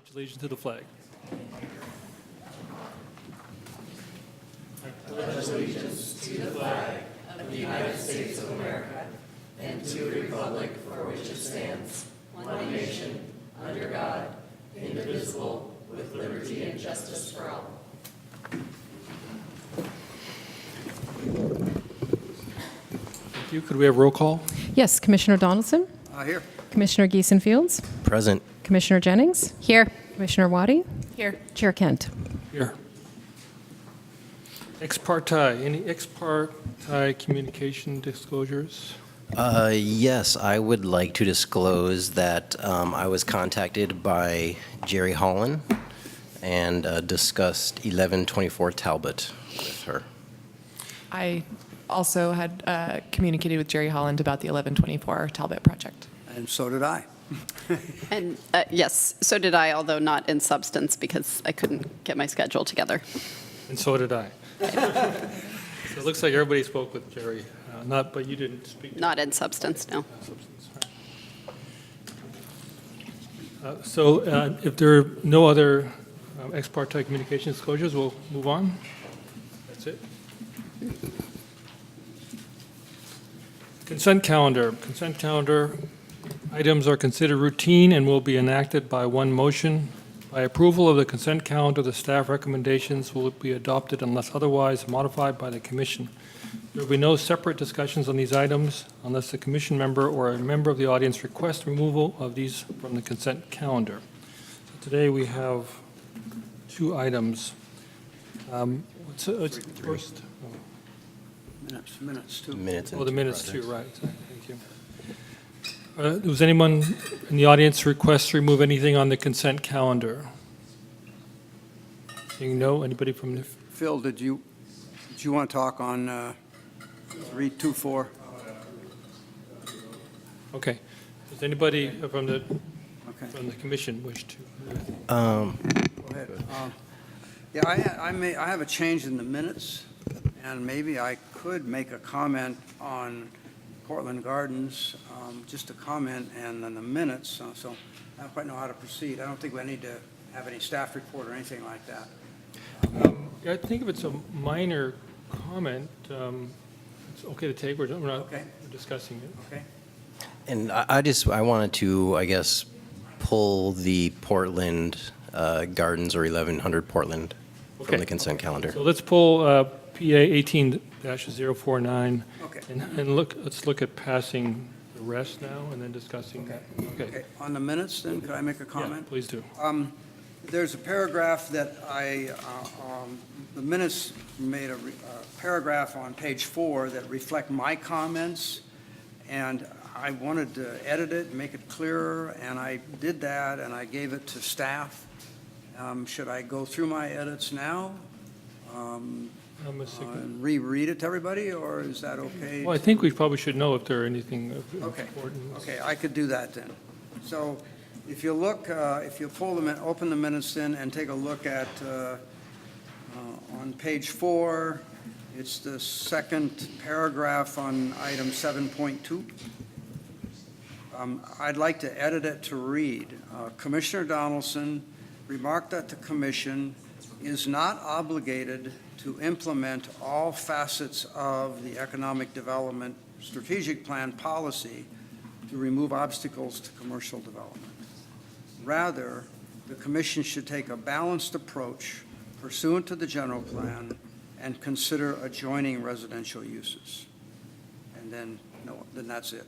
Pledge allegiance to the flag. Pledge allegiance to the flag of the United States of America and to the republic for which it stands, one nation, under God, indivisible, with liberty and justice for all. Thank you. Could we have roll call? Yes, Commissioner Donaldson? Here. Commissioner Gieson-Fields? Present. Commissioner Jennings? Here. Commissioner Waddy? Here. Chair Kent? Here. Ex parte, any ex parte communication disclosures? Yes, I would like to disclose that I was contacted by Jerry Holland and discussed 1124 Talbot with her. I also had communicated with Jerry Holland about the 1124 Talbot project. And so did I. And yes, so did I, although not in substance because I couldn't get my schedule together. And so did I. So it looks like everybody spoke with Jerry, but you didn't speak. Not in substance, no. So if there are no other ex parte communication disclosures, we'll move on. That's it. Consent calendar. Consent calendar items are considered routine and will be enacted by one motion. By approval of the consent calendar, the staff recommendations will be adopted unless otherwise modified by the commission. There will be no separate discussions on these items unless the commission member or a member of the audience requests removal of these from the consent calendar. So today we have two items. What's first? Minutes too. Minutes. Oh, the into minutes too, projects. right. Thank you. Does anyone in the audience request to remove anything on the consent calendar? Seeing no, anybody from the, Phil, did you want to talk on 324? okay. Does anybody from the Okay, commission wish to? go ahead. Yeah, I have a change in the minutes, and maybe I could make a comment on Portland Gardens, just a comment, and then the minutes, so I don't quite know how to proceed. I don't think we need to have any staff report or anything like that. I think if it's a minor comment, it's okay to take. We're not Okay. discussing it. Okay? And I wanted to, I guess, pull the Portland Gardens or 1100 Portland Okay. from the consent calendar. So let's pull PA 18-049 Okay. and let's look at passing the rest now and then discussing that. Okay. Okay, on the minutes, then, could I make a Yeah, comment? please do. There's a paragraph that the minutes made a paragraph on page 4 that reflect my comments, and I wanted to edit it, make it clearer, and I did that, and I gave it to staff. Should I go through my edits now and reread it to everybody, or is that okay? Well, I think we probably should know if there are anything Okay. important. Okay, I could do that then. So if you look, if you open the minutes then and take a look at, on page 4, it's the second paragraph on item 7.2. I'd like to edit it to read, Commissioner Donaldson remarked that the commission is not obligated to implement all facets of the economic development strategic plan policy to remove obstacles to commercial development. Rather, the commission should take a balanced approach pursuant to the general plan and consider adjoining residential uses. And then, then that's it.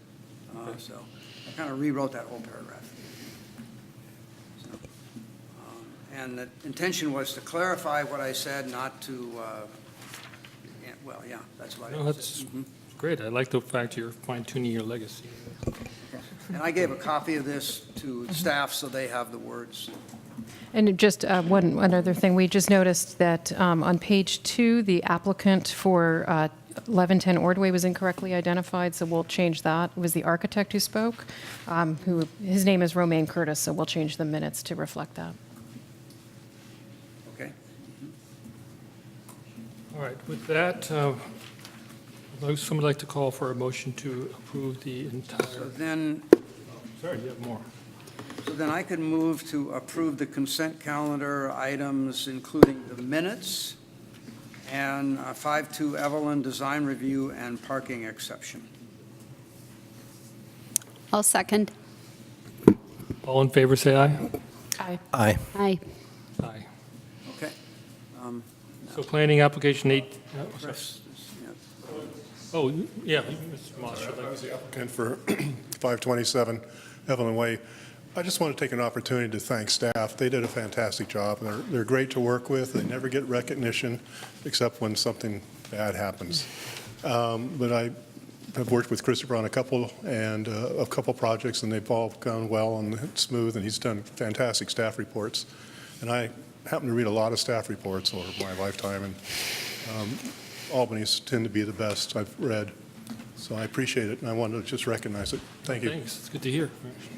So I kind of rewrote that whole paragraph. So, and the intention was to clarify what I said, not to, well, yeah, that's what I No, that's said. great. I like the fact you're fine-tuning your legacy. And I gave a copy of this to staff so they have the words. And just one other thing, we just noticed that on page 2, the applicant for 1110 Ordway was incorrectly identified, so we'll change that. It was the architect who spoke, his name is Romaine Curtis, so we'll change the minutes to reflect that. Okay? All right, with that, would someone like to call for a motion to approve the entire, So then, sorry, you have more. So then I can move to approve the consent calendar items, including the minutes and 5.2 Evelyn design review and parking exception. I'll second. All in favor, say aye. Aye. Aye. Aye. Aye. Okay. So planning application 8, Rest is- yeah. oh, yeah, Mr. Moss, should I- I was the applicant for 527 Evelyn Way. I just want to take an opportunity to thank staff. They did a fantastic job. They're great to work with. They never get recognition except when something bad happens. But I have worked with Christopher on a couple projects, and they've all gone well and smooth, and he's done fantastic staff reports. And I happen to read a lot of staff reports over my lifetime, and Albany's tend to be the best I've read. So I appreciate it, and I wanted to just recognize it. Thank you. Thanks, it's good to hear.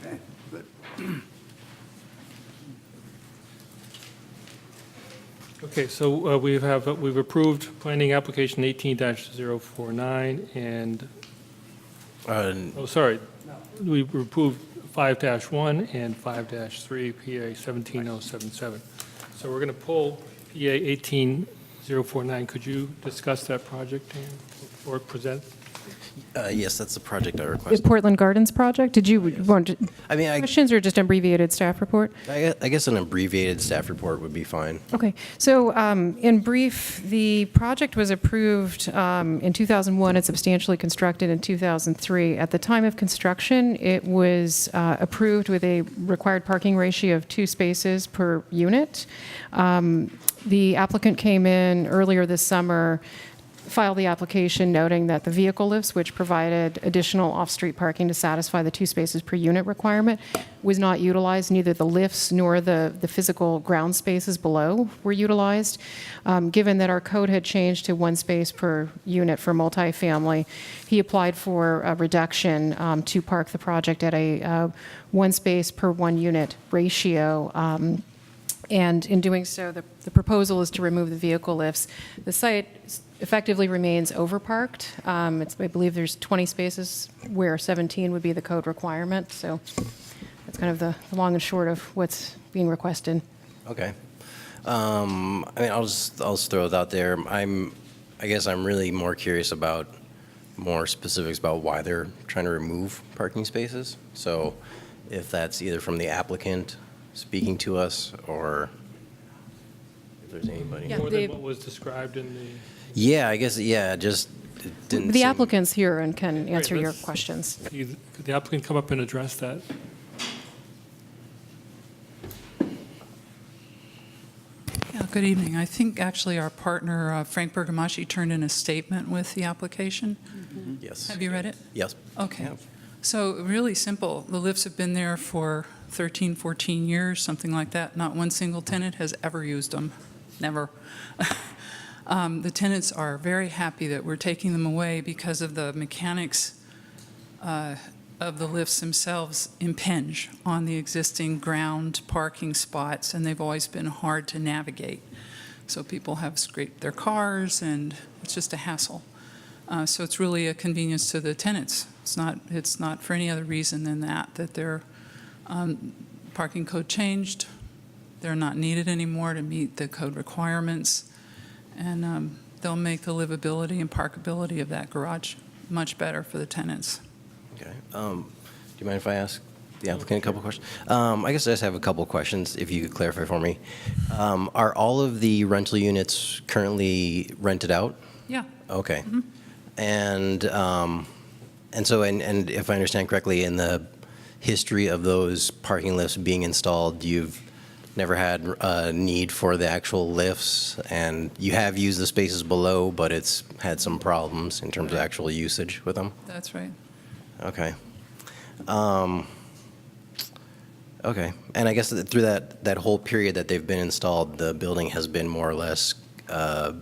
Okay, good. Okay, so we've approved planning application 18-049 and, oh, sorry, we approved 5-1 and 5-3 PA 17077. So we're going to pull PA 18-049. Could you discuss that project, Dan, or present? Yes, that's the project I The requested. Portland Gardens project, did you want I mean, questions or just abbreviated staff report? I guess an abbreviated staff report would be fine. Okay, so in brief, the project was approved in 2001 and substantially constructed in 2003. At the time of construction, it was approved with a required parking ratio of 2 spaces per unit. The applicant came in earlier this summer, filed the application noting that the vehicle lifts, which provided additional off-street parking to satisfy the 2 spaces per unit requirement, was not utilized. Neither the lifts nor the physical ground spaces below were utilized. Given that our code had changed to 1 space per unit for multifamily, he applied for a reduction to park the project at a 1 space per 1 unit ratio. And in doing so, the proposal is to remove the vehicle lifts. The site effectively remains overparked. I believe there's 20 spaces where 17 would be the code requirement. So that's kind of the long and short of what's being requested. Okay. I mean, I'll just throw it out there. I guess I'm really more curious about more specifics about why they're trying to remove parking spaces. So if that's either from the applicant speaking to us, or if there's anybody. Yeah, More they- than what was described in the... Yeah, I guess, yeah, just it didn't The seem- applicant's here and can answer your let's- questions. Could the applicant come up and address that? Yeah, good evening. I think actually our partner, Frank Bergamaschi, turned in a statement with the application. Yes. Have you read it? Yes. Okay. Yeah. So really simple. The lifts have been there for 13, 14 years, something like that. Not one single tenant has ever used them. Never. The tenants are very happy that we're taking them away because of the mechanics of the lifts themselves impinge on the existing ground parking spots, and they've always been hard to navigate. So people have scraped their cars, and it's just a hassle. So it's really a convenience to the tenants. It's not for any other reason than that their parking code changed. They're not needed anymore to meet the code requirements. And they'll make the livability and parkability of that garage much better for the tenants. Okay. Do you mind if I ask the applicant a couple questions? I guess I just have a couple questions, if you could clarify for me. Are all of the rental units currently rented out? Yeah. Okay. And so, and if I understand correctly, in the history of those parking lifts being installed, you've never had a need for the actual lifts, and you have used the spaces below, but it's had some problems in terms of actual usage with them? That's right. Okay. Okay. And I guess that through that whole period that they've been installed, the building has been more or less, the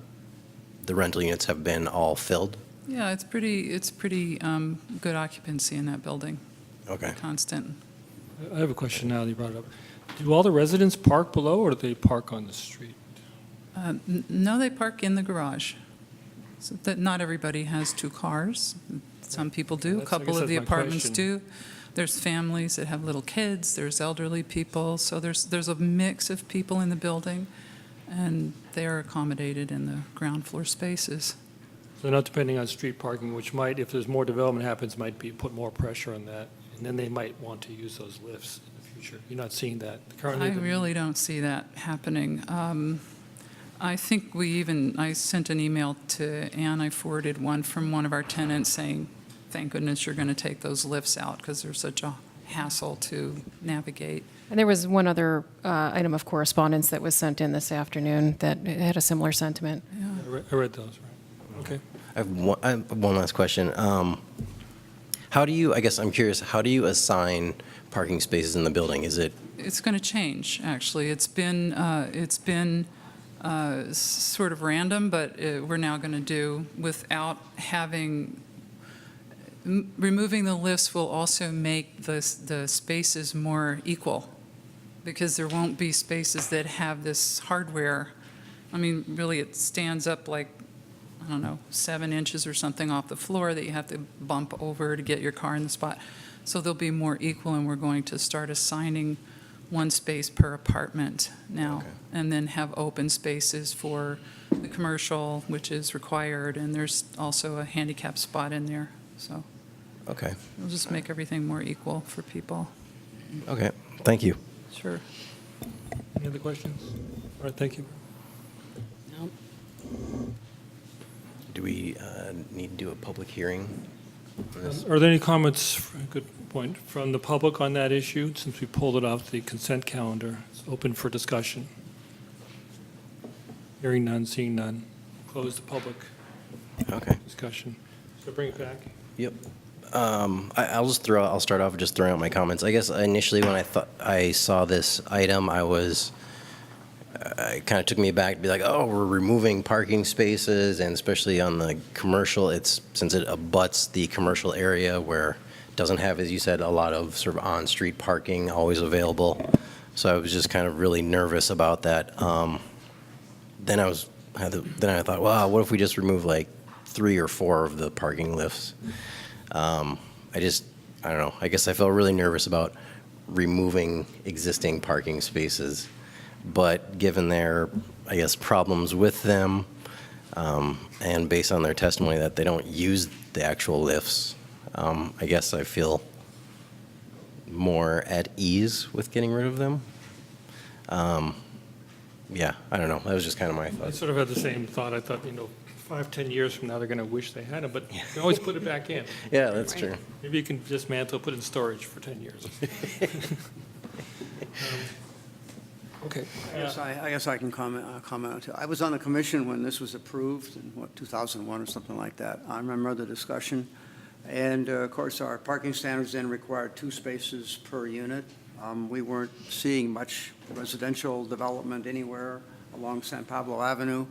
rental units have been all filled? Yeah, it's pretty good occupancy in that building. Okay. Constant. I have a question now that you brought it up. Do all the residents park below, or do they park on the street? No, they park in the garage. So that not everybody has 2 cars. Some people do, a That's- I couple guess of the that's my apartments question. do. There's families that have little kids, there's elderly people, so there's a mix of people in the building, and they are accommodated in the ground floor spaces. So not depending on street parking, which might, if there's more development happens, might be, put more pressure on that, and then they might want to use those lifts in the future. You're not seeing that currently? I really don't see that happening. I think I sent an email to Ann, I forwarded one from one of our tenants saying, thank goodness you're going to take those lifts out because they're such a hassle to navigate. And there was one other item of correspondence that was sent in this afternoon that had a similar sentiment. I read those, right? Okay. I have one last question. How do you, I guess I'm curious, how do you assign parking spaces in the building? Is it, It's going to change, actually. It's been sort of random, but we're now going to do without having, removing the lifts will also make the spaces more equal, because there won't be spaces that have this hardware. I mean, really, it stands up like, I don't know, 7 inches or something off the floor that you have to bump over to get your car in the spot. So they'll be more equal, and we're going to start assigning one space per apartment now, Okay. and then have open spaces for the commercial, which is required, and there's also a handicap spot in there. So okay, it'll just make everything more equal for people. okay, thank you. Sure. Any other questions? All right, thank you. Do we need to do a public hearing on this? Are there any comments, good point, from the public on that issue, since we pulled it off the consent calendar? It's open for discussion. Hearing none, seeing none. Close the public Okay. discussion. So bring it back. Yep. I'll start off with just throwing out my comments. I guess initially when I saw this item, it kind of took me back to be like, oh, we're removing parking spaces, and especially on the commercial, since it abuts the commercial area where it doesn't have, as you said, a lot of sort of on-street parking always available. So I was just kind of really nervous about that. Then I thought, wow, what if we just remove like 3 or 4 of the parking lifts? I don't know. I guess I felt really nervous about removing existing parking spaces. But given their, I guess, problems with them, and based on their testimony that they don't use the actual lifts, I guess I feel more at ease with getting rid of them. Yeah, I don't know. That was just kind of my I thoughts. sort of had the same thought. I thought, 5, 10 years from now, they're going to wish they had them, but you can always put it back in. Yeah, that's true. Maybe you can dismantle, put it in storage for 10 years. Okay. I guess I can comment on it, too. I was on the commission when this was approved in, 2001 or something like that. I remember the discussion. And, of course, our parking standards then required 2 spaces per unit. We weren't seeing much residential development anywhere along San Pablo Avenue.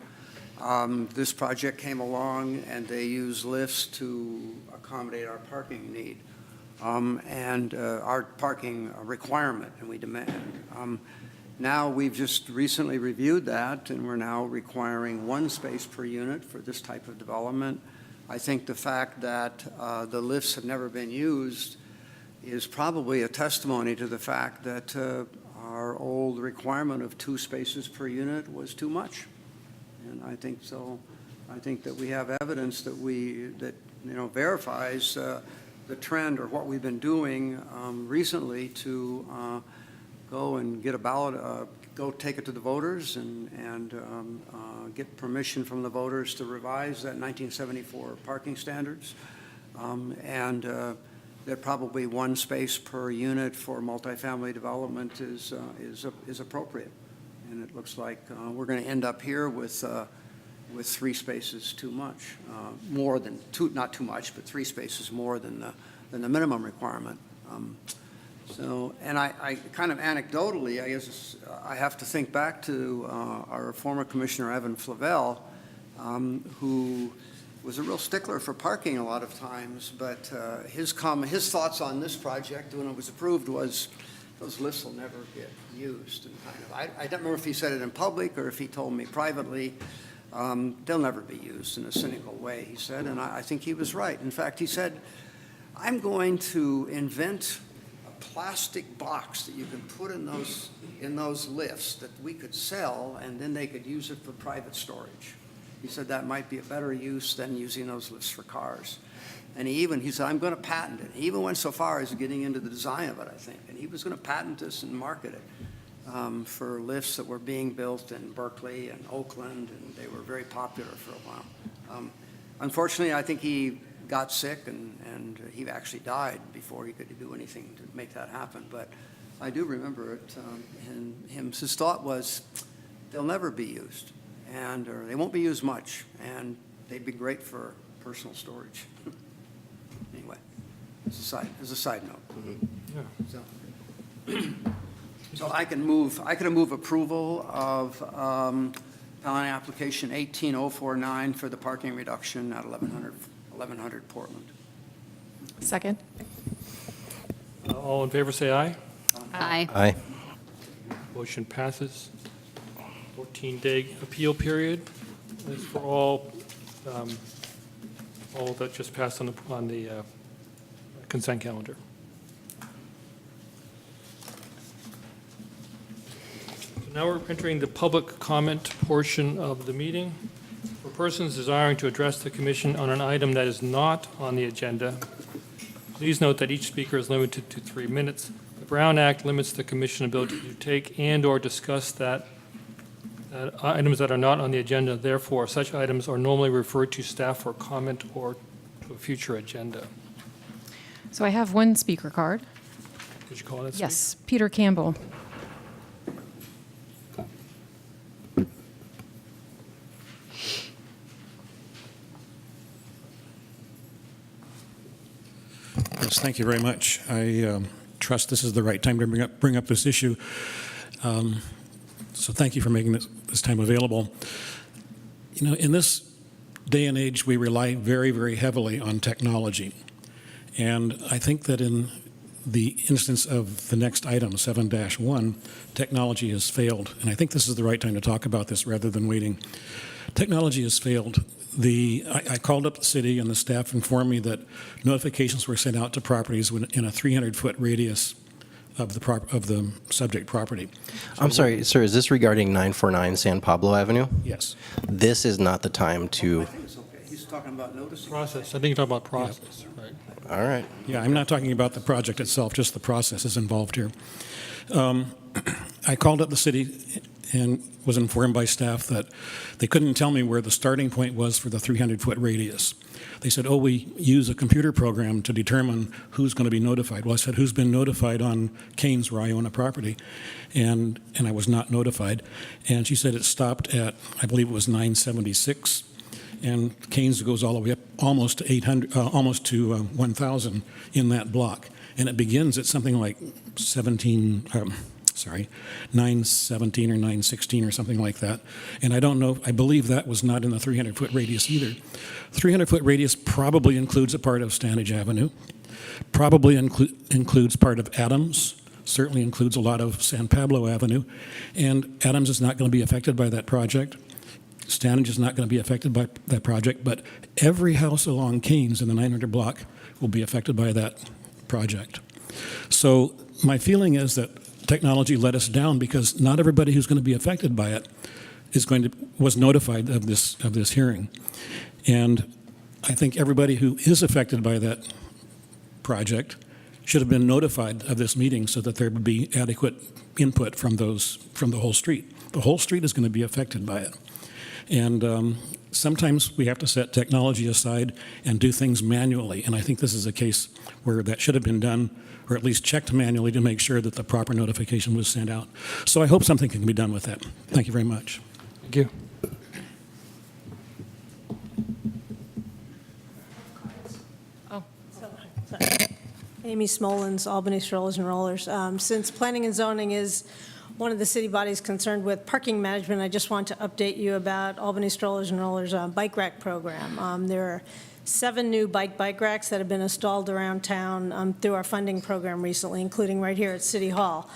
This project came along, and they used lifts to accommodate our parking need and our parking requirement, and we demand. Now, we've just recently reviewed that, and we're now requiring 1 space per unit for this type of development. I think the fact that the lifts have never been used is probably a testimony to the fact that our old requirement of 2 spaces per unit was too much. And I think so. I think that we have evidence that verifies the trend or what we've been doing recently to go and get a ballot, go take it to the voters and get permission from the voters to revise that 1974 parking standards. That probably 1 space per unit for multifamily development is appropriate. And it looks like we're going to end up here with 3 spaces too much, more than 2, not too much, but 3 spaces more than the minimum requirement. And I kind of anecdotally, I guess I have to think back to our former Commissioner Evan Flavelle, who was a real stickler for parking a lot of times, but his thoughts on this project when it was approved was those lifts will never get used. And I don't remember if he said it in public or if he told me privately, they'll never be used in a cynical way, he said, and I think he was right. In fact, he said, I'm going to invent a plastic box that you can put in those lifts that we could sell, and then they could use it for private storage. He said that might be a better use than using those lifts for cars. And he said, I'm going to patent it. He even went so far as getting into the design of it, I think. And he was going to patent this and market it for lifts that were being built in Berkeley and Oakland, and they were very popular for a while. Unfortunately, I think he got sick, and he actually died before he could do anything to make that happen. But I do remember it, and his thought was, they'll never be used, or they won't be used much, and they'd be great for personal storage. Anyway, as a side note. Yeah. So I can move approval of filing application 18049 for the parking reduction at 1100 Portland. Second. All in favor, say aye. Aye. Aye. Motion passes. 14-day appeal period is for all that just passed on the consent calendar. So now we're entering the public comment portion of the meeting. For persons desiring to address the commission on an item that is not on the agenda, please note that each speaker is limited to 3 minutes. The Brown Act limits the commission's ability to take and/or discuss items that are not on the agenda. Therefore, such items are normally referred to staff for comment or to a future agenda. So I have one speaker card. Could you call that? Yes, Peter Campbell. Yes, thank you very much. I trust this is the right time to bring up this issue. So thank you for making this time available. You know, in this day and age, we rely very, very heavily on technology. And I think that in the instance of the next item, 7-1, technology has failed. And I think this is the right time to talk about this rather than waiting. Technology has failed. I called up the city, and the staff informed me that notifications were sent out to properties in a 300-foot radius of the subject property. So I'm sorry, sir, is this regarding 949 San Pablo Avenue? Yes. This is not the time I to, think it's okay. He's talking about noticing. Process. I think you're talking about process, right? all right. Yeah, I'm not talking about the project itself, just the processes involved here. I called up the city and was informed by staff that they couldn't tell me where the starting point was for the 300-foot radius. They said, oh, we use a computer program to determine who's going to be notified. Well, I said, who's been notified on Canes where I own a property? And I was not notified. And she said it stopped at, I believe it was 976. And Canes goes all the way up almost to 800, almost to 1,000 in that block. And it begins at something like 917 or 916 or something like that. And I don't know, I believe that was not in the 300-foot radius either. 300-foot radius probably includes a part of Stanage Avenue, probably includes part of Adams, certainly includes a lot of San Pablo Avenue, and Adams is not going to be affected by that project. Stanage is not going to be affected by that project, but every house along Canes in the 900 block will be affected by that project. So my feeling is that technology let us down because not everybody who's going to be affected by it was notified of this hearing. And I think everybody who is affected by that project should have been notified of this meeting so that there would be adequate input from the whole street. The whole street is going to be affected by it. And sometimes we have to set technology aside and do things manually. And I think this is a case where that should have been done, or at least checked manually to make sure that the proper notification was sent out. So I hope something can be done with that. Thank you very much. Thank you. Amy Smolens, Albany Strollers and Rollers. Since planning and zoning is one of the city bodies concerned with parking management, I just want to update you about Albany Strollers and Rollers bike rack program. There are 7 new bike racks that have been installed around town through our funding program recently, including right here at City Hall.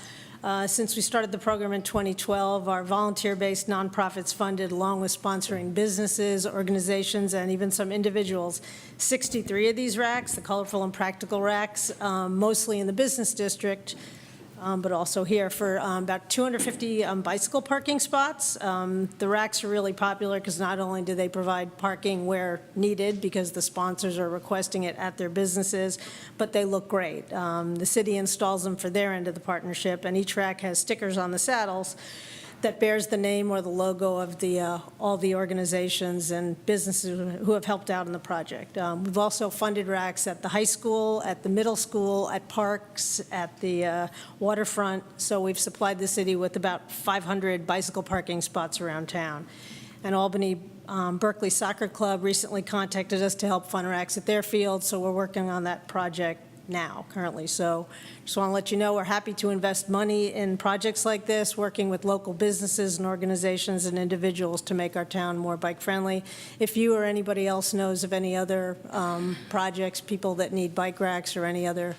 Since we started the program in 2012, our volunteer-based nonprofits funded, along with sponsoring businesses, organizations, and even some individuals, 63 of these racks, the colorful and practical racks, mostly in the business district, but also here for about 250 bicycle parking spots. The racks are really popular because not only do they provide parking where needed, because the sponsors are requesting it at their businesses, but they look great. The city installs them for their end of the partnership, and each rack has stickers on the saddles that bears the name or the logo of all the organizations and businesses who have helped out in the project. We've also funded racks at the high school, at the middle school, at parks, at the waterfront. So we've supplied the city with about 500 bicycle parking spots around town. And Albany Berkeley Soccer Club recently contacted us to help fund racks at their field, so we're working on that project now, currently. So just want to let you know we're happy to invest money in projects like this, working with local businesses and organizations and individuals to make our town more bike-friendly. If you or anybody else knows of any other projects, people that need bike racks or any other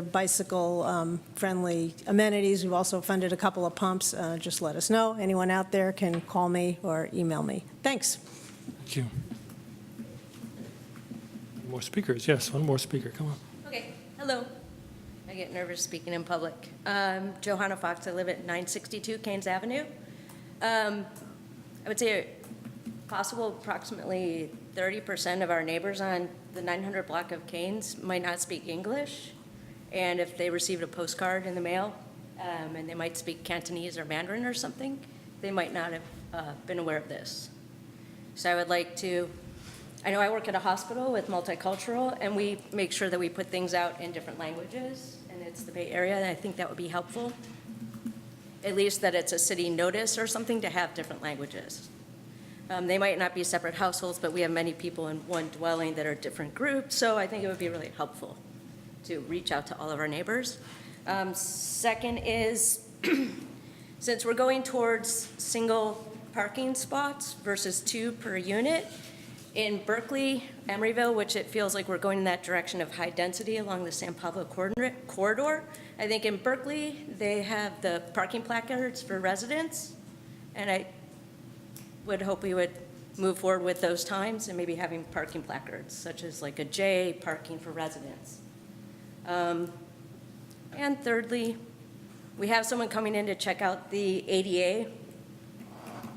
bicycle-friendly amenities, we've also funded a couple of pumps. Just let us know. Anyone out there can call me or email me. Thanks. Thank you. More speakers? Yes, one more speaker. Come on. Okay, hello. I get nervous speaking in public. Johanna Fox, I live at 962 Keynes Avenue. I would say possible approximately 30% of our neighbors on the 900 block of Keynes might not speak English. And if they received a postcard in the mail, and they might speak Cantonese or Mandarin or something, they might not have been aware of this. So I would like to, I know I work at a hospital with multicultural, and we make sure that we put things out in different languages, and it's the Bay Area, and I think that would be helpful. At least that it's a city notice or something to have different languages. They might not be separate households, but we have many people in one dwelling that are different groups, so I think it would be really helpful to reach out to all of our neighbors. Second is, since we're going towards single parking spots versus 2 per unit, in Berkeley, Emeryville, which it feels like we're going in that direction of high density along the San Pablo corridor, I think in Berkeley, they have the parking placards for residents, and I would hope we would move forward with those times and maybe having parking placards, such as like a J, parking for residents. And thirdly, we have someone coming in to check out the ADA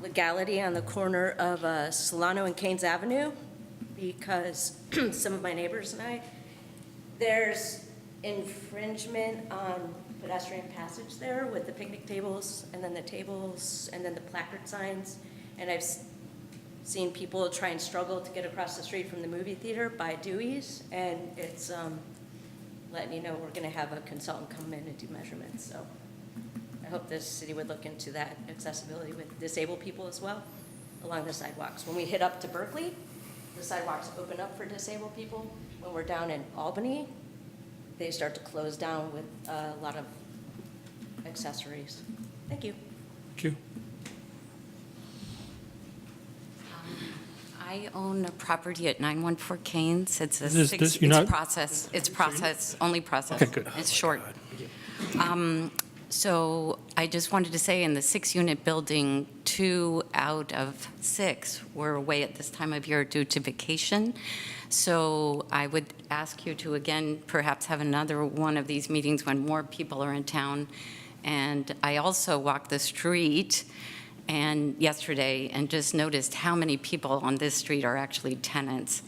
legality on the corner of Solano and Keynes Avenue, because some of my neighbors and I, there's infringement on pedestrian passage there with the picnic tables and then the tables and then the placard signs. And I've seen people try and struggle to get across the street from the movie theater by Dewey's, and it's letting you know we're going to have a consultant come in and do measurements. So I hope this city would look into that accessibility with disabled people as well along the sidewalks. When we hit up to Berkeley, the sidewalks open up for disabled people. When we're down in Albany, they start to close down with a lot of accessories. Thank you. Thank you. I own a property at 914 Keynes. It's a process. It's process, only process. Okay, good. It's short. So I just wanted to say in the 6-unit building, 2 out of 6 were away at this time of year due to vacation. So I would ask you to, again, perhaps have another one of these meetings when more people are in town. And I also walked the street yesterday and just noticed how many people on this street are actually tenants.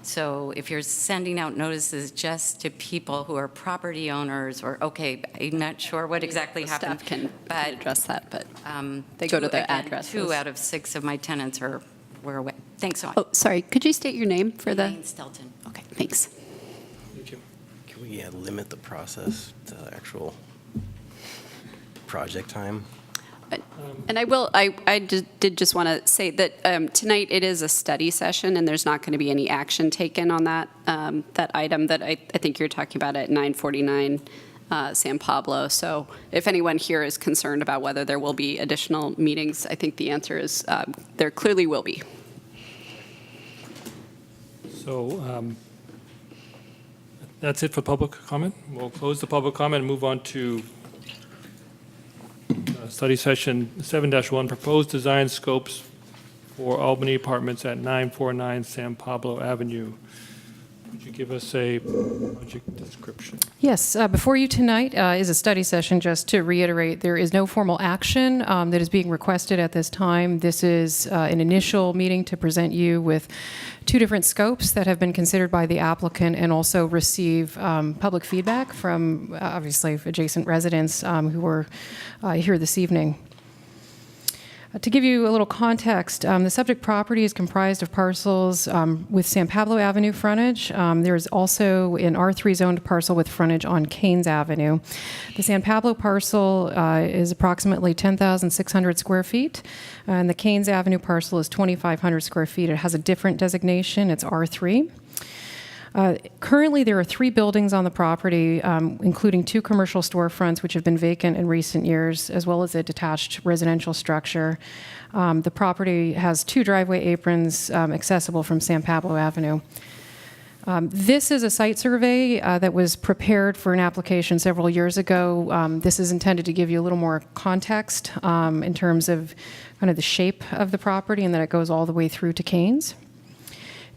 So if you're sending out notices just to people who are property owners or, okay, I'm not sure what exactly happened. Staff can address that, but they go to the addresses. 2 out of 6 of my tenants were away. Thanks so much. Oh, sorry, could you state your name for the? Elaine Stelton. Okay, thanks. Thank you. Can we limit the process to the actual project time? And I did just want to say that tonight it is a study session, and there's not going to be any action taken on that item that I think you're talking about at 949 San Pablo. So if anyone here is concerned about whether there will be additional meetings, I think the answer is there clearly will be. So that's it for public comment. We'll close the public comment and move on to study session 7-1, proposed design scopes for Albany Apartments at 949 San Pablo Avenue. Would you give us a project description? Yes, before you tonight is a study session. Just to reiterate, there is no formal action that is being requested at this time. This is an initial meeting to present you with two different scopes that have been considered by the applicant and also receive public feedback from, obviously, adjacent residents who are here this evening. To give you a little context, the subject property is comprised of parcels with San Pablo Avenue frontage. There's also an R3 zoned parcel with frontage on Keynes Avenue. The San Pablo parcel is approximately 10,600 square feet, and the Keynes Avenue parcel is 2,500 square feet. It has a different designation. It's R3. Currently, there are 3 buildings on the property, including 2 commercial storefronts, which have been vacant in recent years, as well as a detached residential structure. The property has 2 driveway aprons accessible from San Pablo Avenue. This is a site survey that was prepared for an application several years ago. This is intended to give you a little more context in terms of kind of the shape of the property and that it goes all the way through to Keynes.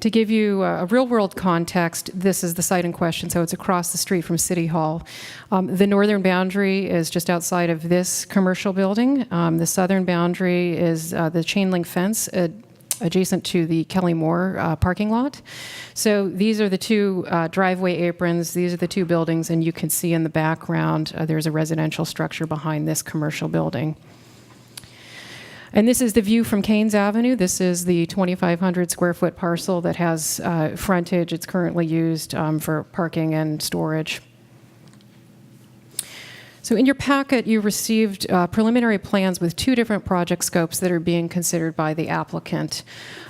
To give you a real-world context, this is the site in question, so it's across the street from City Hall. The northern boundary is just outside of this commercial building. The southern boundary is the chain link fence adjacent to the Kelly Moore parking lot. So these are the 2 driveway aprons. These are the 2 buildings, and you can see in the background there's a residential structure behind this commercial building. And this is the view from Keynes Avenue. This is the 2,500 square foot parcel that has frontage. It's currently used for parking and storage. So in your packet, you received preliminary plans with 2 different project scopes that are being considered by the applicant.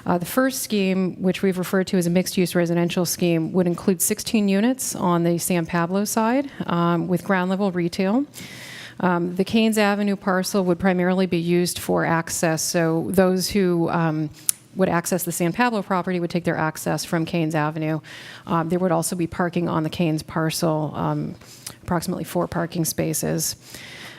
The first scheme, which we've referred to as a mixed-use residential scheme, would include 16 units on the San Pablo side with ground-level retail. The Keynes Avenue parcel would primarily be used for access, so those who would access the San Pablo property would take their access from Keynes Avenue. There would also be parking on the Keynes parcel, approximately 4 parking spaces.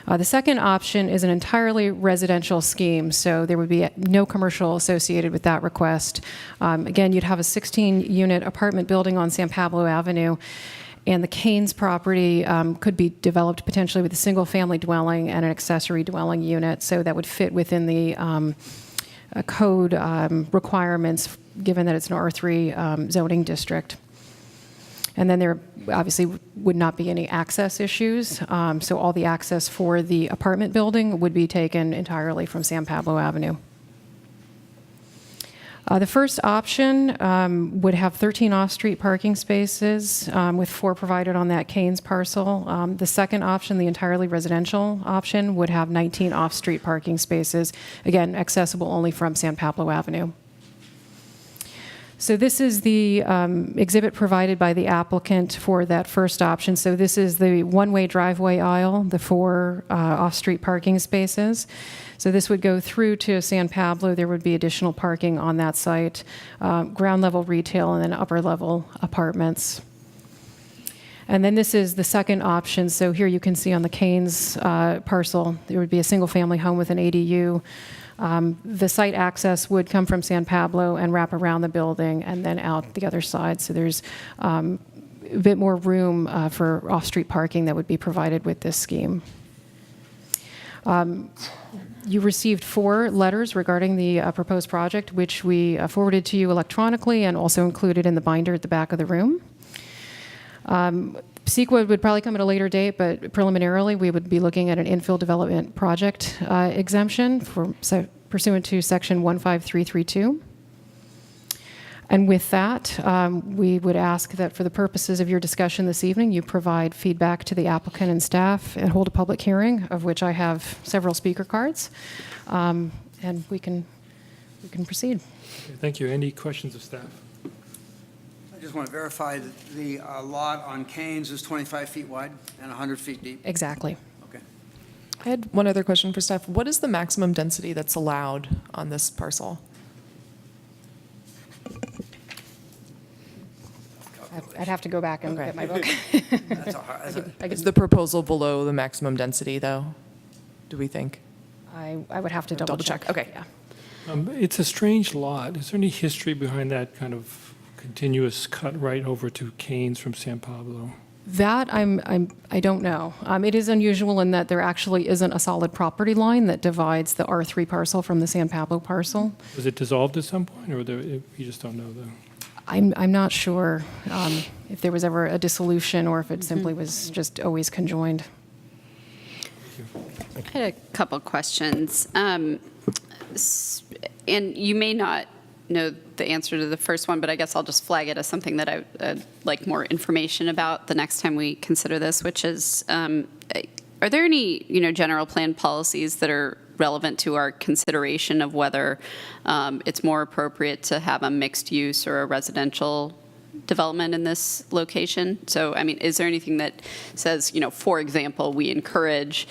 The second option is an entirely residential scheme, so there would be no commercial associated with that request. Again, you'd have a 16-unit apartment building on San Pablo Avenue, and the Keynes property could be developed potentially with a single-family dwelling and an accessory dwelling unit, so that would fit within the code requirements, given that it's an R3 zoning district. And then there obviously would not be any access issues, so all the access for the apartment building would be taken entirely from San Pablo Avenue. The first option would have 13 off-street parking spaces with 4 provided on that Keynes parcel. The second option, the entirely residential option, would have 19 off-street parking spaces, again, accessible only from San Pablo Avenue. So this is the exhibit provided by the applicant for that first option. So this is the one-way driveway aisle, the 4 off-street parking spaces. So this would go through to San Pablo. There would be additional parking on that site, ground level retail, and then upper level apartments. And then this is the second option. So here you can see on the Keynes parcel, there would be a single family home with an ADU. The site access would come from San Pablo and wrap around the building and then out the other side. So there's a bit more room for off-street parking that would be provided with this scheme. You received 4 letters regarding the proposed project, which we forwarded to you electronically and also included in the binder at the back of the room. CEQA would probably come at a later date, but preliminarily we would be looking at an infill development project exemption pursuant to section 15332. And with that, we would ask that for the purposes of your discussion this evening, you provide feedback to the applicant and staff and hold a public hearing, of which I have several speaker cards, and we can proceed. Okay, thank you. Any questions of staff? I just want to verify that the lot on Keynes is 25 feet wide and 100 feet deep. Exactly. Okay. I had one other question for staff. What is the maximum density that's allowed on this parcel? I'd have to go back and get my book. That's a hard, Is the proposal below the maximum density, though, do we think? I would have to double check. Okay. Yeah. It's a strange lot. Is there any history behind that kind of continuous cut right over to Canes from San Pablo? That I don't know. It is unusual in that there actually isn't a solid property line that divides the R3 parcel from the San Pablo parcel. Was it dissolved at some point, or you just don't know, though? I'm not sure if there was ever a dissolution or if it simply was just always conjoined. I had a couple questions. And you may not know the answer to the first one, but I guess I'll just flag it as something that I'd like more information about the next time we consider this, which is, are there any, general plan policies that are relevant to our consideration of whether it's more appropriate to have a mixed use or a residential development in this location? So, is there anything that says, for example, we encourage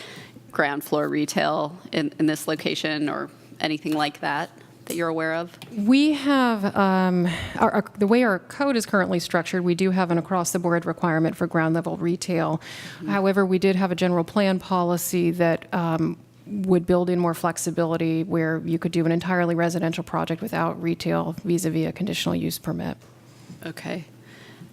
ground floor retail in this location or anything like that you're aware of? We have, the way our code is currently structured, we do have an across-the-board requirement for ground-level retail. However, we did have a general plan policy that would build in more flexibility where you could do an entirely residential project without retail vis-a-vis a conditional use permit. Okay.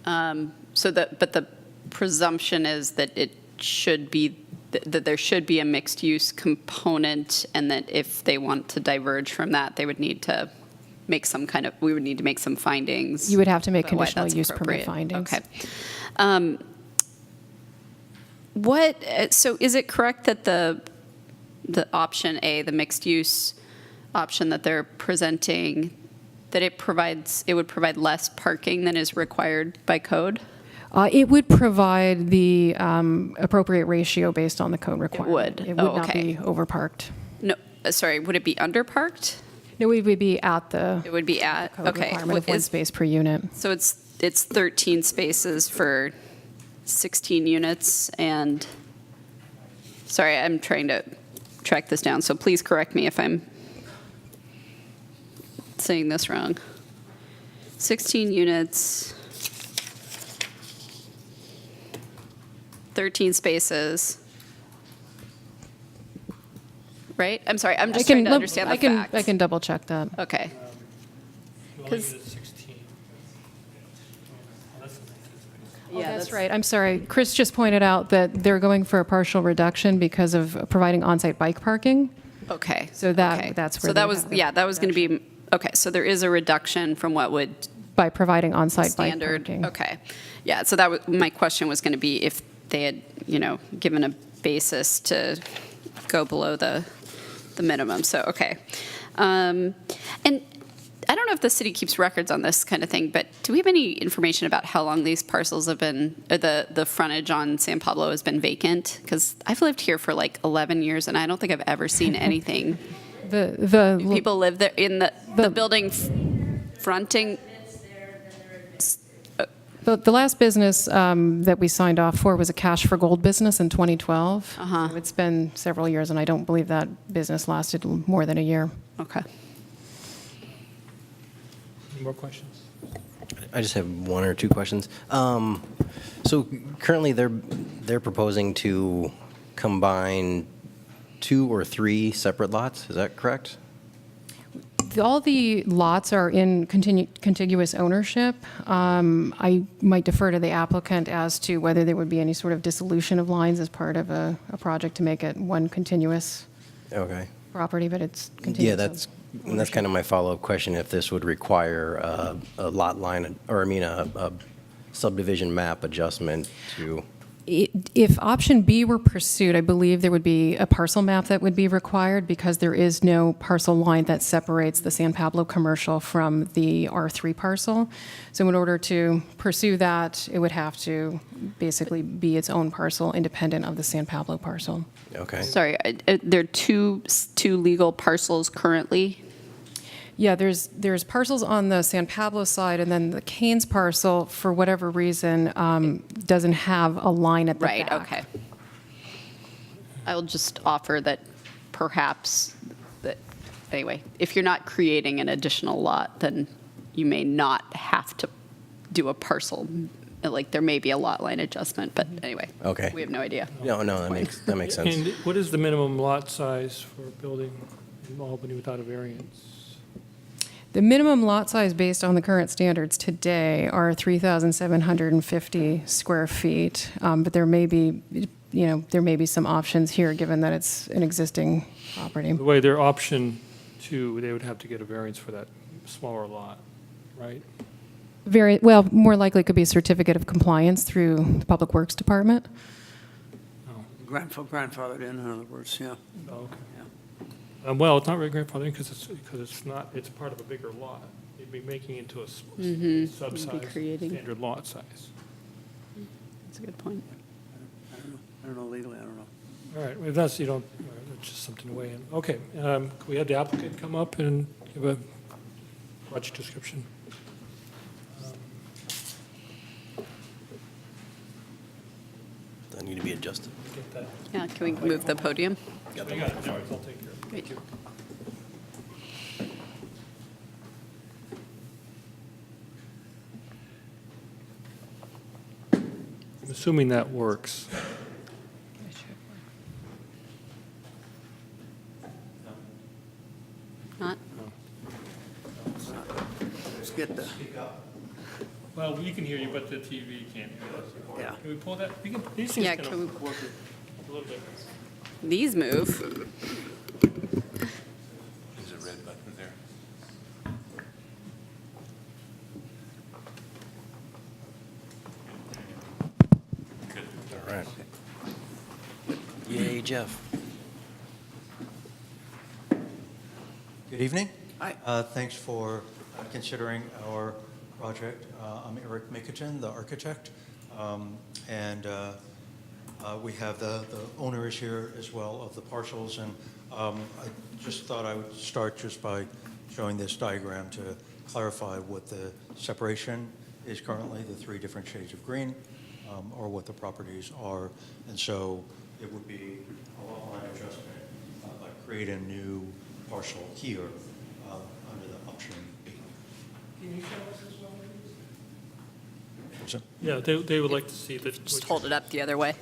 But the presumption is that it should be that there should be a mixed use component, and that if they want to diverge from that, they would need to make we would need to make some findings. You would have to make about why conditional that's use permit appropriate. findings. Okay. So is it correct that the option A, the mixed use option that they're presenting, that it would provide less parking than is required by code? It would provide the appropriate ratio based on the code requirement. would? It would Oh, not okay. be overparked. No, sorry, would it be underparked? No, we would be at the It would be at, code okay. requirement of one space per unit. So it's 13 spaces for 16 units, and, sorry, I'm trying to track this down, so please correct me if I'm saying this wrong. 16 units, 13 spaces, right? I'm sorry, I'm just trying to understand the facts. I can double check that. Okay. Because Oh, that's right. I'm sorry. Chris just pointed out that they're going for a partial reduction because of providing on-site bike parking. Okay. So that's where So that was, that was going to be, okay, so there is a reduction from what would by providing on-site bike standard, parking. okay. Yeah, so that was, my question was going to be if they had, given a basis to go below the minimum, so, okay. And I don't know if the city keeps records on this kind of thing, but do we have any information about how long these parcels have been, or the frontage on San Pablo has been vacant? Because I've lived here for like 11 years, and I don't think I've ever seen anything. People live there in the building fronting. The last business that we signed off for was a Cash for Gold business in 2012. So it's been several years, and I don't believe that business lasted more than a year. Okay. Any more questions? I just have one or two questions. So currently, they're proposing to combine 2 or 3 separate lots. Is that correct? All the lots are in contiguous ownership. I might defer to the applicant as to whether there would be any sort of dissolution of lines as part of a project to make it one continuous property, but it's continuous. Yeah, that's kind of my follow-up question, if this would require a lot line, or a subdivision map adjustment to... If option B were pursued, I believe there would be a parcel map that would be required because there is no parcel line that separates the San Pablo commercial from the R3 parcel. So in order to pursue that, it would have to basically be its own parcel independent of the San Pablo parcel. Okay. Sorry, there are two legal parcels currently? Yeah, there's parcels on the San Pablo side, and then the Canes parcel, for whatever reason, doesn't have a line at the back. Right, okay. I'll just offer that perhaps, anyway, if you're not creating an additional lot, then you may not have to do a parcel like, there may be a lot line adjustment, but anyway. Okay. We have no idea. No, that makes sense. And what is the minimum lot size for a building in Albany without a variance? The minimum lot size based on the current standards today are 3,750 square feet, but there may be, there may be some options here, given that it's an existing property. The way their option 2, they would have to get a variance for that smaller lot, right? Very, well, more likely it could be a certificate of compliance through the Public Works Department. Grandfathered in other words, yeah. Oh, okay. Well, it's not really grandfathering because it's part of a bigger lot. You'd be making it into a subsize standard lot size. That's a good point. I don't know legally, I don't know. All right, if that's, that's just something to weigh in. Okay, can we have the applicant come up and give a project description? Does that need to be adjusted? Get that. Yeah, can we move the podium? I got it. No worries, I'll take care of it. Great. Thank you. I'm assuming that works. Not? Let's get the, Well, we can hear you, but the TV can't hear us. yeah. Can we pull that? These things Yeah, kind can of work a little bit. These move. There's a red button there. All right. Yay, Jeff. Good evening. Hi. Thanks for considering our project. I'm Eric Mikatin, the architect, and we have the owner is here as well of the parcels, and I just thought I would start just by showing this diagram to clarify what the separation is currently, the 3 different shades of green, or what the properties are, and so it would be a lot line adjustment by creating a new parcel here under the option B. Can you show us as well, please? So, Yeah, they would like to see that. Just hold it up the other way.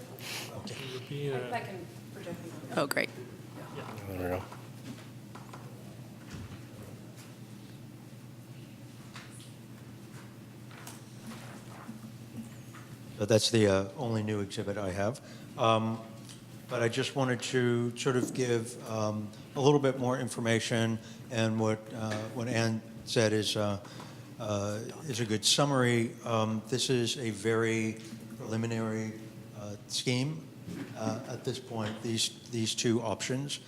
okay. It would be, Oh, great. There we go. So that's the only new exhibit I have. But I just wanted to sort of give a little bit more information, and what Ann said is a good summary. This is a very preliminary scheme at this point, these 2 options.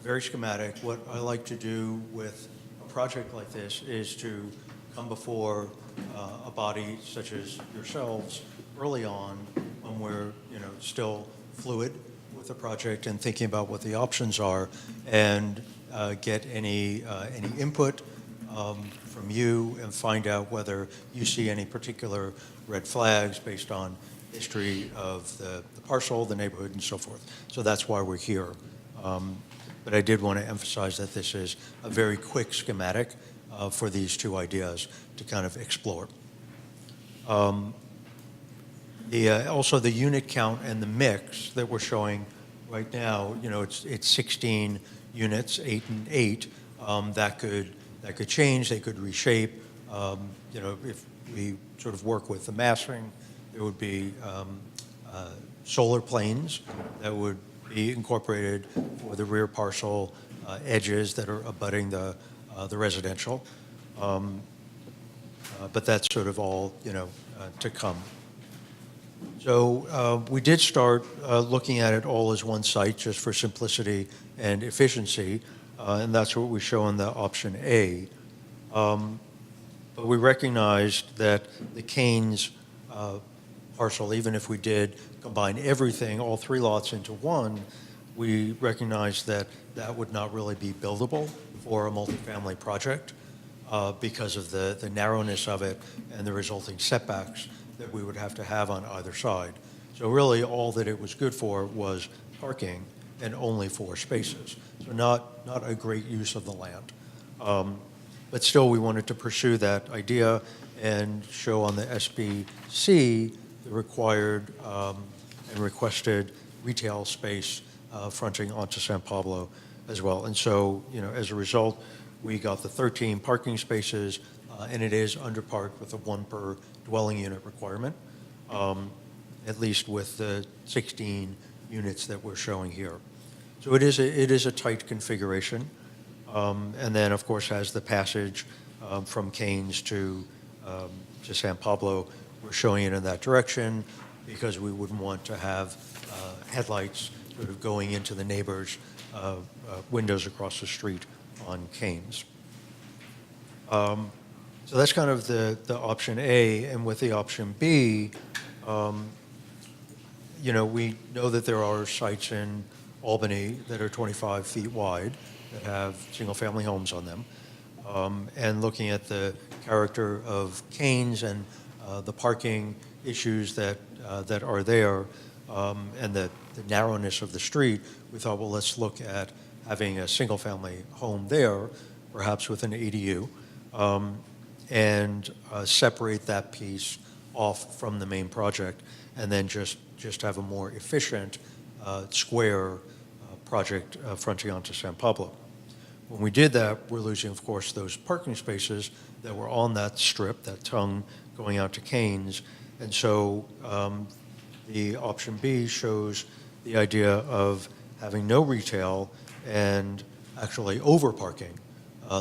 Very schematic. What I like to do with a project like this is to come before a body such as yourselves early on, when we're still fluid with the project and thinking about what the options are, and get any input from you, and find out whether you see any particular red flags based on history of the parcel, the neighborhood, and so forth. So that's why we're here. But I did want to emphasize that this is a very quick schematic for these 2 ideas to kind of explore. Also the unit count and the mix that we're showing right now, it's 16 units, 8 and 8. That could change. They could reshape. If we sort of work with the massing, there would be solar planes that would be incorporated for the rear parcel edges that are abutting the residential. But that's sort of all to come. So we did start looking at it all as one site, just for simplicity and efficiency, and that's what we show in the option A. But we recognized that the Keynes parcel, even if we did combine everything, all 3 lots into one, we recognized that that would not really be buildable for a multifamily project because of the narrowness of it and the resulting setbacks that we would have to have on either side. So really all that it was good for was parking, and only 4 spaces. So not a great use of the land. But still we wanted to pursue that idea, and show on the SBC the required and requested retail space fronting onto San Pablo as well. And so, as a result, we got the 13 parking spaces, and it is under parked with a 1 per dwelling unit requirement, at least with the 16 units that we're showing here. So it is a tight configuration. And then, of course, as the passage from Keynes to San Pablo, we're showing it in that direction because we wouldn't want to have headlights sort of going into the neighbors' windows across the street on Keynes. So that's kind of the option A. And with the option B, we know that there are sites in Albany that are 25 feet wide that have single-family homes on them. And looking at the character of Keynes and the parking issues that are there and the narrowness of the street, we thought, well, let's look at having a single-family home there, perhaps with an ADU, and separate that piece off from the main project, and then just have a more efficient square project fronting onto San Pablo. When we did that, we're losing, of course, those parking spaces that were on that strip, that tongue going out to Keynes. And so the option B shows the idea of having no retail and actually over-parking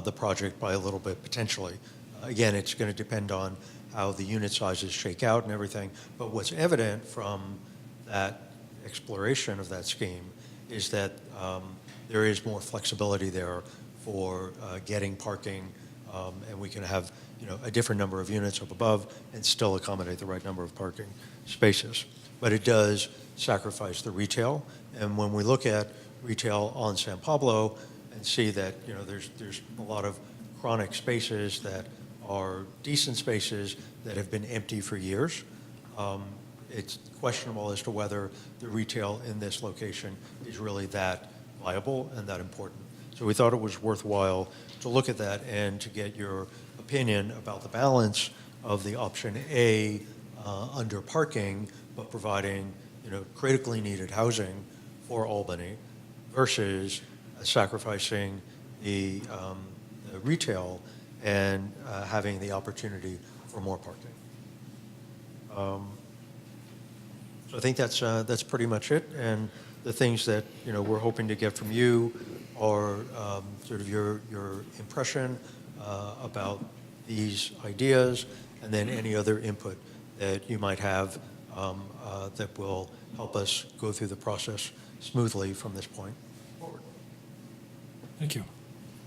the project by a little bit, potentially. Again, it's going to depend on how the unit sizes shake out and everything. But what's evident from that exploration of that scheme is that there is more flexibility there for getting parking, and we can have a different number of units up above and still accommodate the right number of parking spaces. But it does sacrifice the retail, and when we look at retail on San Pablo and see that there's a lot of chronic spaces that are decent spaces that have been empty for years, it's questionable as to whether the retail in this location is really that viable and that important. So we thought it was worthwhile to look at that and to get your opinion about the balance of the option A under parking, but providing critically needed housing for Albany versus sacrificing the retail and having the opportunity for more parking. So I think that's pretty much it. And the things that we're hoping to get from you are sort of your impression about these ideas, and then any other input that you might have that will help us go through the process smoothly from this point forward. Thank you.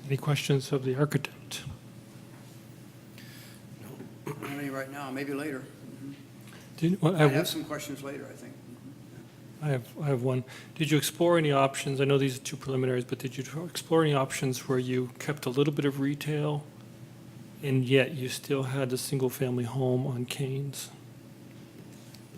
Any questions of the architect? Not any right now, maybe later. I I have some questions later, I think. I have one. Did you explore any options? I know these are two preliminaries, but did you explore any options where you kept a little bit of retail and yet you still had the single-family home on Keynes?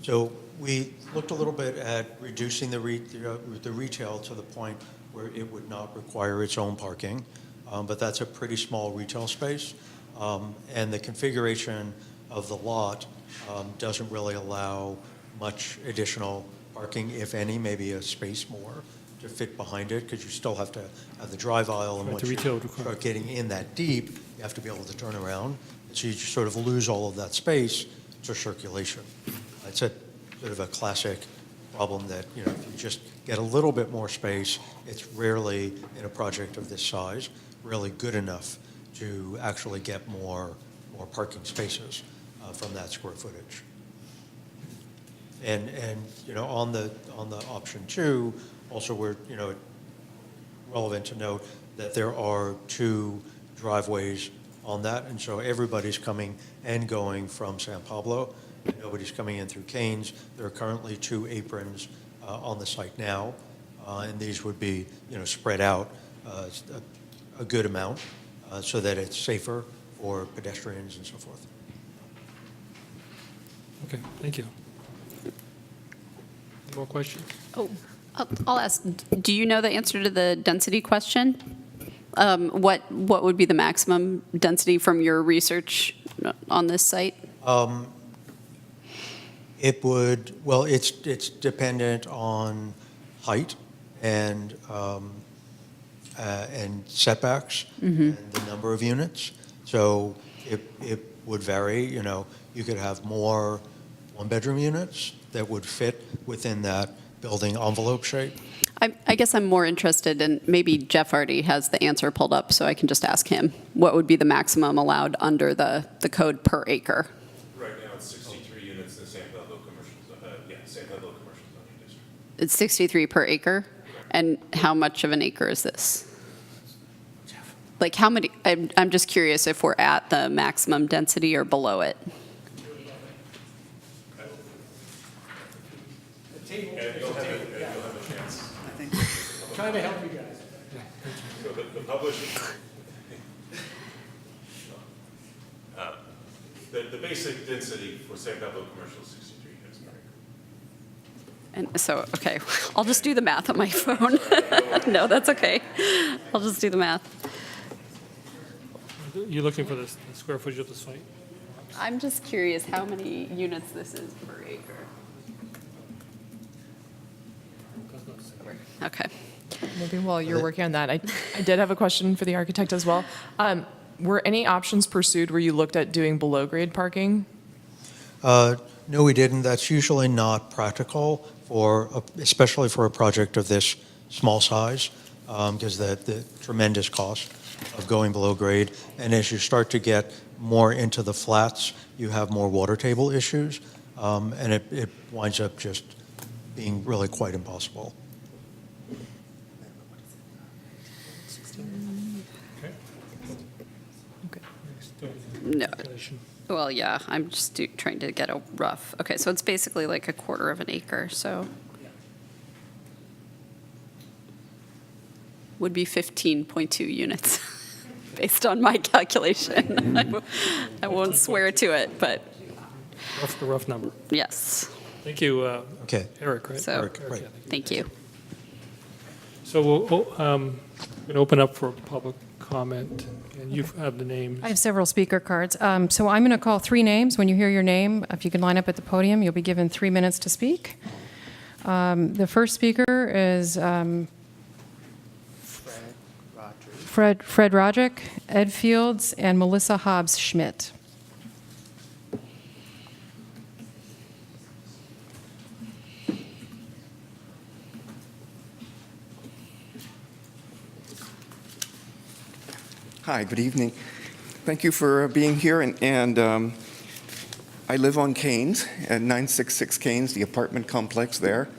So we looked a little bit at reducing the retail to the point where it would not require its own parking, but that's a pretty small retail space. And the configuration of the lot doesn't really allow much additional parking, if any, maybe a space more to fit behind it, because you still have to have the drive aisle, and once you start getting in that deep, you have to be able to turn around. So you sort of lose all of that space to circulation. It's a sort of a classic problem that, if you just get a little bit more space, it's rarely, in a project of this size, really good enough to actually get more parking spaces from that square footage. And on the option 2, also we're relevant to note that there are 2 driveways on that, and so everybody's coming and going from San Pablo. Nobody's coming in through Keynes. There are currently 2 aprons on the site now, and these would be spread out a good amount so that it's safer for pedestrians and so forth. Okay, thank you. Any more questions? Oh, I'll ask, do you know the answer to the density question? What would be the maximum density from your research on this site? It would, well, it's dependent on height and setbacks and the number of units. So it would vary. You know, you could have more one-bedroom units that would fit within that building envelope shape. I guess I'm more interested in, maybe Jeff already has the answer pulled up, so I can just ask him. What would be the maximum allowed under the code per acre? Right now, it's 63 units in the San Pablo commercial, San Pablo commercial zoning district. It's 63 per acre? And how much of an acre is this? Like how many, I'm just curious if we're at the maximum density or below it. And you'll have a chance. Trying to help you guys. So the published, the basic density for San Pablo commercial is 63 units per acre. And so, okay, I'll just do the math on my phone. No, that's okay. I'll just do the math. You're looking for the square footage of the site? I'm just curious how many units this is per acre. Okay. Maybe while you're working on that, I did have a question for the architect as well. Were any options pursued where you looked at doing below-grade parking? No, we didn't. That's usually not practical especially for a project of this small size, because the tremendous cost of going below grade. And as you start to get more into the flats, you have more water table issues, and it winds up just being really quite impossible. No. Well, yeah, I'm just trying to get a rough. Okay, so it's basically like a quarter of an acre, so. Would be 15.2 units, based on my calculation. I won't swear to it, but The rough number. yes. Thank you, Okay. Eric, right? So, Eric, right. thank you. So we'll going to open up for public comment, and you have the names. I have several speaker cards. So I'm going to call three names. When you hear your name, if you can line up at the podium, you'll be given 3 minutes to speak. The first speaker is Fred Roderick, Ed Fields, and Melissa Hobbs-Schmidt. Hi, good evening. Thank you for being here. And I live on Keynes at 966 Keynes, the apartment complex there.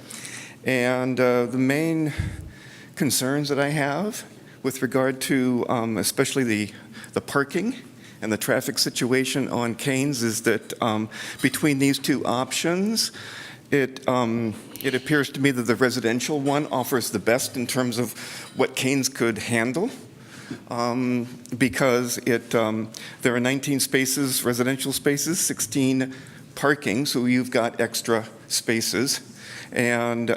And the main concerns that I have with regard to especially the parking and the traffic situation on Keynes is that between these two options, it appears to me that the residential one offers the best in terms of what Keynes could handle. Because there are 19 spaces, residential spaces, 16 parking, so you've got extra spaces. And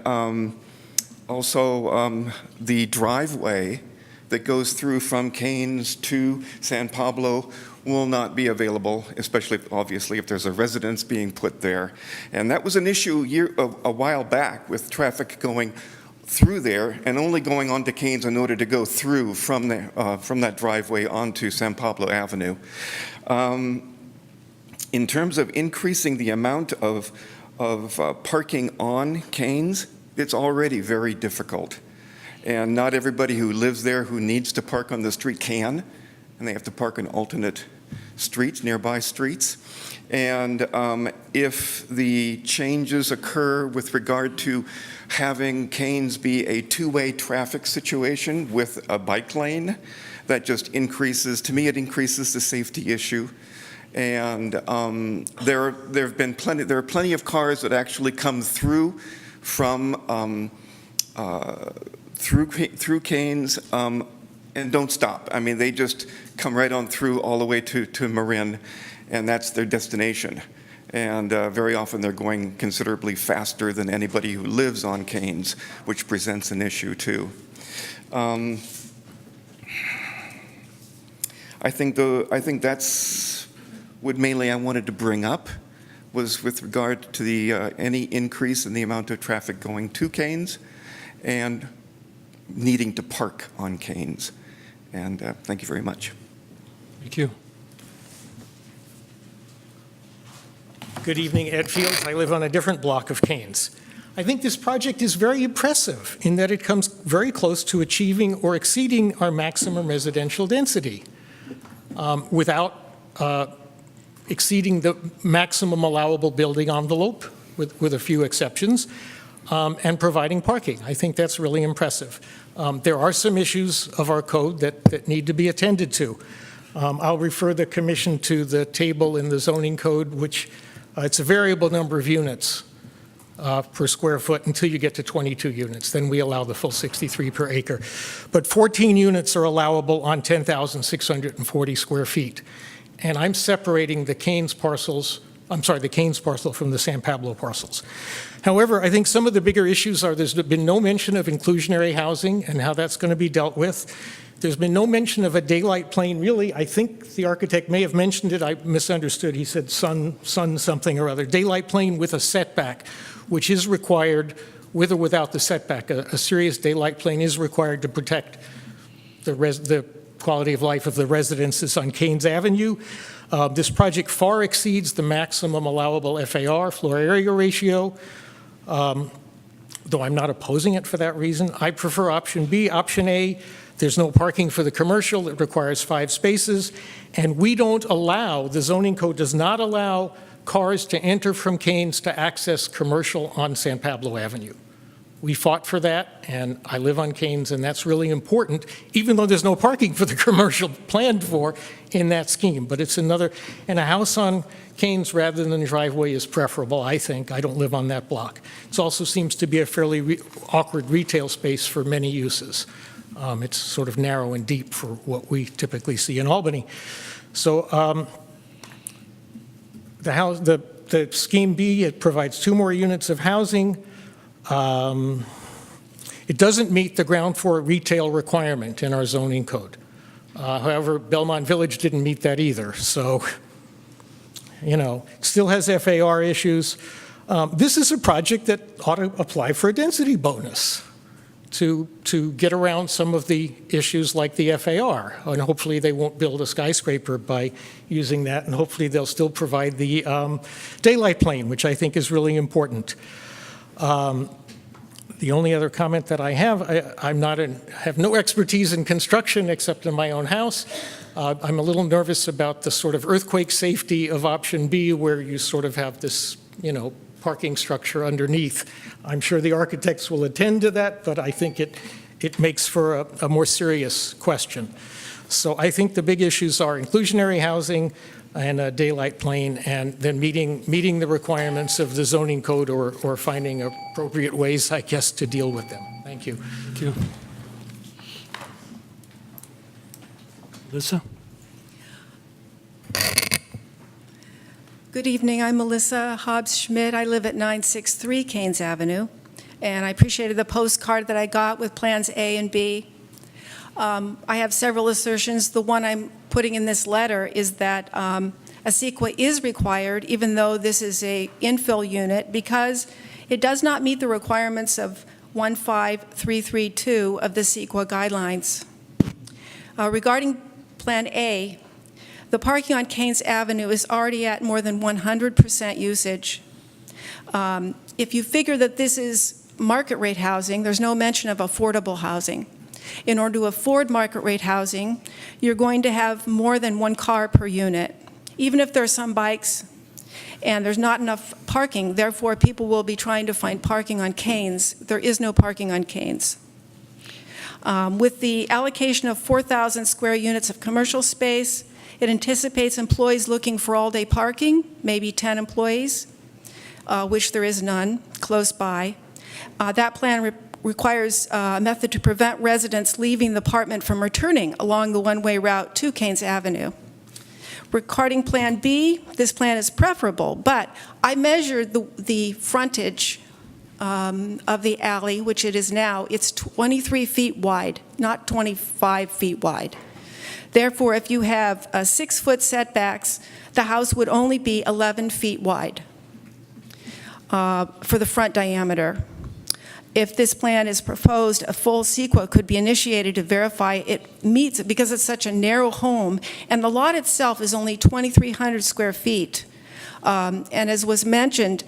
also the driveway that goes through from Keynes to San Pablo will not be available, especially, obviously, if there's a residence being put there. And that was an issue a while back with traffic going through there and only going onto Keynes in order to go through from that driveway onto San Pablo Avenue. In terms of increasing the amount of parking on Keynes, it's already very difficult. And not everybody who lives there who needs to park on the street can, and they have to park on alternate streets, nearby streets. And if the changes occur with regard to having Keynes be a two-way traffic situation with a bike lane, that just increases, to me, it increases the safety issue. And there are plenty of cars that actually come through from through Keynes and don't stop. I mean, they just come right on through all the way to Marin, and that's their destination. And very often they're going considerably faster than anybody who lives on Keynes, which presents an issue too. I think that's what mainly I wanted to bring up was with regard to the any increase in the amount of traffic going to Canes and needing to park on Canes. And thank you very much. Thank you. Good evening, Ed Fields. I live on a different block of Canes. I think this project is very impressive in that it comes very close to achieving or exceeding our maximum residential density without exceeding the maximum allowable building envelope, with a few exceptions, and providing parking. I think that's really impressive. There are some issues of our code that need to be attended to. I'll refer the commission to the table in the zoning code, which it's a variable number of units per square foot until you get to 22 units. Then we allow the full 63 per acre. But 14 units are allowable on 10,640 square feet. And I'm separating the Canes parcels, the Canes parcel from the San Pablo parcels. However, I think some of the bigger issues are there's been no mention of inclusionary housing and how that's going to be dealt with. There's been no mention of a daylight plane, really. I think the architect may have mentioned it. I misunderstood. He said sun something or other. Daylight plane with a setback, which is required with or without the setback. A serious daylight plane is required to protect the quality of life of the residences on Canes Avenue. This project far exceeds the maximum allowable FAR, floor area ratio, though I'm not opposing it for that reason. I prefer option B. Option A, there's no parking for the commercial. It requires 5 spaces. And we don't allow, the zoning code does not allow cars to enter from Canes to access commercial on San Pablo Avenue. We fought for that, and I live on Canes, and that's really important, even though there's no parking for the commercial planned for in that scheme. But it's another, and a house on Canes rather than a driveway is preferable, I think. I don't live on that block. It also seems to be a fairly awkward retail space for many uses. It's sort of narrow and deep for what we typically see in Albany. So the scheme B, it provides 2 more units of housing. It doesn't meet the ground floor retail requirement in our zoning code. However, Belmont Village didn't meet that either. So, still has FAR issues. This is a project that ought to apply for a density bonus to get around some of the issues like the FAR. And hopefully they won't build a skyscraper by using that. And hopefully they'll still provide the daylight plane, which I think is really important. The only other comment that I have, have no expertise in construction except in my own house. I'm a little nervous about the sort of earthquake safety of option B, where you sort of have this, parking structure underneath. I'm sure the architects will attend to that, but I think it makes for a more serious question. So I think the big issues are inclusionary housing and a daylight plane, and then meeting the requirements of the zoning code or finding appropriate ways, I guess, to deal with them. Thank you. Thank you. Melissa? Good evening. I'm Melissa Hobbs-Schmidt. I live at 963 Canes Avenue, and I appreciated the postcard that I got with plans A and B. I have several assertions. The one I'm putting in this letter is that a CEQA is required, even though this is a infill unit, because it does not meet the requirements of 15332 of the CEQA guidelines. Regarding Plan A, the parking on Canes Avenue is already at more than 100% usage. If you figure that this is market rate housing, there's no mention of affordable housing. In order to afford market rate housing, you're going to have more than 1 car per unit. Even if there are some bikes and there's not enough parking, therefore people will be trying to find parking on Canes. There is no parking on Canes. With the allocation of 4,000 square units of commercial space, it anticipates employees looking for all-day parking, maybe 10 employees, which there is none close by. That plan requires a method to prevent residents leaving the apartment from returning along the one-way route to Canes Avenue. Regarding Plan B, this plan is preferable, but I measured the frontage of the alley, which it is now. It's 23 feet wide, not 25 feet wide. Therefore, if you have 6-foot setbacks, the house would only be 11 feet wide for the front diameter. If this plan is proposed, a full CEQA could be initiated to verify it meets, because it's such a narrow home, and the lot itself is only 2,300 square feet. And as was mentioned,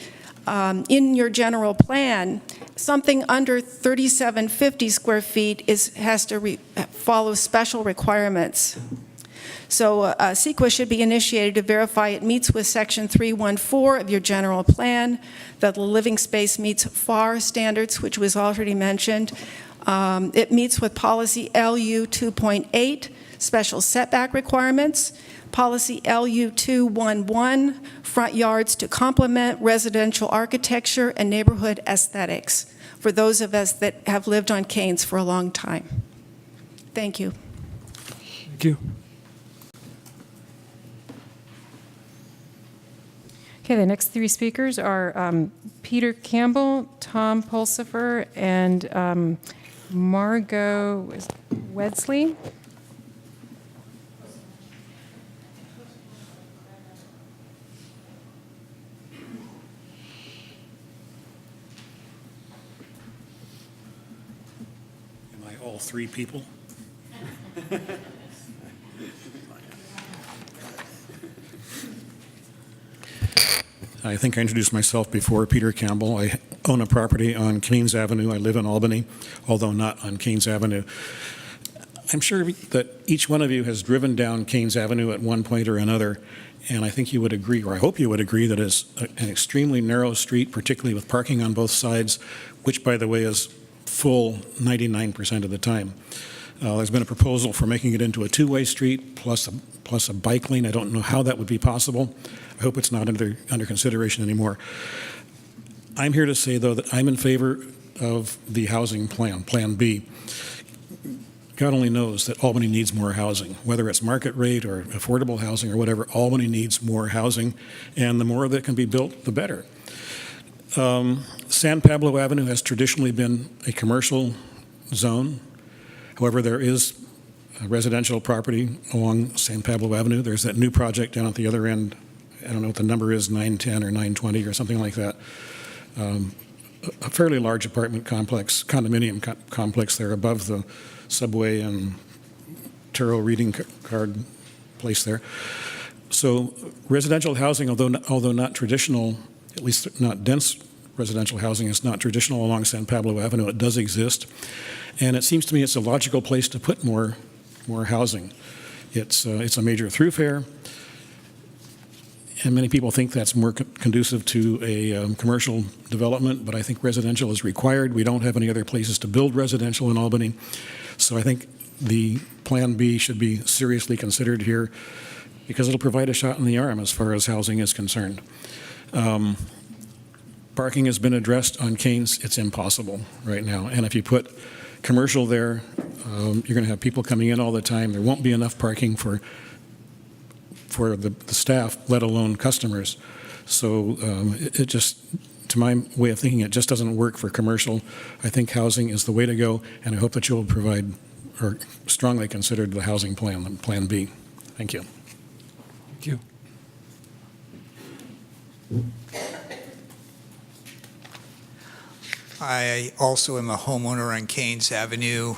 in your general plan, something under 3,750 square feet has to follow special requirements. So CEQA should be initiated to verify it meets with Section 314 of your general plan, that the living space meets FAR standards, which was already mentioned. It meets with Policy LU 2.8, special setback requirements. Policy LU 211, front yards to complement residential architecture and neighborhood aesthetics, for those of us that have lived on Canes for a long time. Thank you. Thank you. Okay, the next three speakers are Peter Campbell, Tom Pulsifer, and Margot Wedsley. Am I all three people? I think I introduced myself before. Peter Campbell. I own a property on Canes Avenue. I live in Albany, although not on Canes Avenue. I'm sure that each one of you has driven down Canes Avenue at one point or another, and I think you would agree, or I hope you would agree, that it's an extremely narrow street, particularly with parking on both sides, which, by the way, is full 99% of the time. There's been a proposal for making it into a two-way street plus a bike lane. I don't know how that would be possible. I hope it's not under consideration anymore. I'm here to say, though, that I'm in favor of the housing plan, Plan B. God only knows that Albany needs more housing, whether it's market rate or affordable housing or whatever. Albany needs more housing, and the more that can be built, the better. San Pablo Avenue has traditionally been a commercial zone. However, there is a residential property along San Pablo Avenue. There's that new project down at the other end. I don't know what the number is, 910 or 920 or something like that. A fairly large apartment complex, condominium complex there above the subway and tarot reading card place there. So residential housing, although not traditional, at least not dense residential housing, is not traditional along San Pablo Avenue. It does exist. And it seems to me it's a logical place to put more housing. It's a major thoroughfare, and many people think that's more conducive to a commercial development, but I think residential is required. We don't have any other places to build residential in Albany, so I think the Plan B should be seriously considered here, because it'll provide a shot in the arm as far as housing is concerned. Parking has been addressed on Canes. It's impossible right now, and if you put commercial there, you're going to have people coming in all the time. There won't be enough parking for the staff, let alone customers. So it just, to my way of thinking, it just doesn't work for commercial. I think housing is the way to go, and I hope that you'll provide or strongly consider the housing plan, Plan B. Thank you. Thank you. I also am a homeowner on Canes Avenue,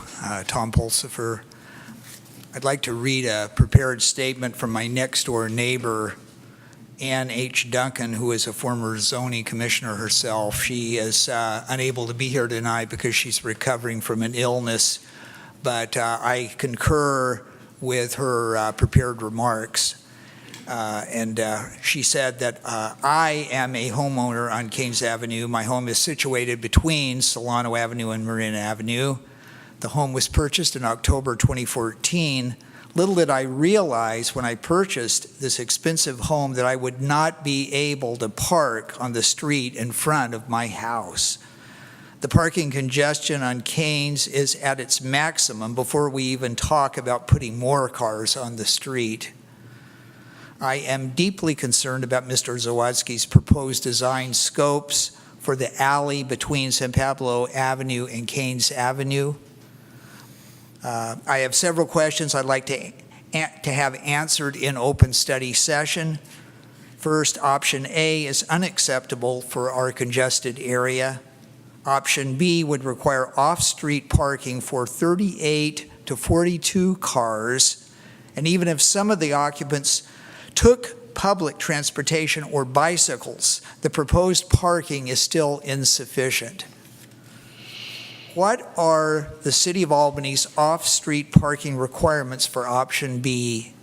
Tom Pulsifer. I'd like to read a prepared statement from my next-door neighbor, Ann H. Duncan, who is a former zoning commissioner herself. She is unable to be here tonight because she's recovering from an illness, but I concur with her prepared remarks. And she said that I am a homeowner on Canes Avenue. My home is situated between Solano Avenue and Marin Avenue. The home was purchased in October 2014. Little did I realize when I purchased this expensive home that I would not be able to park on the street in front of my house. The parking congestion on Canes is at its maximum before we even talk about putting more cars on the street. I am deeply concerned about Mr. Zawadzki's proposed design scopes for the alley between San Pablo Avenue and Canes Avenue. I have several questions I'd like to to have answered in open study session. First, option A is unacceptable for our congested area. Option B would require off-street parking for 38 to 42 cars, and even if some of the occupants took public transportation or bicycles, the proposed parking is still insufficient. What are the City of Albany's off-street parking requirements for option B?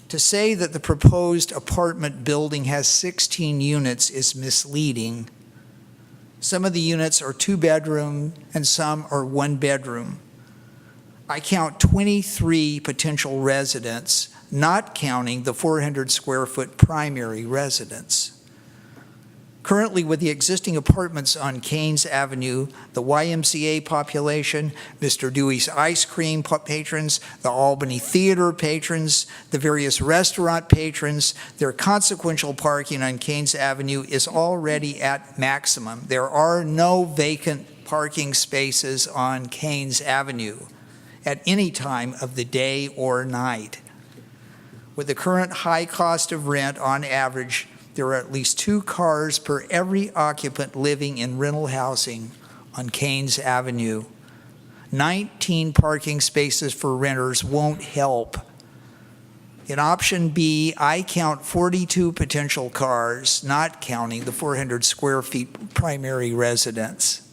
To say that the proposed apartment building has 16 units is misleading. Some of the units are 2-bedroom and some are 1-bedroom. I count 23 potential residents, not counting the 400 square foot primary residence. Currently, with the existing apartments on Keynes Avenue, the YMCA population, Mr. Dewey's Ice Cream patrons, the Albany Theater patrons, the various restaurant patrons, their consequential parking on Keynes Avenue is already at maximum. There are no vacant parking spaces on Keynes Avenue at any time of the day or night. With the current high cost of rent, on average, there are at least 2 cars per every occupant living in rental housing on Keynes Avenue. 19 parking spaces for renters won't help. In option B, I count 42 potential cars, not counting the 400 square feet primary residence.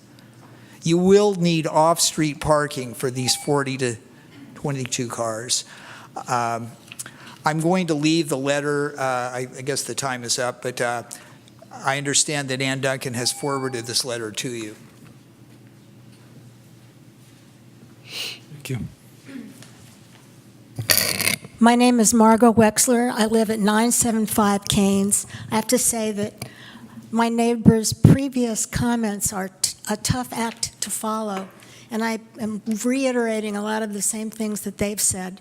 You will need off-street parking for these 40 to 22 cars. I'm going to leave the letter, I guess the time is up, but I understand that Ann Duncan has forwarded this letter to you. Thank you. My name is Margot Wexler. I live at 975 Keynes. I have to say that my neighbor's previous comments are a tough act to follow, and I am reiterating a lot of the same things that they've said.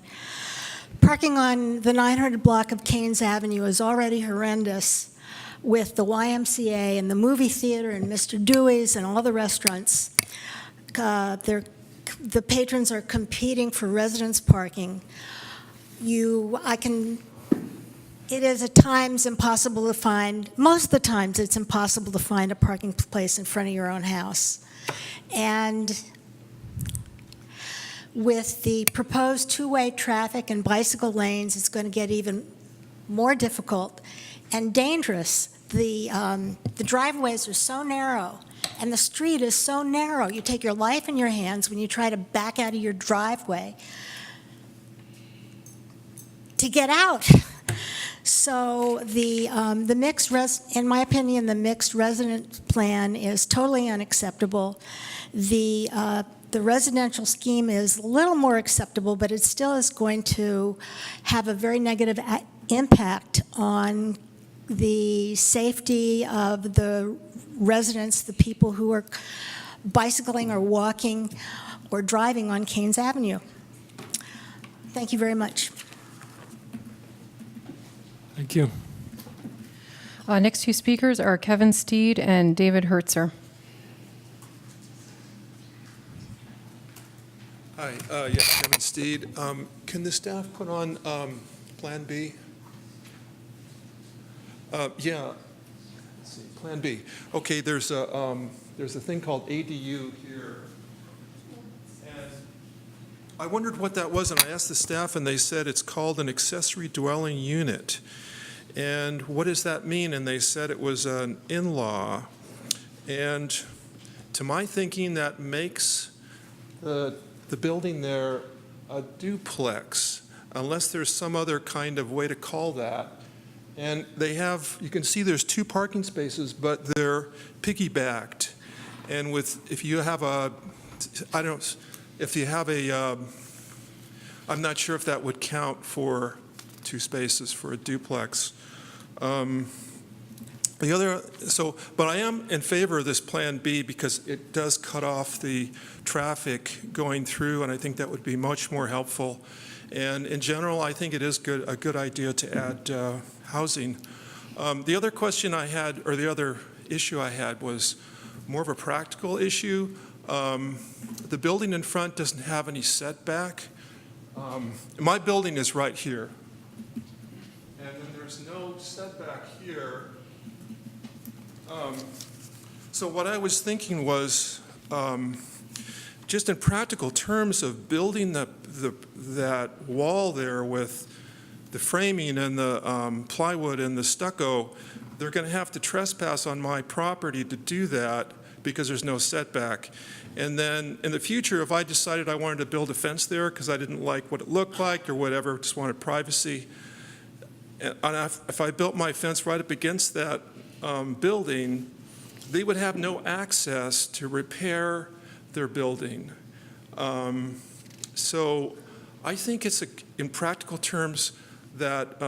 Parking on the 900 block of Keynes Avenue is already horrendous with the YMCA and the movie theater and Mr. Dewey's and all the restaurants. The patrons are competing for residence parking. It is at times impossible to find, most of the times it's impossible to find a parking place in front of your own house. And with the proposed 2-way traffic and bicycle lanes, it's going to get even more difficult and dangerous. The driveways are so narrow, and the street is so narrow. You take your life in your hands when you try to back out of your driveway to get out. So the mixed in my opinion, the mixed resident plan is totally unacceptable. The residential scheme is a little more acceptable, but it still is going to have a very negative impact on the safety of the residents, the people who are bicycling or walking or driving on Keynes Avenue. Thank you very much. Thank you. Next 2 speakers are Kevin Steed and David Hertzer. Hi, yes, Kevin Steed. Can the staff put on Plan B? Yeah, let's see, Plan B. Okay, there's a thing called ADU here. And I wondered what that was, and I asked the staff, and they said it's called an accessory dwelling unit. And what does that mean? And they said it was an in-law. And to my thinking, that makes the building there a duplex, unless there's some other kind of way to call that. And they have, you can see there's 2 parking spaces, but they're piggybacked. And if you have a, I'm not sure if that would count for 2 spaces for a duplex. But I am in favor of this Plan B because it does cut off the traffic going through, and I think that would be much more helpful. And in general, I think it is a good idea to add housing. The other question I had, or the other issue I had, was more of a practical issue. The building in front doesn't have any setback. My building is right here. And then there's no setback here. So what I was thinking was, just in practical terms of building that wall there with the framing and the plywood and the stucco, they're going to have to trespass on my property to do that because there's no setback. And then in the future, if I decided I wanted to build a fence there because I didn't like what it looked like or whatever, just wanted privacy, and if I built my fence right up against that building, they would have no access to repair their building. So I think it's, in practical terms, that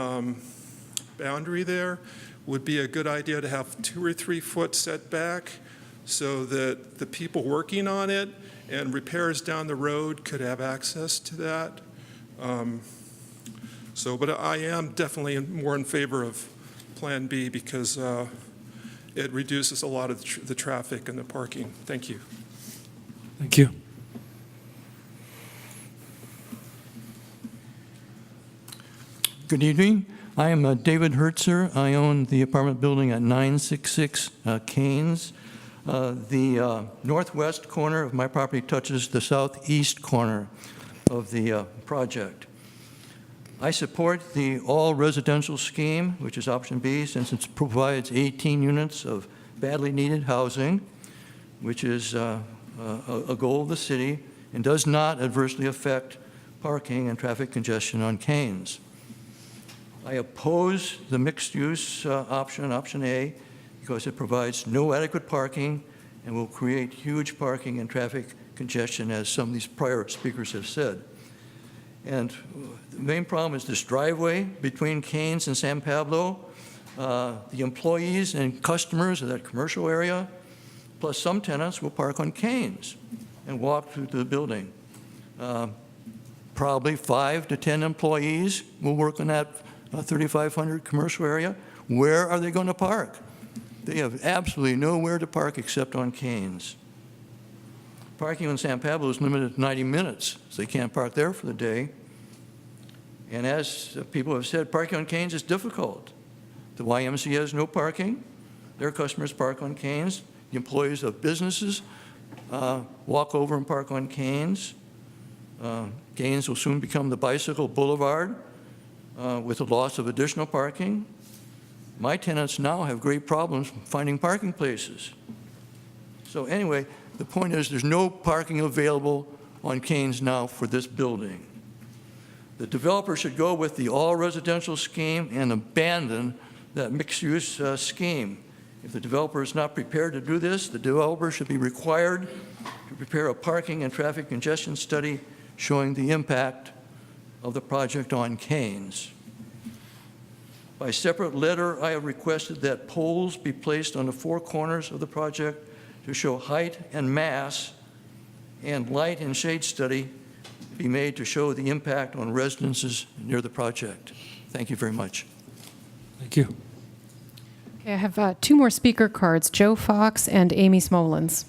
boundary there would be a good idea to have 2 or 3 foot setback so that the people working on it and repairs down the road could have access to that. But I am definitely more in favor of Plan B because it reduces a lot of the traffic and the parking. Thank you. Thank you. Good evening. I am David Hertzer. I own the apartment building at 966 Keynes. The northwest corner of my property touches the southeast corner of the project. I support the all-residential scheme, which is option B, since it provides 18 units of badly needed housing, which is a goal of the city, and does not adversely affect parking and traffic congestion on Keynes. I oppose the mixed-use option, option A, because it provides no adequate parking and will create huge parking and traffic congestion, as some of these prior speakers have said. And the main problem is this driveway between Keynes and San Pablo. The employees and customers of that commercial area, plus some tenants, will park on Keynes and walk through the building. Probably 5 to 10 employees will work in that 3,500 commercial area. Where are they going to park? They have absolutely nowhere to park except on Keynes. Parking in San Pablo is limited to 90 minutes, so they can't park there for the day. And as people have said, parking on Keynes is difficult. The YMCA has no parking. Their customers park on Keynes. The employees of businesses walk over and park on Keynes. Keynes will soon become the bicycle boulevard with the loss of additional parking. My tenants now have great problems finding parking places. So anyway, the point is there's no parking available on Keynes now for this building. The developer should go with the all-residential scheme and abandon that mixed-use scheme. If the developer is not prepared to do this, the developer should be required to prepare a parking and traffic congestion study showing the impact of the project on Keynes. By separate letter, I have requested that poles be placed on the 4 corners of the project to show height and mass, and light and shade study be made to show the impact on residences near the project. Thank you very much. Thank you. Okay, I have 2 more speaker cards, Joe Fox and Amy Smolens.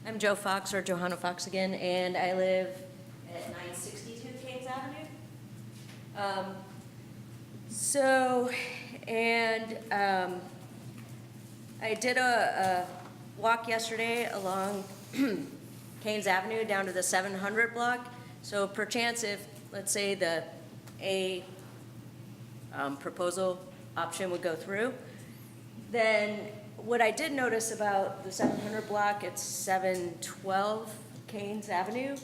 I'm Joe Fox, or Johanna Fox again, and I live at 962 Keynes Avenue. I did a walk yesterday along Keynes Avenue down to the 700 block. So perchance if, let's say, the A proposal option would go through, then what I did notice about the 700 block, it's 712 Keynes Avenue,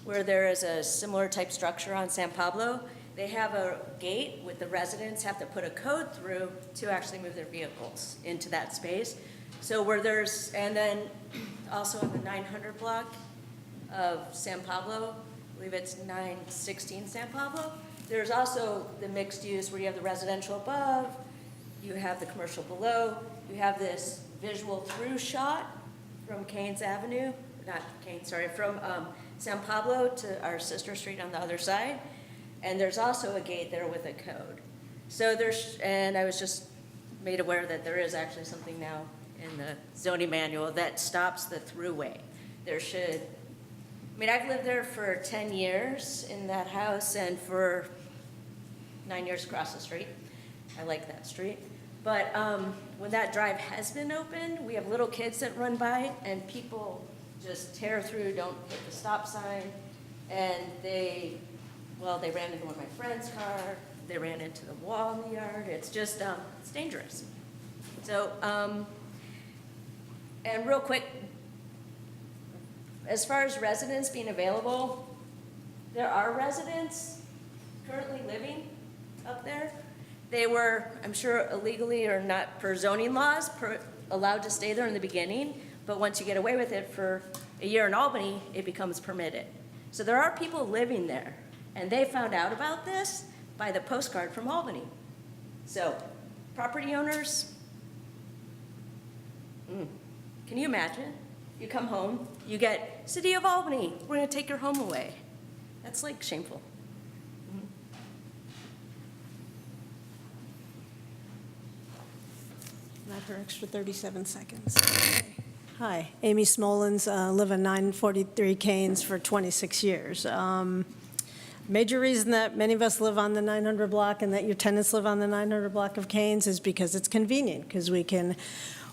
where there is a similar type structure on San Pablo. They have a gate with the residents have to put a code through to actually move their vehicles into that space. So where there's, and then also on the 900 block of San Pablo, I believe it's 916 San Pablo, there's also the mixed use where you have the residential above, you have the commercial below, you have this visual through shot from Keynes Avenue, not Keynes, sorry, from San Pablo to our sister street on the other side, and there's also a gate there with a code. So and I was just made aware that there is actually something now in the zoning manual that stops the throughway. I've lived there for 10 years in that house and for 9 years across the street. I like that street. But when that drive has been opened, we have little kids that run by and people just tear through, don't hit the stop sign. And they ran into one of my friend's car. They ran into the wall in the yard. It's just, it's dangerous. So, and real quick, as far as residents being available, there are residents currently living up there. They were, I'm sure illegally or not per zoning laws, allowed to stay there in the beginning, but once you get away with it for a year in Albany, it becomes permitted. So there are people living there, and they found out about this by the postcard from Albany. So, property owners, can you imagine? You come home, you get, City of Albany, we're gonna take your home away. That's like shameful. Not her extra 37 seconds. Okay. Hi, Amy Smolens, live in 943 Canes for 26 years. Major reason that many of us live on the 900 block and that your tenants live on the 900 block of Canes is because it's convenient, because we can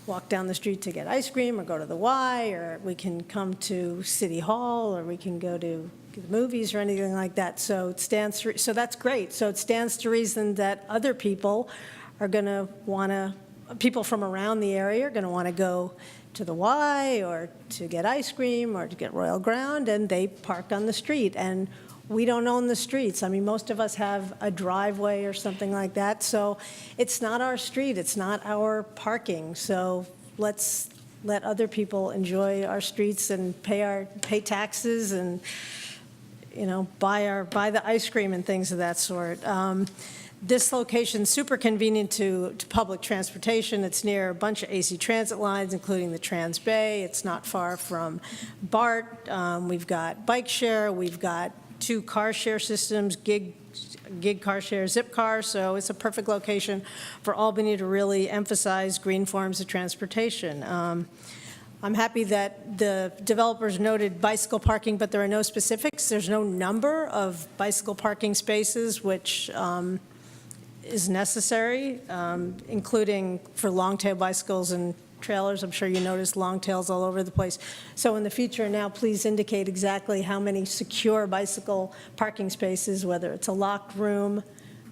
walk down the street to get ice cream or go to the Y, or we can come to City Hall, or we can go to the movies or anything like that. So so that's great. So it stands to reason that other people are going to want to, people from around the area are going to want to go to the Y or to get ice cream or to get Royal Ground, and they park on the street. And we don't own the streets. I mean, most of us have a driveway or something like that. So it's not our street. It's not our parking. So let's let other people enjoy our streets and pay taxes and, you know, buy the ice cream and things of that sort. This location's super convenient to public transportation. It's near a bunch of AC transit lines, including the Trans Bay. It's not far from BART. We've got bike share. We've got 2 car share systems, gig car share, zip car. So it's a perfect location for Albany to really emphasize green forms of transportation. I'm happy that the developers noted bicycle parking, but there are no specifics. There's no number of bicycle parking spaces, which is necessary, including for long-tail bicycles and trailers. I'm sure you noticed long tails all over the place. So in the future now, please indicate exactly how many secure bicycle parking spaces, whether it's a locked room,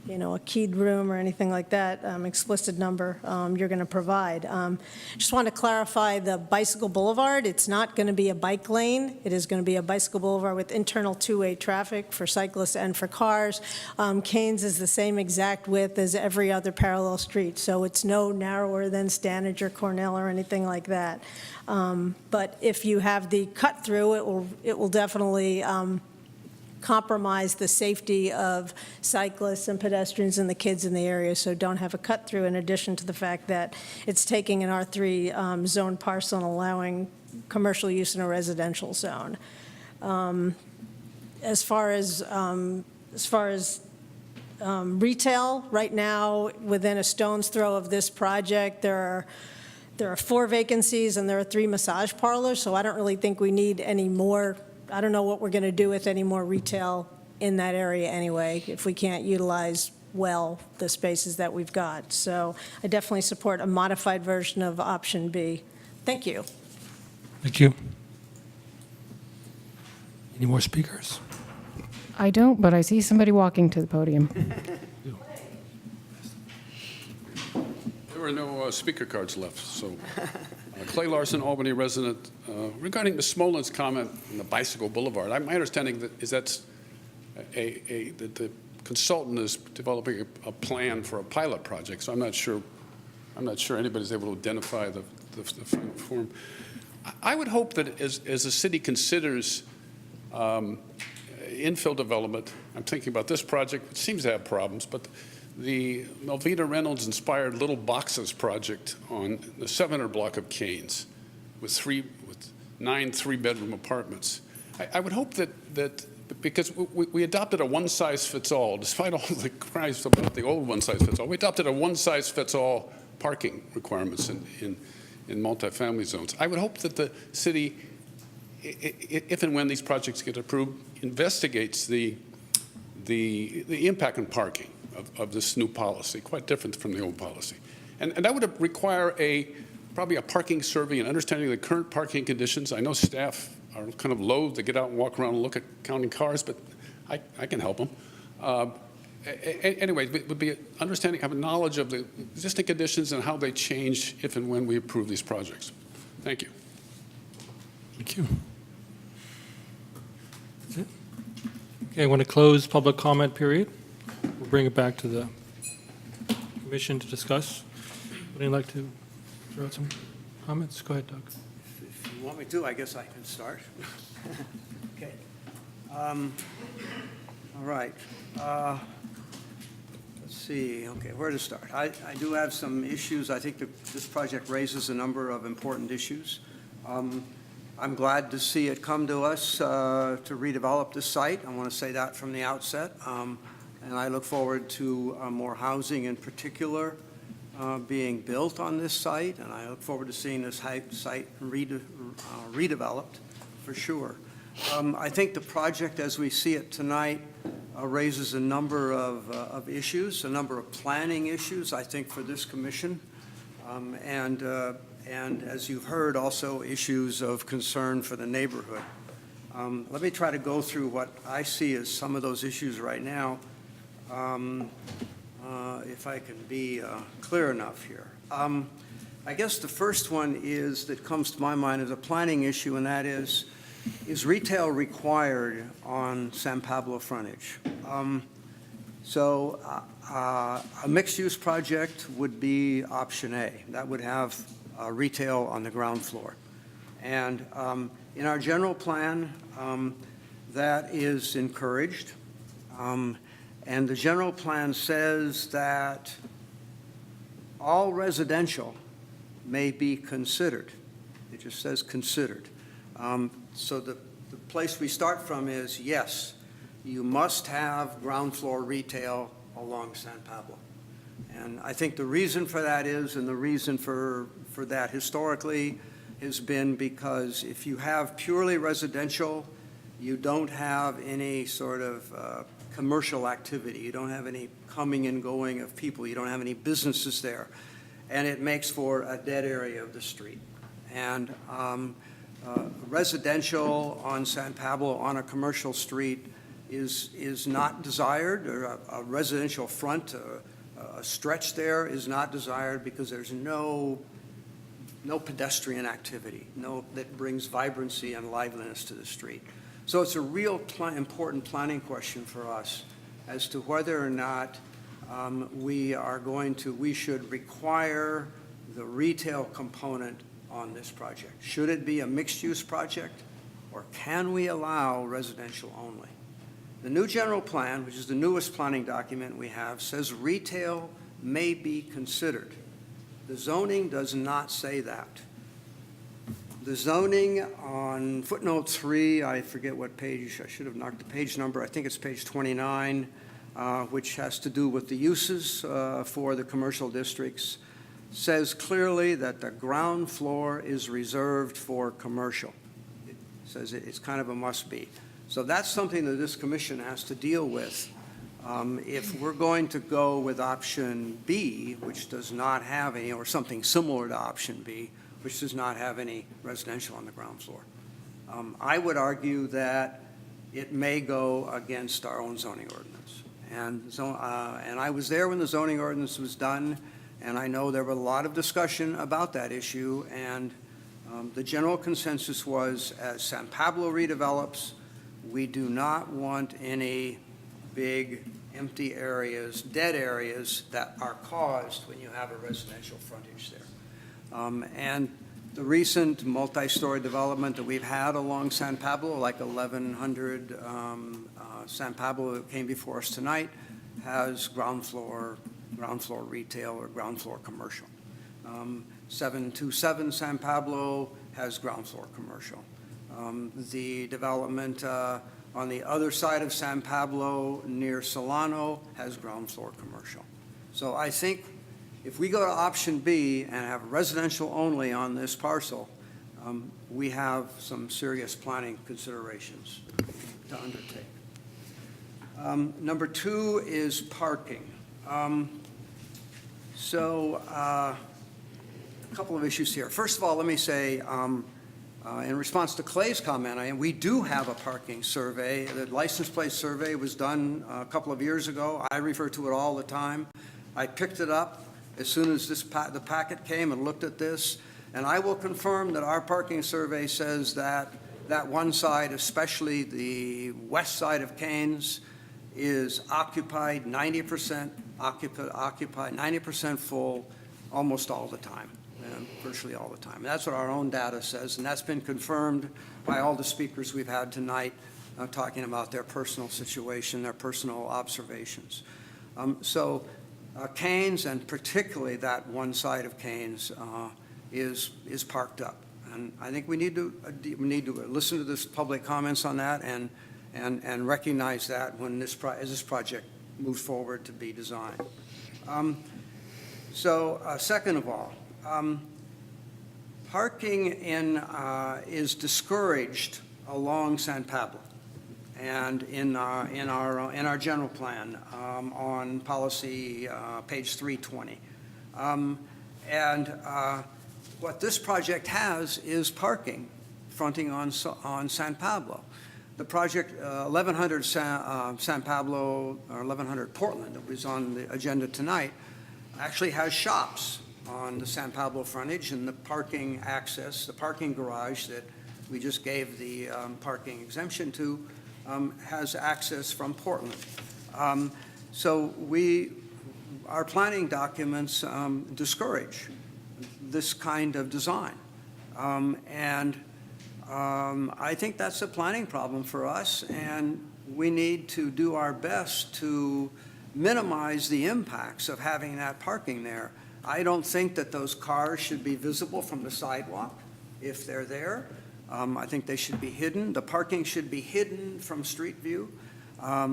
you know, a keyed room or anything like that, explicit number you're going to provide. Just want to clarify the bicycle boulevard. It's not going to be a bike lane. It is going to be a bicycle boulevard with internal two-way traffic for cyclists and for cars. Canes is the same exact width as every other parallel street, so it's no narrower than Stanage or Cornell or anything like that. But if you have the cut through, it will definitely compromise the safety of cyclists and pedestrians and the kids in the area, so don't have a cut through, in addition to the fact that it's taking an R3 zone parcel and allowing commercial use in a residential zone. As far as retail, right now, within a stone's throw of this project, there are 4 vacancies and there are 3 massage parlors, so I don't really think we need any more. I don't know what we're going to do with any more retail in that area anyway, if we can't utilize well the spaces that we've got. So I definitely support a modified version of option B. Thank you. Thank you. Any more speakers? I don't, but I see somebody walking to the podium. There are no speaker cards left, so Clay Larson, Albany resident. Regarding Ms. Smolin's comment on the bicycle boulevard, my understanding is that the consultant is developing a plan for a pilot project. So I'm not sure anybody's able to identify the final form. I would hope that as the city considers infill development, I'm thinking about this project. It seems to have problems, but the Melvina Reynolds inspired Little Boxes project on the 700 block of Canes with 9 3-bedroom apartments. I would hope that because we adopted a one-size-fits-all, despite all the cries about the old one-size-fits-all, we adopted a one-size-fits-all parking requirements in multifamily zones. I would hope that the city, if and when these projects get approved, investigates the impact on parking of this new policy, quite different from the old policy. And that would require probably a parking survey and understanding the current parking conditions. I know staff are kind of loath to get out and walk around and look at counting cars, but I can help them. Anyway, it would be understanding, have a knowledge of the existing conditions and how they change if and when we approve these projects. Thank you. Thank you. That's it. Okay, I want to close public comment period. We'll bring it back to the commission to discuss. Would anyone like to throw out some comments? Go ahead, Doug. If you want me to, I guess I can start. Okay. All right. Let's see. Okay, where to start? I do have some issues. I think this project raises a number of important issues. I'm glad to see it come to us to redevelop this site. I want to say that from the outset. And I look forward to more housing in particular being built on this site, and I look forward to seeing this site redeveloped for sure. I think the project as we see it tonight raises a number of issues, a number of planning issues, I think, for this commission. And as you've heard, also issues of concern for the neighborhood. Let me try to go through what I see as some of those issues right now, if I can be clear enough here. I guess the first one that comes to my mind is a planning issue, and that is retail required on San Pablo frontage? A mixed-use project would be option A. That would have retail on the ground floor. And in our general plan, that is encouraged. And the general plan says that all residential may be considered. It just says considered. So the place we start from is, yes, you must have ground floor retail along San Pablo. And I think the reason for that is, and the reason for that historically has been because if you have purely residential, you don't have any sort of commercial activity. You don't have any coming and going of people. You don't have any businesses there. And it makes for a dead area of the street. And residential on San Pablo on a commercial street is not desired, or a residential front, a stretch there is not desired because there's no pedestrian activity, that brings vibrancy and liveliness to the street. So it's a real important planning question for us as to whether or not we should require the retail component on this project. Should it be a mixed-use project, or can we allow residential only? The new general plan, which is the newest planning document we have, says retail may be considered. The zoning does not say that. The zoning on footnote 3, I forget what page, I should have knocked the page number, I think it's page 29, which has to do with the uses for the commercial districts, says clearly that the ground floor is reserved for commercial. It says it's kind of a must-be. So that's something that this commission has to deal with. If we're going to go with option B, which does not have any, or something similar to option B, which does not have any residential on the ground floor, I would argue that it may go against our own zoning ordinance. And I was there when the zoning ordinance was done, and I know there was a lot of discussion about that issue, and the general consensus was, as San Pablo redevelops, we do not want any big empty areas, dead areas that are caused when you have a residential frontage there. And the recent multi-story development that we've had along San Pablo, like 1100 San Pablo that came before us tonight, has ground floor retail or ground floor commercial. 727 San Pablo has ground floor commercial. The development on the other side of San Pablo near Solano has ground floor commercial. So I think if we go to option B and have residential only on this parcel, we have some serious planning considerations to undertake. Number 2 is parking. A couple of issues here. First of all, let me say, in response to Clay's comment, we do have a parking survey. The license plate survey was done a couple of years ago. I refer to it all the time. I picked it up as soon as the packet came and looked at this, and I will confirm that our parking survey says that that one side, especially the west side of Canes, is occupied, 90% occupied, 90% full, almost all the time. Virtually all the time. That's what our own data says, and that's been confirmed by all the speakers we've had tonight talking about their personal situation, their personal observations. Canes, and particularly that one side of Canes, is parked up. And I think we need to listen to this public comments on that and recognize that when as this project moves forward to be designed. Second of all, parking is discouraged along San Pablo, and in our general plan on policy page 320, what this project has is parking fronting on San Pablo. The project 1100 San Pablo or 1100 Portland that was on the agenda tonight actually has shops on the San Pablo frontage, and the parking access, the parking garage that we just gave the parking exemption to, has access from Portland. Our planning documents discourage this kind of design. I think that's a planning problem for us, and we need to do our best to minimize the impacts of having that parking there. I don't think that those cars should be visible from the sidewalk if they're there. I think they should be hidden. The parking should be hidden from street view. I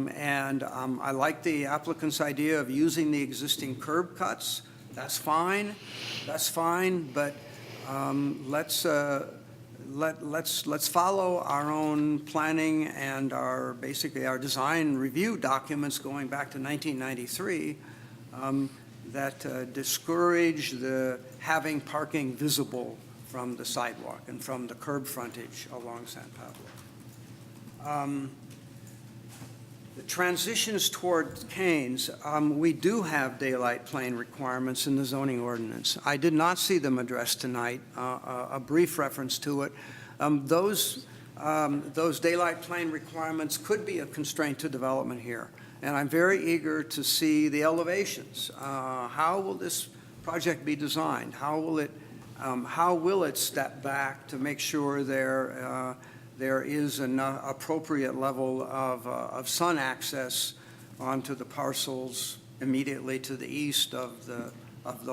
like the applicant's idea of using the existing curb cuts. That's fine. That's fine, but let's follow our own planning and basically our design review documents going back to 1993 that discourage having parking visible from the sidewalk and from the curb frontage along San Pablo. The transitions toward Canes, we do have daylight plane requirements in the zoning ordinance. I did not see them addressed tonight, a brief reference to it. Those daylight plane requirements could be a constraint to development here. And I'm very eager to see the elevations. How will this project be designed? How will it step back to make sure there is an appropriate level of sun access onto the parcels immediately to the east of the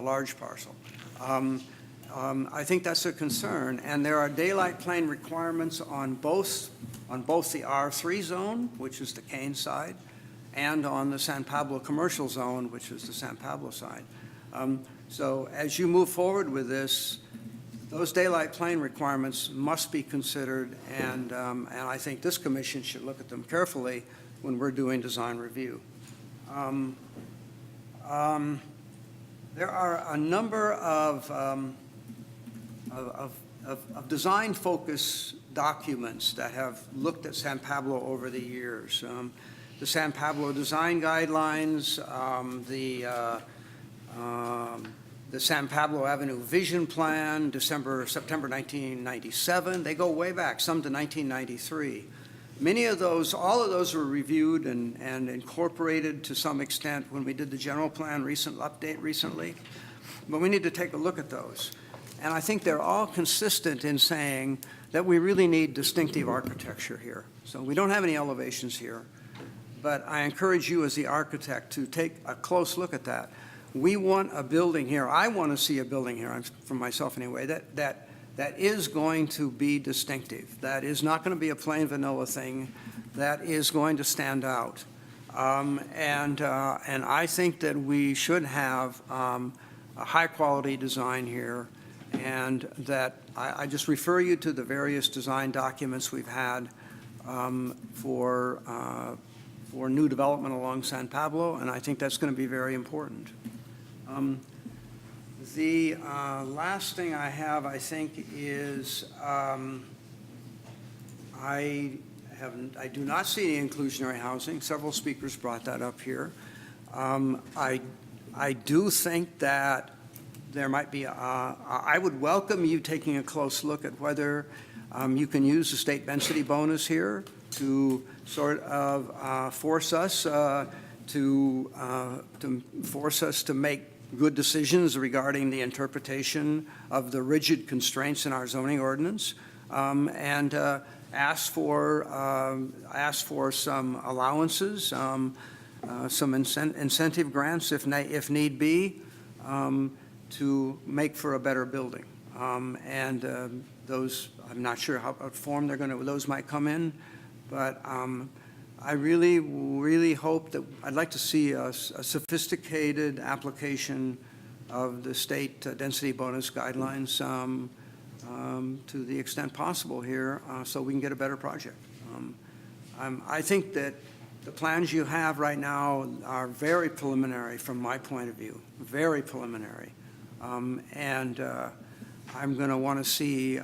large parcel? I think that's a concern, and there are daylight plane requirements on both the R3 zone, which is the Cane side, and on the San Pablo commercial zone, which is the San Pablo side. So as you move forward with this, those daylight plane requirements must be considered, and I think this commission should look at them carefully when we're doing design review. There are a number of design focus documents that have looked at San Pablo over the years. The San Pablo Design Guidelines, the San Pablo Avenue Vision Plan, September 1997. They go way back, some to 1993. All of those were reviewed and incorporated to some extent when we did the general plan update recently. But we need to take a look at those. And I think they're all consistent in saying that we really need distinctive architecture here. So we don't have any elevations here, but I encourage you as the architect to take a close look at that. We want a building here. I want to see a building here, for myself anyway, that that is going to be distinctive, that is not going to be a plain vanilla thing, that is going to stand out. And I think that we should have a high-quality design here, and that I just refer you to the various design documents we've had for new development along San Pablo, and I think that's going to be very important. The last thing I have, I think, is I do not see any inclusionary housing. Several speakers brought that up here. I do think that there might be, I would welcome you taking a close look at whether you can use the state density bonus here to sort of force us to make good decisions regarding the interpretation of the rigid constraints in our zoning ordinance, and ask for some allowances, some incentive grants if need be, to make for a better building. Those, I'm not sure what form those might come in, but I really, really hope that, I'd like to see a sophisticated application of the state density bonus guidelines to the extent possible here, so we can get a better project. I think that the plans you have right now are very preliminary from my point of view, very preliminary. And I'm going to want to see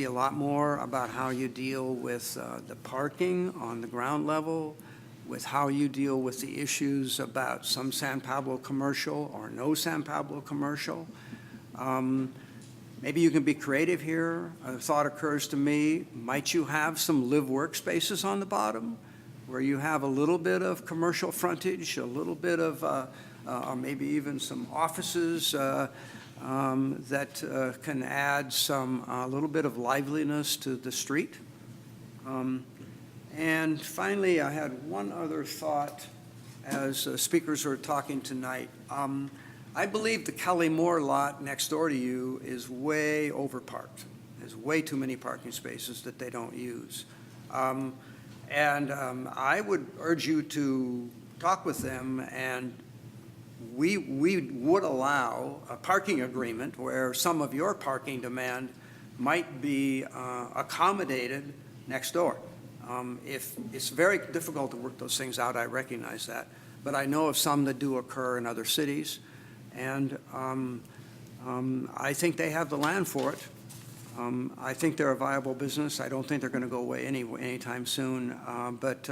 a lot more about how you deal with the parking on the ground level, with how you deal with the issues about some San Pablo commercial or no San Pablo commercial. Maybe you can be creative here. A thought occurs to me, might you have some live workspaces on the bottom where you have a little bit of commercial frontage, a little bit of, or maybe even some offices that can add a little bit of liveliness to the street. And finally, I had one other thought as speakers were talking tonight. I believe the Kelly Moore lot next door to you is way overparked. There's way too many parking spaces that they don't use. I would urge you to talk with them, and we would allow a parking agreement where some of your parking demand might be accommodated next door. If it's very difficult to work those things out, I recognize that, but I know of some that do occur in other cities, and I think they have the land for it. I think they're a viable business. I don't think they're going to go away anytime soon, but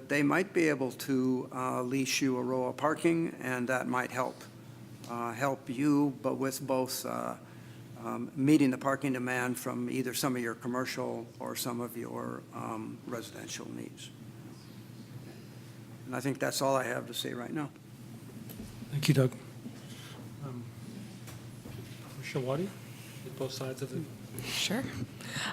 they might be able to lease you a row of parking, and that might help you, but with both meeting the parking demand from either some of your commercial or some of your residential needs. And I think that's all I have to say right now. Thank you, Doug. Commissioner Wadi, both sides of it. Sure.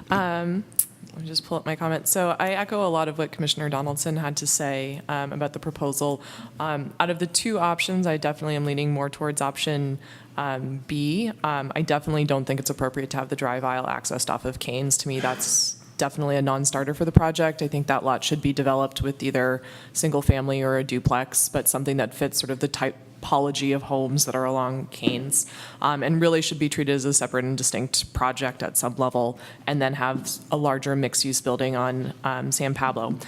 Let me just pull up my comments. So I echo a lot of what Commissioner Donaldson had to say about the proposal. Out of the two options, I definitely am leaning more towards option B. I definitely don't think it's appropriate to have the drive aisle accessed off of Canes. To me, that's definitely a non-starter for the project. I think that lot should be developed with either single family or a duplex, but something that fits sort of the typology of homes that are along Canes, and really should be treated as a separate and distinct project at some level, and then have a larger mixed-use building on San Pablo.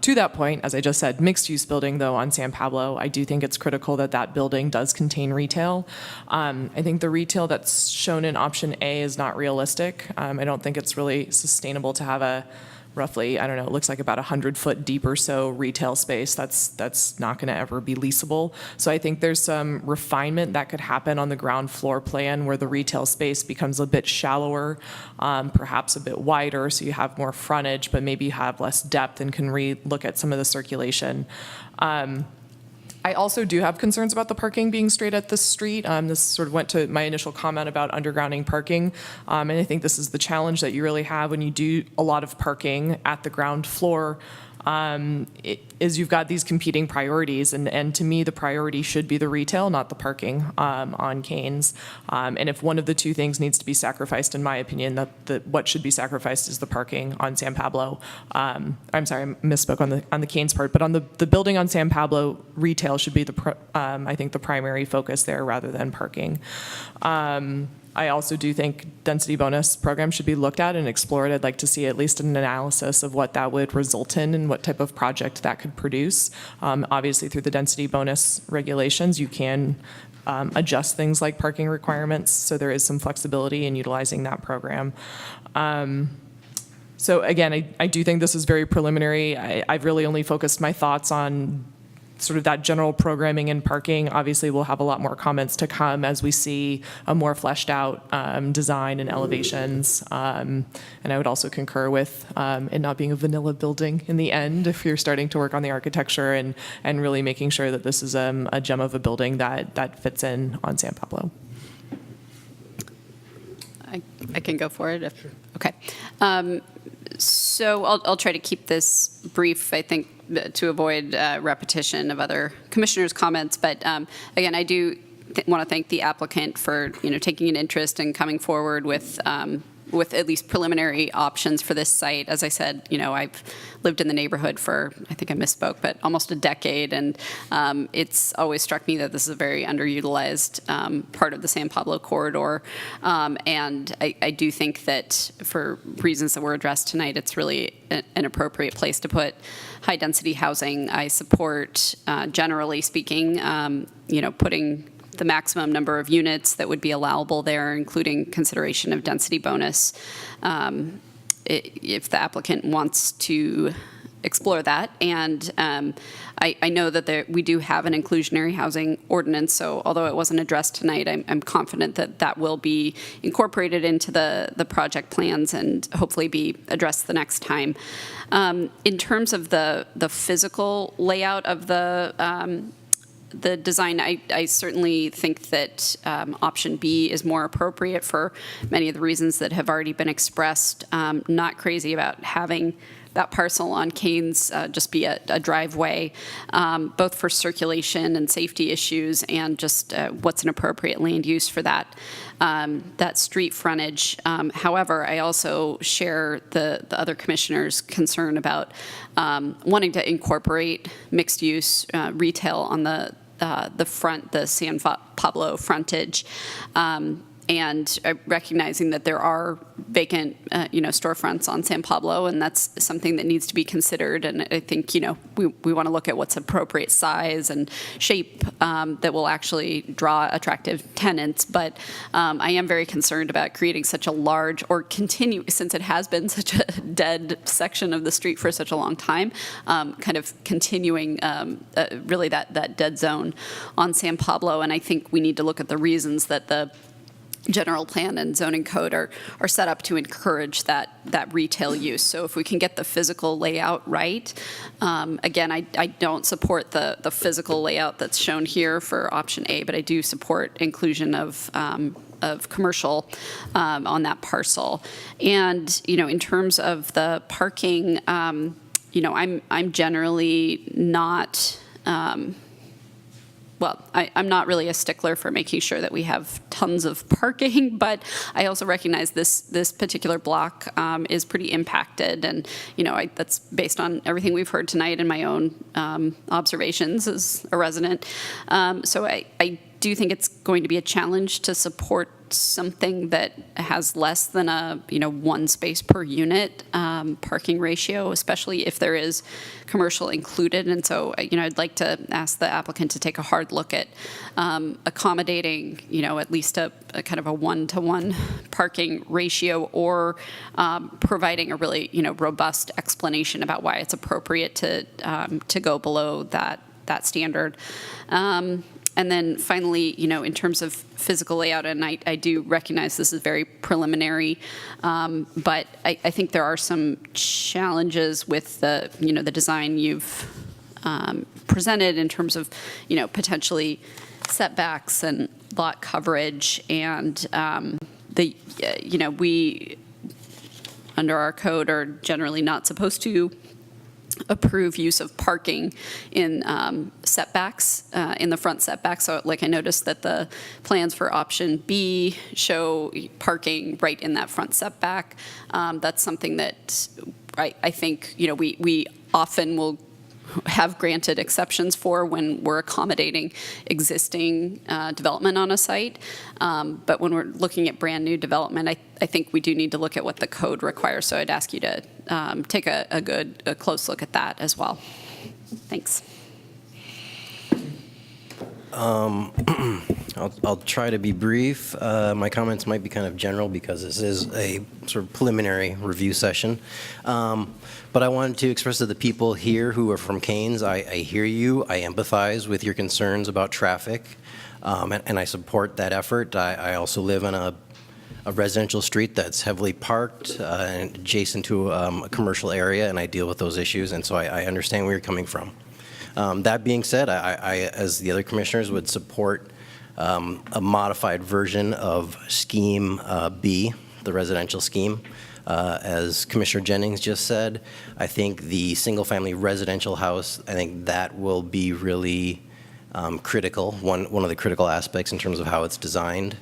To that point, as I just said, mixed-use building, though, on San Pablo, I do think it's critical that that building does contain retail. I think the retail that's shown in option A is not realistic. I don't think it's really sustainable to have a roughly, I don't know, it looks like about 100-foot deep or so retail space. That's not going to ever be leasable. So I think there's some refinement that could happen on the ground floor plan where the retail space becomes a bit shallower, perhaps a bit wider, so you have more frontage, but maybe you have less depth and can re-look at some of the circulation. I also do have concerns about the parking being straight at the street. This sort of went to my initial comment about undergrounding parking. And I think this is the challenge that you really have when you do a lot of parking at the ground floor. is you've got these competing priorities, and to me, the priority should be the retail, not the parking on Canes. And if one of the two things needs to be sacrificed, in my opinion, what should be sacrificed is the parking on San Pablo. I'm sorry, I misspoke on the Canes part, but on the building on San Pablo, retail should be I think the primary focus there rather than parking. I also do think density bonus program should be looked at and explored. I'd like to see at least an analysis of what that would result in and what type of project that could produce. Obviously, through the density bonus regulations, you can adjust things like parking requirements, so there is some flexibility in utilizing that program. So again, I do think this is very preliminary. I've really only focused my thoughts on sort of that general programming and parking. Obviously, we'll have a lot more comments to come as we see a more fleshed out design and elevations. And I would also concur with it not being a vanilla building in the end if you're starting to work on the architecture and really making sure that this is a gem of a building that fits in on San Pablo. I can go for it. Okay. So I'll try to keep this brief, I think, to avoid repetition of other commissioners' comments. But again, I do want to thank the applicant for taking an interest and coming forward with at least preliminary options for this site. As I said, I've lived in the neighborhood for, I think I misspoke, but almost a decade, and it's always struck me that this is a very underutilized part of the San Pablo corridor, and I do think that for reasons that were addressed tonight, it's really an appropriate place to put high-density housing. I support, generally speaking, putting the maximum number of units that would be allowable there, including consideration of density bonus, if the applicant wants to explore that. And I know that we do have an inclusionary housing ordinance, so although it wasn't addressed tonight, I'm confident that that will be incorporated into the project plans and hopefully be addressed the next time. In terms of the physical layout of the design, I certainly think that option B is more appropriate for many of the reasons that have already been expressed. Not crazy about having that parcel on Canes just be a driveway, both for circulation and safety issues and just what's an appropriate land use for that street frontage. However, I also share the other commissioners' concern about wanting to incorporate mixed use retail on the San Pablo frontage, and recognizing that there are vacant, storefronts on San Pablo, and that's something that needs to be considered. And I think, we want to look at what's appropriate size and shape that will actually draw attractive tenants. But I am very concerned about creating such a large, or since it has been such a dead section of the street for such a long time, kind of continuing really that dead zone on San Pablo. And I think we need to look at the reasons that the general plan and zoning code are set up to encourage that retail use. So if we can get the physical layout right, again, I don't support the physical layout that's shown here for option A, but I do support inclusion of commercial on that parcel. And in terms of the parking, I'm generally not. I'm not really a stickler for making sure that we have tons of parking, but I also recognize this particular block is pretty impacted, and that's based on everything we've heard tonight and my own observations as a resident. So I do think it's going to be a challenge to support something that has less than a one space per unit parking ratio, especially if there is commercial included. And so I'd like to ask the applicant to take a hard look at accommodating at least a kind of a 1-to-1 parking ratio, or providing a really robust explanation about why it's appropriate to go below that standard. And then finally, in terms of physical layout, and I do recognize this is very preliminary, but I think there are some challenges with the design you've presented in terms of, potentially setbacks and lot coverage, and we, under our code, are generally not supposed to approve use of parking in setbacks, in the front setbacks. So like I noticed that the plans for option B show parking right in that front setback. That's something that I think, we often will have granted exceptions for when we're accommodating existing development on a site. But when we're looking at brand new development, I think we do need to look at what the code requires. So I'd ask you to take a close look at that as well. Thanks. I'll try to be brief. My comments might be kind of general because this is a sort of preliminary review session. But I wanted to express to the people here who are from Canes, I hear you, I empathize with your concerns about traffic, and I support that effort. I also live on a residential street that's heavily parked and adjacent to a commercial area, and I deal with those issues, and so I understand where you're coming from. That being said, I, as the other commissioners, would support a modified version of Scheme B, the residential scheme. As Commissioner Jennings just said, I think the single-family residential house, I think that will be really critical, one of the critical aspects in terms of how it's designed.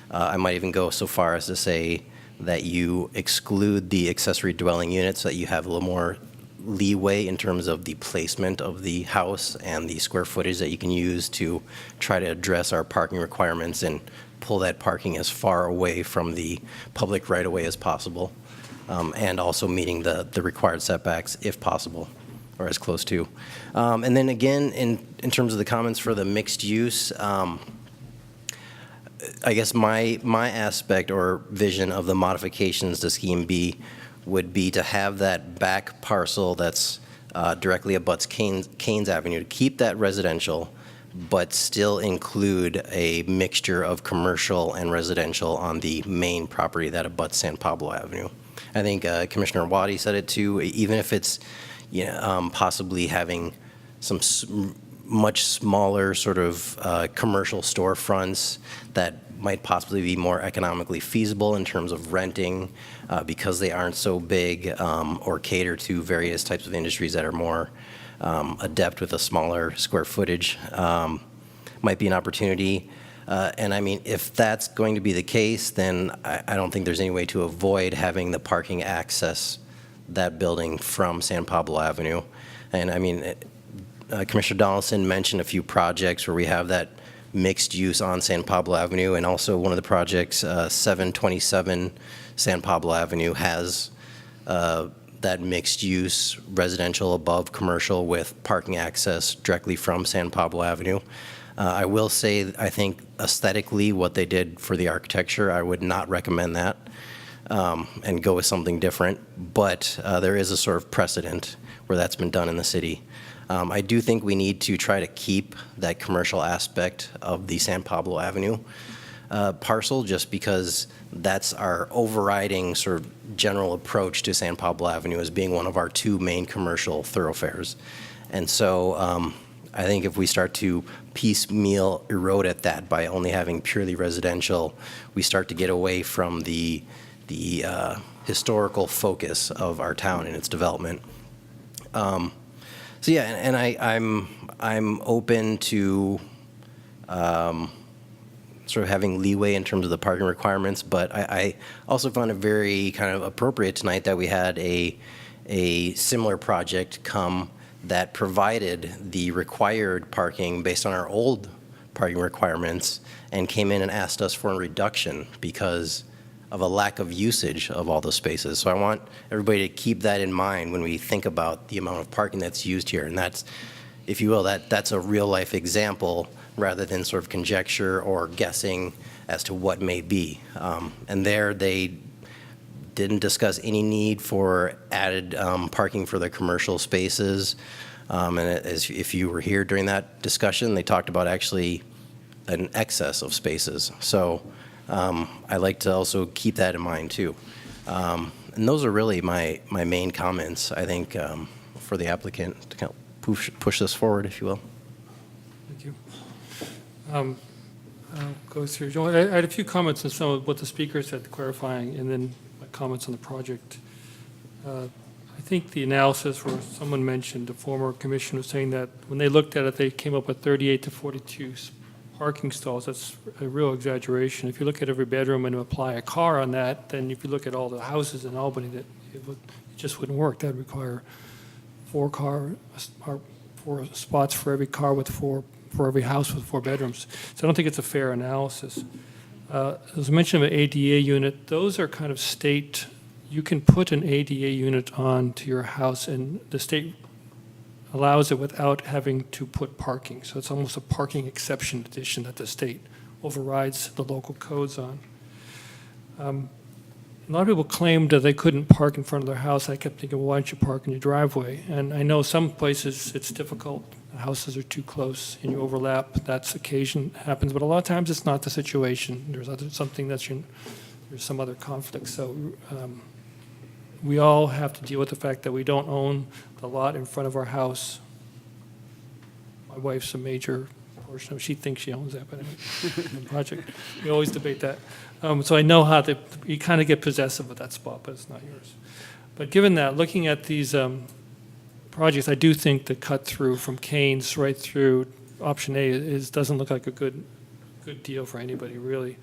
I might even go so far as to say that you exclude the accessory dwelling units so that you have a little more leeway in terms of the placement of the house and the square footage that you can use to try to address our parking requirements and pull that parking as far away from the public right-of-way as possible, and also meeting the required setbacks if possible, or as close to. And then again, in terms of the comments for the mixed use, I guess my aspect or vision of the modifications to Scheme B would be to have that back parcel that's directly abuts Canes Avenue, to keep that residential, but still include a mixture of commercial and residential on the main property that abuts San Pablo Avenue. I think Commissioner Wadi said it too, even if it's possibly having some much smaller sort of commercial storefronts that might possibly be more economically feasible in terms of renting because they aren't so big or cater to various types of industries that are more adept with a smaller square footage might be an opportunity. And I mean, if that's going to be the case, then I don't think there's any way to avoid having the parking access that building from San Pablo Avenue. And I mean, Commissioner Donaldson mentioned a few projects where we have that mixed use on San Pablo Avenue, and also one of the projects, 727 San Pablo Avenue, has that mixed use residential above commercial with parking access directly from San Pablo Avenue. I will say, I think aesthetically what they did for the architecture, I would not recommend that and go with something different, but there is a sort of precedent where that's been done in the city. I do think we need to try to keep that commercial aspect of the San Pablo Avenue parcel, just because that's our overriding sort of general approach to San Pablo Avenue as being one of our two main commercial thoroughfares. And so I think if we start to piecemeal erode at that by only having purely residential, we start to get away from the historical focus of our town and its development. So yeah, and I'm open to sort of having leeway in terms of the parking requirements, but I also found it very kind of appropriate tonight that we had a similar project come that provided the required parking based on our old parking requirements and came in and asked us for a reduction because of a lack of usage of all those spaces. So I want everybody to keep that in mind when we think about the amount of parking that's used here. And that's, if you will, that's a real life example rather than sort of conjecture or guessing as to what may be. And there they didn't discuss any need for added parking for the commercial spaces. And as if you were here during that discussion, they talked about actually an excess of spaces. So I like to also keep that in mind too. And those are really my main comments, I think, for the applicant to kind of push this forward, if you will. Thank you. I'll go through. I had a few comments on some of what the speakers said, clarifying, and then my comments on the project. I think the analysis where someone mentioned, the former commissioner was saying that when they looked at it, they came up with 38 to 42 parking stalls. That's a real exaggeration. If you look at every bedroom and apply a car on that, then if you look at all the houses in Albany, that it just wouldn't work. That would require 4 spots for every car for every house with 4 bedrooms. So I don't think it's a fair analysis. As I mentioned, an ADA unit, those are kind of state. You can put an ADA unit onto your house, and the state allows it without having to put parking. So it's almost a parking exception addition that the state overrides the local codes on. A lot of people claimed that they couldn't park in front of their house. I kept thinking, well, why don't you park in your driveway? And I know some places it's difficult. The houses are too close and you overlap. That's occasion happens, but a lot of times it's not the situation. There's some other conflict. So we all have to deal with the fact that we don't own the lot in front of our house. My wife's a major portion of, she thinks she owns that, but anyway, the project, we always debate that. So I know how you kind of get possessive of that spot, but it's not yours. But given that, looking at these projects, I do think the cut through from Keynes right through option A doesn't look like a good deal for anybody, really.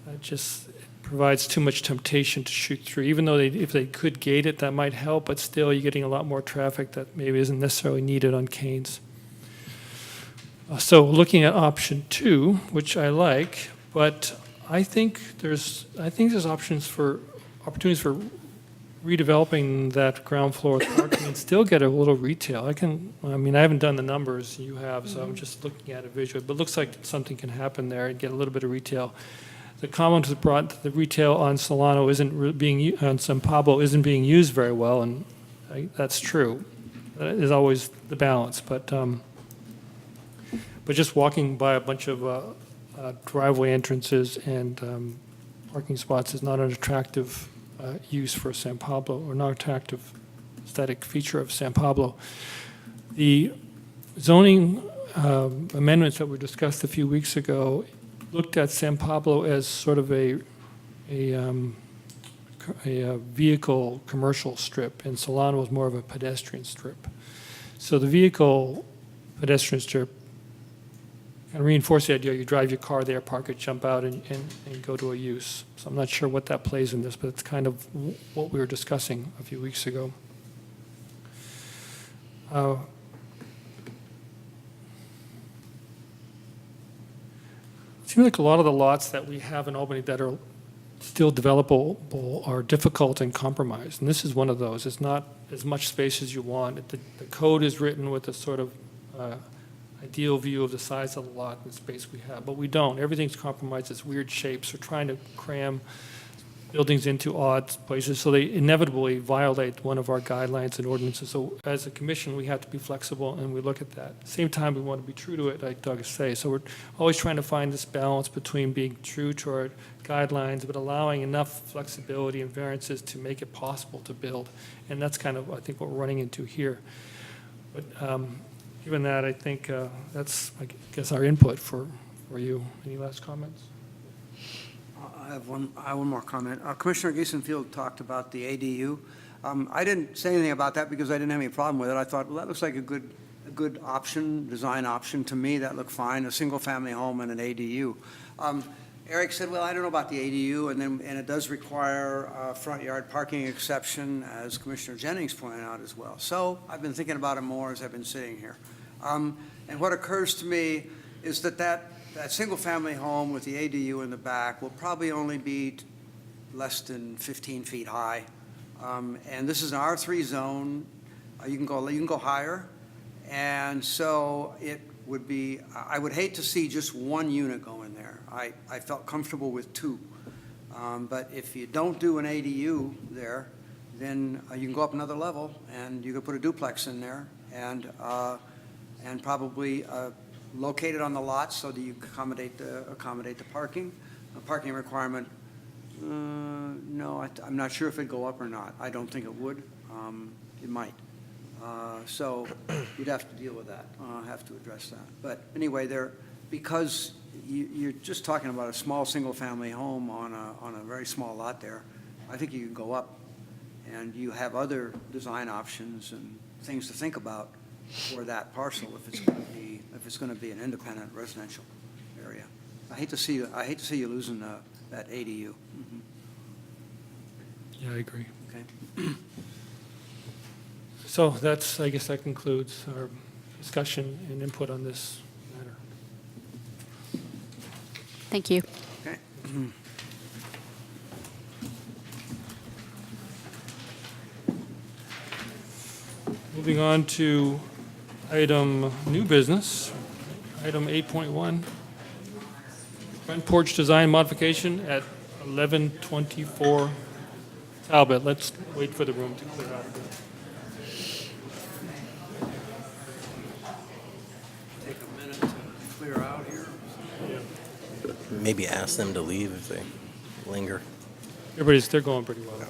It just provides too much temptation to shoot through. Even though if they could gate it, that might help, but still you're getting a lot more traffic that maybe isn't necessarily needed on Keynes. So looking at option 2, which I like, but I think there's opportunities for redeveloping that ground floor with parking and still get a little retail. I haven't done the numbers, you have, so I'm just looking at it visually, but it looks like something can happen there and get a little bit of retail. The comment was brought that the retail on Solano on San Pablo isn't being used very well, and that's true. That is always the balance, but just walking by a bunch of driveway entrances and parking spots is not an attractive use for San Pablo, or not attractive aesthetic feature of San Pablo. The zoning amendments that were discussed a few weeks ago looked at San Pablo as sort of a vehicle commercial strip, and Solano was more of a pedestrian strip. So the vehicle pedestrian strip kind of reinforces the idea you drive your car there, park it, jump out, and go to a use. So I'm not sure what that plays in this, but it's kind of what we were discussing a few weeks ago. It seems like a lot of the lots that we have in Albany that are still developable are difficult and compromised, and this is one of those. It's not as much space as you want. The code is written with a sort of ideal view of the size of the lot and the space we have, but we don't. Everything's compromised. It's weird shapes. We're trying to cram buildings into odd places, so they inevitably violate one of our guidelines and ordinances. So as a commission, we have to be flexible, and we look at that. At the same time, we want to be true to it, like Doug is saying. So we're always trying to find this balance between being true to our guidelines, but allowing enough flexibility and variances to make it possible to build. And that's kind of, I think, what we're running into here. But given that, I think that's, I guess, our input for you. Any last comments? I have one more comment. Commissioner Giesenfield talked about the ADU. I didn't say anything about that because I didn't have any problem with it. I thought, well, that looks like a good option, design option to me. That looked fine, a single-family home and an ADU. Eric said, well, I don't know about the ADU, and it does require a front yard parking exception, as Commissioner Jennings pointed out as well. So I've been thinking about it more as I've been sitting here. And what occurs to me is that single-family home with the ADU in the back will probably only be less than 15 feet high. And this is an R3 zone. You can go higher. And so it would be, I would hate to see just one unit go in there. I felt comfortable with 2. But if you don't do an ADU there, then you can go up another level, and you could put a duplex in there, and probably locate it on the lot so that you accommodate the parking. A parking requirement, no, I'm not sure if it'd go up or not. I don't think it would. It might. So you'd have to deal with that, have to address that. But anyway, because you're just talking about a small single-family home on a very small lot there, I think you can go up. and you have other design options and things to think about for that parcel if it's going to be an independent residential area. I hate to see you losing that ADU. Mhm. Yeah, I agree. Okay. So that's, I guess that concludes our discussion and input on this matter. Thank you. Okay. Moving on to item new business, item 8.1, front porch design modification at 1124 Talbot. Let's wait for the room to clear out a bit. Take a minute to clear out here. Maybe ask them to leave if they linger. They're going pretty well.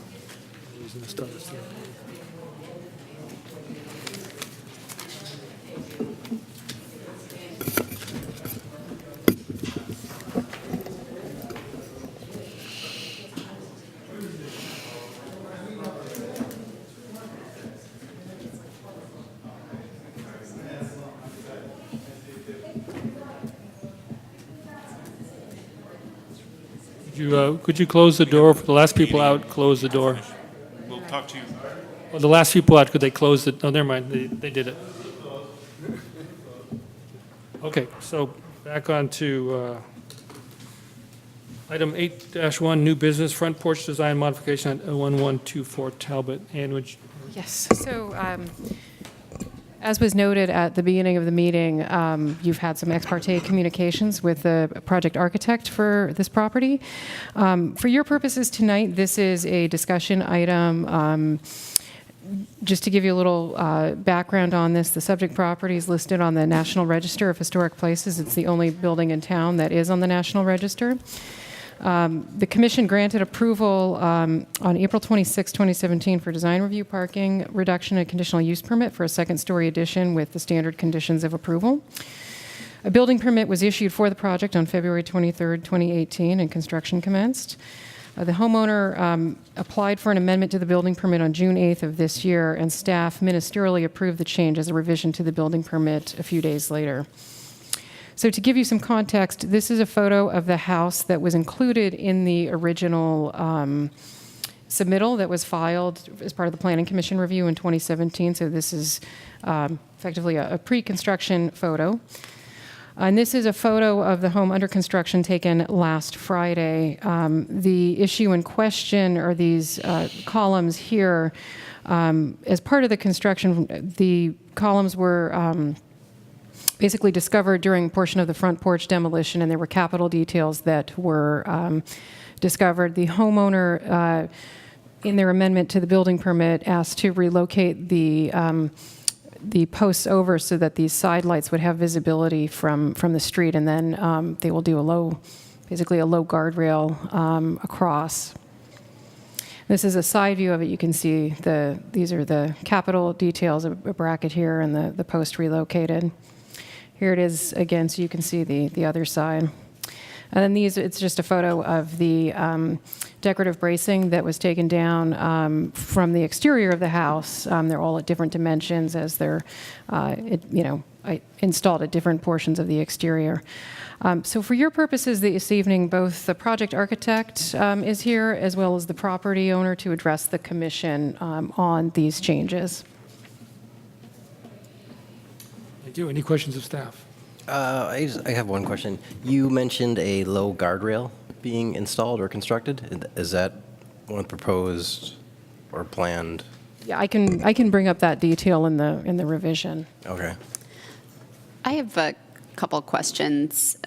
Using the stuff that's there. Could you close the door for the last people out? Close the door. We'll talk to you. Well, the last people out, could they close it? Oh, never mind. They did it. Okay, so back on to item 8-1, new business, front porch design modification at 1124 Talbot. Ann, would you? Yes. So as was noted at the beginning of the meeting, you've had some ex parte communications with the project architect for this property. For your purposes tonight, this is a discussion item. Just to give you a little background on this, the subject property is listed on the National Register of Historic Places. It's the only building in town that is on the National Register. The commission granted approval on April 26, 2017 for design review parking reduction and conditional use permit for a second-story addition with the standard conditions of approval. A building permit was issued for the project on February 23, 2018, and construction commenced. The homeowner applied for an amendment to the building permit on June 8th of this year, and staff ministerially approved the change as a revision to the building permit a few days later. So to give you some context, this is a photo of the house that was included in the original submittal that was filed as part of the Planning Commission review in 2017. So this is effectively a pre-construction photo. And this is a photo of the home under construction taken last Friday. The issue in question are these columns here. As part of the construction, the columns were basically discovered during a portion of the front porch demolition, and there were capital details that were discovered. The homeowner, in their amendment to the building permit, asked to relocate the posts over so that these side lights would have visibility from the street, and then they will do basically a low guardrail across. This is a side view of it. You can see these are the capital details, a bracket here, and the post relocated. Here it is again, so you can see the other side. And then it's just a photo of the decorative bracing that was taken down from the exterior of the house. They're all at different dimensions as they're, installed at different portions of the exterior. So for your purposes this evening, both the project architect is here as well as the property owner to address the commission on these changes. Thank you. Any questions of staff? I have one question. You mentioned a low guardrail being installed or constructed. Is that one proposed or planned? Yeah, I can bring up that detail in the revision. Okay. I have a couple questions.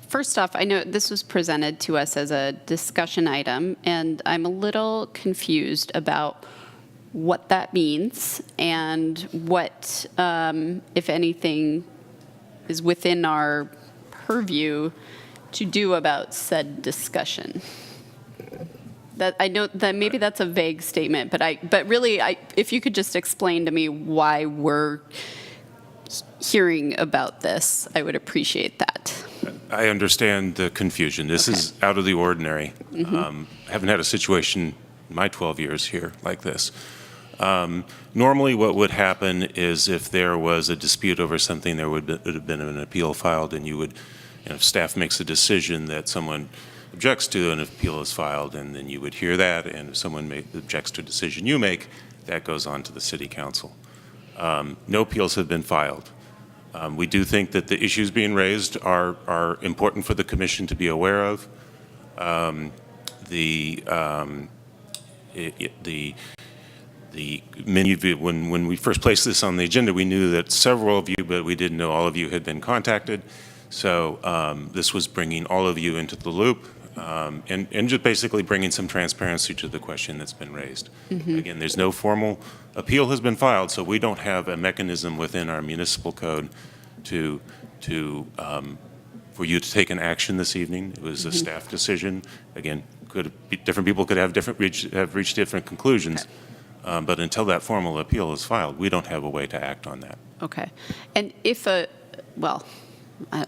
First off, I know this was presented to us as a discussion item, and I'm a little confused about what that means and what, if anything, is within our purview to do about said discussion. That I know that maybe that's a vague statement, but really, if you could just explain to me why we're hearing about this, I would appreciate that. I understand the confusion. This is out of the ordinary. Mm-hmm. I haven't had a situation my 12 years here like this. Normally what would happen is if there was a dispute over something, there would have been an appeal filed, and if staff makes a decision that someone objects to, an appeal is filed, and then you would hear that, and if someone objects to a decision you make, that goes on to the city council. No appeals have been filed. We do think that the issues being raised are important for the commission to be aware of. Many of you, when we first placed this on the agenda, we knew that several of you, but we didn't know all of you had been contacted. So this was bringing all of you into the loop and just basically bringing some transparency to the question that's been raised. Again, there's no formal appeal has been filed, so we don't have a mechanism within our municipal code for you to take an action this evening. It was a staff decision. Again, different people could have reached different conclusions. But until that formal appeal is filed, we don't have a way to act on that. Okay. And if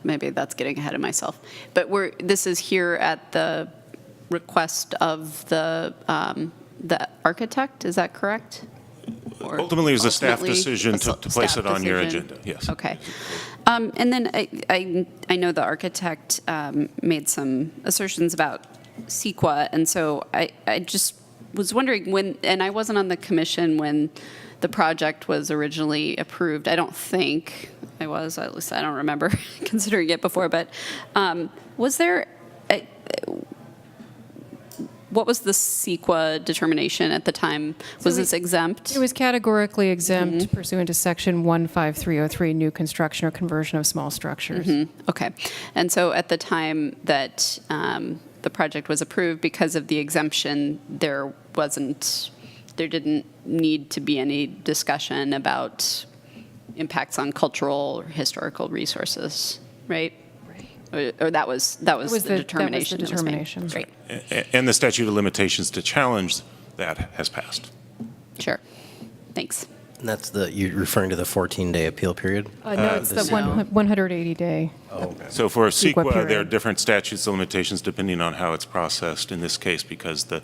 maybe that's getting ahead of myself, but this is here at the request of the architect, is that correct? Or ultimately, it was a staff decision to place it on your agenda, yes. Okay. And then I know the architect made some assertions about CEQA, and so I just was wondering and I wasn't on the commission when the project was originally approved. I don't think I was, at least I don't remember considering it before, but was there, what was the CEQA determination at the time? Was this exempt? It was categorically exempt pursuant to section 15303, new construction or conversion of small structures. Okay. And so at the time that the project was approved, because of the exemption, there didn't need to be any discussion about impacts on cultural or historical resources, right? Or that was the determination. That was the determination. Great. And the statute of limitations to challenge that has passed. Sure. Thanks. And that's you're referring to the 14-day appeal period? No, it's the 180-day. So for CEQA, period. there are different statutes of limitations depending on how it's processed. In this case, because the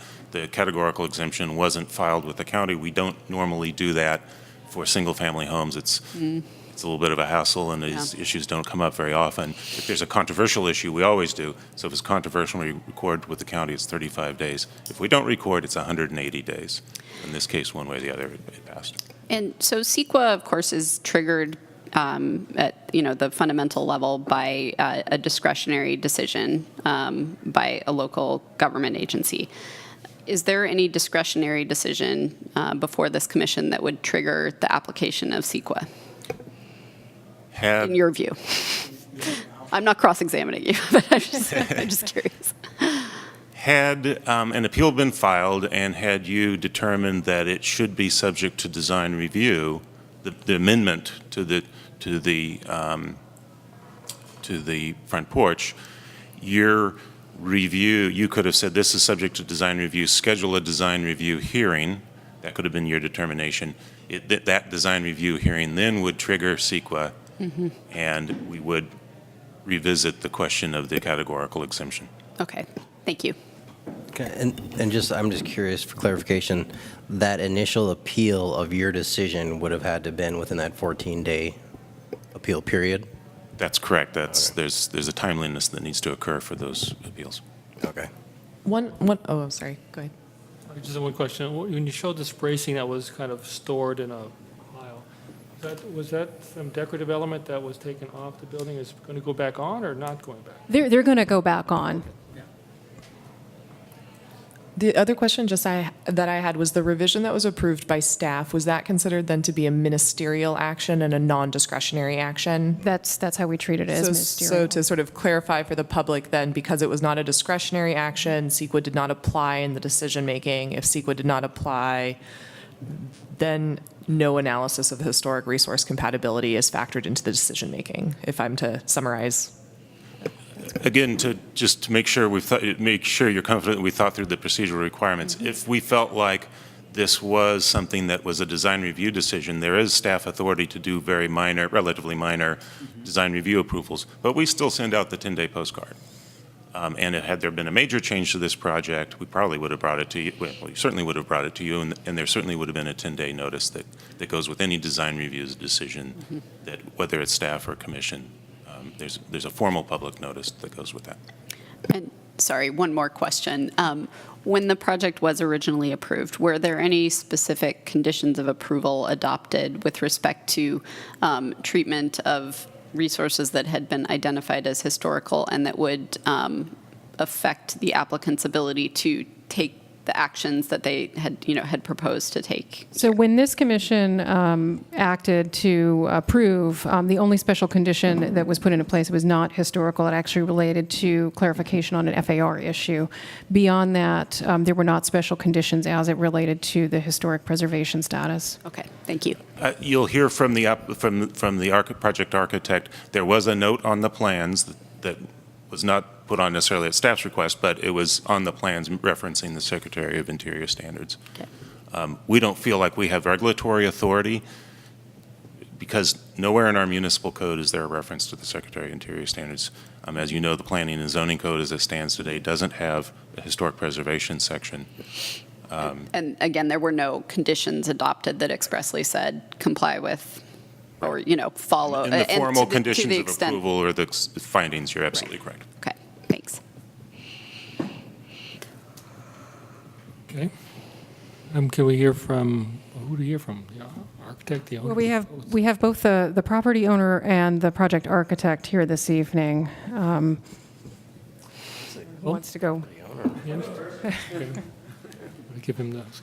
categorical exemption wasn't filed with the county, we don't normally do that for single-family homes. It's a little bit of a hassle, and these issues don't come up very often. If there's a controversial issue, we always do. So if it's controversial, we record with the county, it's 35 days. If we don't record, it's 180 days. In this case, one way or the other, it passed. And so CEQA, of course, is triggered at the fundamental level by a discretionary decision by a local government agency. Is there any discretionary decision before this commission that would trigger the application of CEQA? In your view? I'm not cross-examining you, but I'm just curious. Had an appeal been filed and had you determined that it should be subject to design review, the amendment to the front porch, your review, you could have said this is subject to design review, schedule a design review hearing. That could have been your determination. That design review hearing then would trigger CEQA, and we would revisit the question of the categorical exemption. Okay, thank you. Okay, and I'm just curious for clarification, that initial appeal of your decision would have had to been within that 14-day appeal period? That's correct. There's a timeliness that needs to occur for those appeals. Okay. Oh, I'm sorry. Go ahead. Just one question. When you showed this bracing that was kind of stored in a pile, was that some decorative element that was taken off the building? Is it going to go back on or not going back? They're going to go back on. The other question that I had was the revision that was approved by staff, was that considered then to be a ministerial action and a non-discretionary action? That's how we treat it as ministerial. So to sort of clarify for the public then, because it was not a discretionary action, CEQA did not apply in the decision-making. If CEQA did not apply, then no analysis of historic resource compatibility is factored into the decision-making, if I'm to summarize. Again, to make sure you're confident we thought through the procedural requirements. If we felt like this was something that was a design review decision, there is staff authority to do very minor, relatively minor design review approvals, but we still send out the 10-day postcard. And had there been a major change to this project, we probably would have brought it to you, well, we certainly would have brought it to you, and there certainly would have been a 10-day notice that goes with any design reviews decision, that whether it's staff or commission, there's a formal public notice that goes with that. And sorry, one more question. When the project was originally approved, were there any specific conditions of approval adopted with respect to treatment of resources that had been identified as historical and that would affect the applicant's ability to take the actions that they had proposed to take? So when this commission acted to approve, the only special condition that was put into place was not historical. It actually related to clarification on an FAR issue. Beyond that, there were not special conditions as it related to the historic preservation status. Okay, thank you. You'll hear from the project architect. There was a note on the plans that was not put on necessarily at staff's request, but it was on the plans referencing the Secretary of Interior standards. Okay. We don't feel like we have regulatory authority because nowhere in our municipal code is there a reference to the Secretary of Interior standards. As you know, the Planning and Zoning Code as it stands today doesn't have a historic preservation section. And again, there were no conditions adopted that expressly said comply with or, follow. In the and formal to conditions the of extent, approval or the findings, you're absolutely correct. Okay, thanks. Okay. Can we hear from, who do we hear from? The architect, the owner? Well, we have both the property owner and the project architect here this evening. Who wants to go? Yeah. Okay. I'll give him the shot.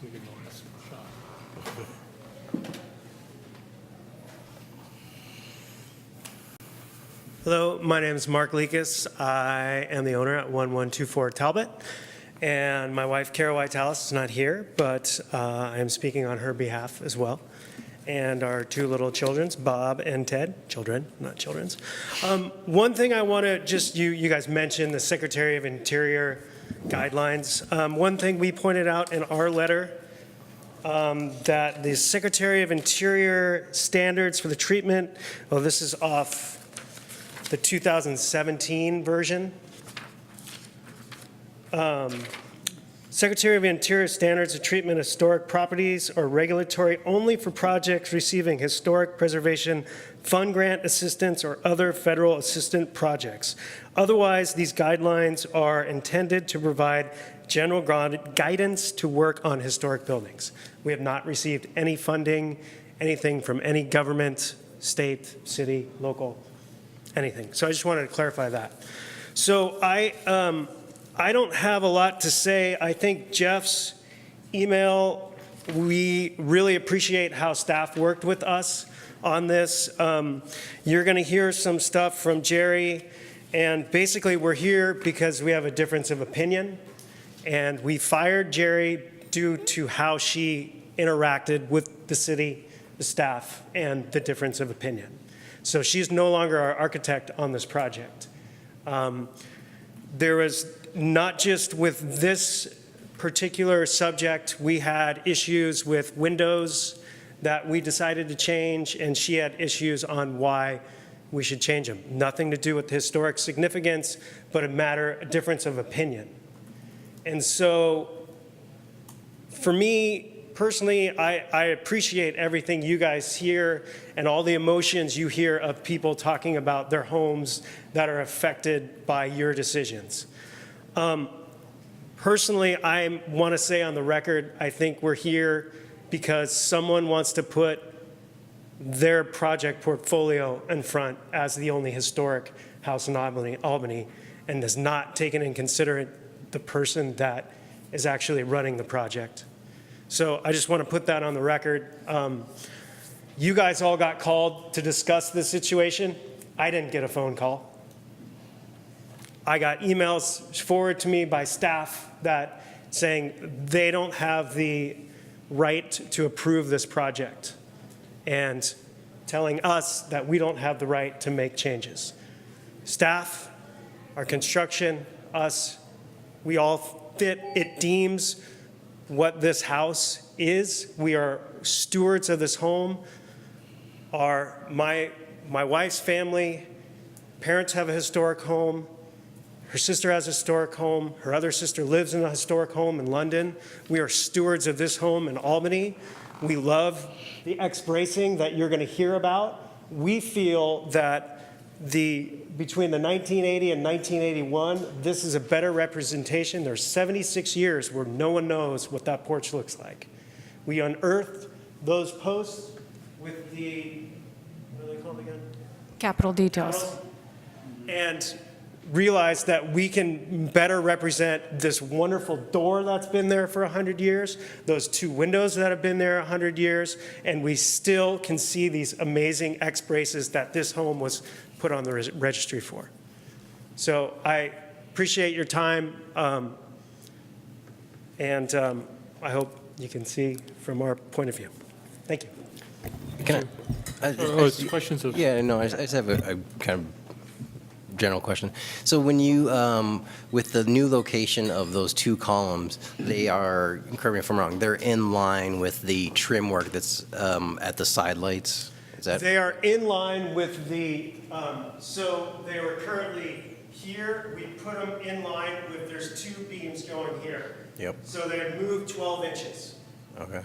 Hello, my name is Mark Lekas. I am the owner at 1124 Talbot, and my wife, Kara White-Tallis, is not here, but I am speaking on her behalf as well, and our two little children, Bob and Ted. Children, not children's. One thing I want to just, you guys mentioned the Secretary of Interior guidelines. One thing we pointed out in our letter, that the Secretary of Interior standards for the treatment, well, this is off the 2017 version. Secretary of Interior standards of treatment of historic properties are regulatory only for projects receiving historic preservation fund grant assistance or other federal assistance projects. Otherwise, these guidelines are intended to provide general guidance to work on historic buildings. We have not received any funding, anything from any government, state, city, local, anything. So I just wanted to clarify that. So I don't have a lot to say. I think Jeff's email, we really appreciate how staff worked with us on this. You're going to hear some stuff from Jerry, and basically we're here because we have a difference of opinion, and we fired Jerry due to how she interacted with the city, the staff, and the difference of opinion. So she's no longer our architect on this project. There was not just with this particular subject, we had issues with windows that we decided to change, and she had issues on why we should change them. Nothing to do with historic significance, but a difference of opinion. And so for me, personally, I appreciate everything you guys hear and all the emotions you hear of people talking about their homes that are affected by your decisions. Personally, I want to say on the record, I think we're here because someone wants to put their project portfolio in front as the only historic house in Albany, and has not taken in consideration the person that is actually running the project. So I just want to put that on the record. You guys all got called to discuss this situation. I didn't get a phone call. I got emails forwarded to me by staff that saying they don't have the right to approve this project and telling us that we don't have the right to make changes. Staff, our construction, us, we all fit, it deems what this house is. We are stewards of this home. My wife's family, parents have a historic home. Her sister has a historic home. Her other sister lives in a historic home in London. We are stewards of this home in Albany. We love the ex-bracing that you're going to hear about. We feel that between the 1980 and 1981, this is a better representation. There's 76 years where no one knows what that porch looks like. We unearthed those posts with the, what are they called again? Capital details. And realized that we can better represent this wonderful door that's been there for 100 years, those two windows that have been there 100 years, and we still can see these amazing X-braces that this home was put on the registry for. So I appreciate your time, and I hope you can see from our point of view. Thank you. Can questions of... Yeah, no, I just have a kind of general question. So when you, with the new location of those two columns, they are, correct me if I'm wrong, they're in line with the trim work that's at the side lights? Is that? They are in line with the, so they are currently here. We put them in line with, there's two beams going here. Yep. So they moved 12 inches. Okay.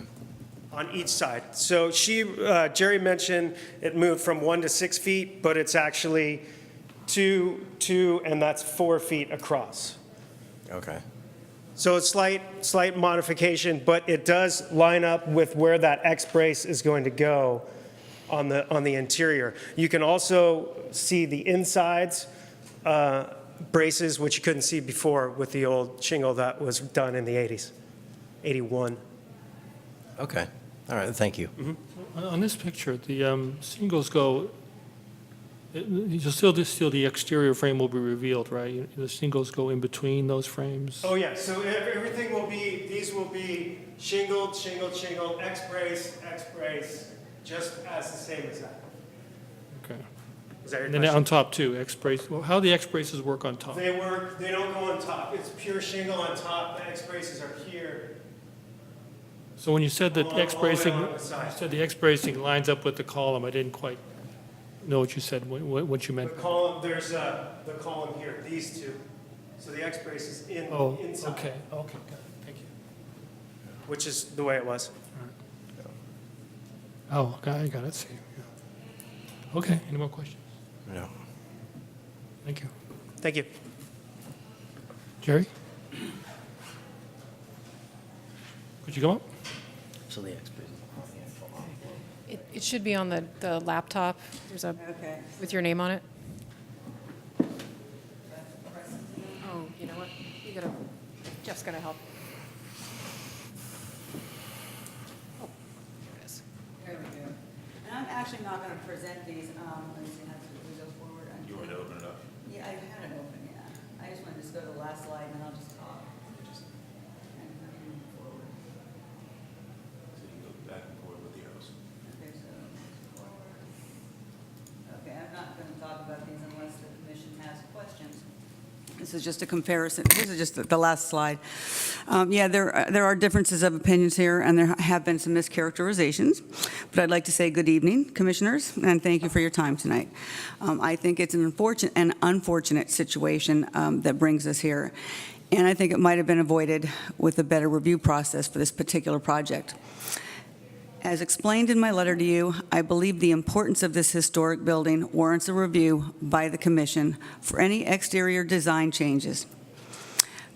On each side. So Jerry mentioned it moved from 1 to 6 feet, but it's actually 2, and that's 4 feet across. Okay. So it's slight modification, but it does line up with where that X-brace is going to go on the interior. You can also see the insides braces, which you couldn't see before with the old shingle that was done in the 80s, 81. Okay. All right. Thank you. Mm-hmm. On this picture, the shingles go, you'll still the exterior frame will be revealed, right? The shingles go in between those frames? Oh, yeah. So everything will be, these will be shingled, X-brace, just as the same as that. Okay. Is that your And then question? on top too, X-brace, well, how do the X-braces work on top? They don't go on top. It's pure shingle on top. The X-braces are here. So when you said that All the way X-bracing, on the side. you said the X-bracing lines up with the column, I didn't quite know what you said, what you meant. The column, there's the column here, these two. So the X-brace is inside. Okay, got it, thank you. Which is the way it was. Oh, I got it, see. Yeah. Okay, any more questions? No. Thank you. Thank you. Jerry? Could you come up? So the X-brace. It should be on the laptop. There's a, with your name on it. Oh, you know what? Jeff's gonna help. Oh, there it is. There we go. And I'm actually not going to present these, let me see, how do we go forward? You want to open it up? Yeah, I had it open, yeah. I just want to just go to the last slide and then I'll just talk. And move forward. So you can go back and forth with the arrows. Okay, so forward. Okay, I'm not going to talk about these unless the commission has questions. This is just a comparison. This is just the last slide. Yeah, there are differences of opinions here, and there have been some mischaracterizations. But I'd like to say good evening, commissioners, and thank you for your time tonight. I think it's an unfortunate situation that brings us here, and I think it might have been avoided with a better review process for this particular project. As explained in my letter to you, I believe the importance of this historic building warrants a review by the commission for any exterior design changes.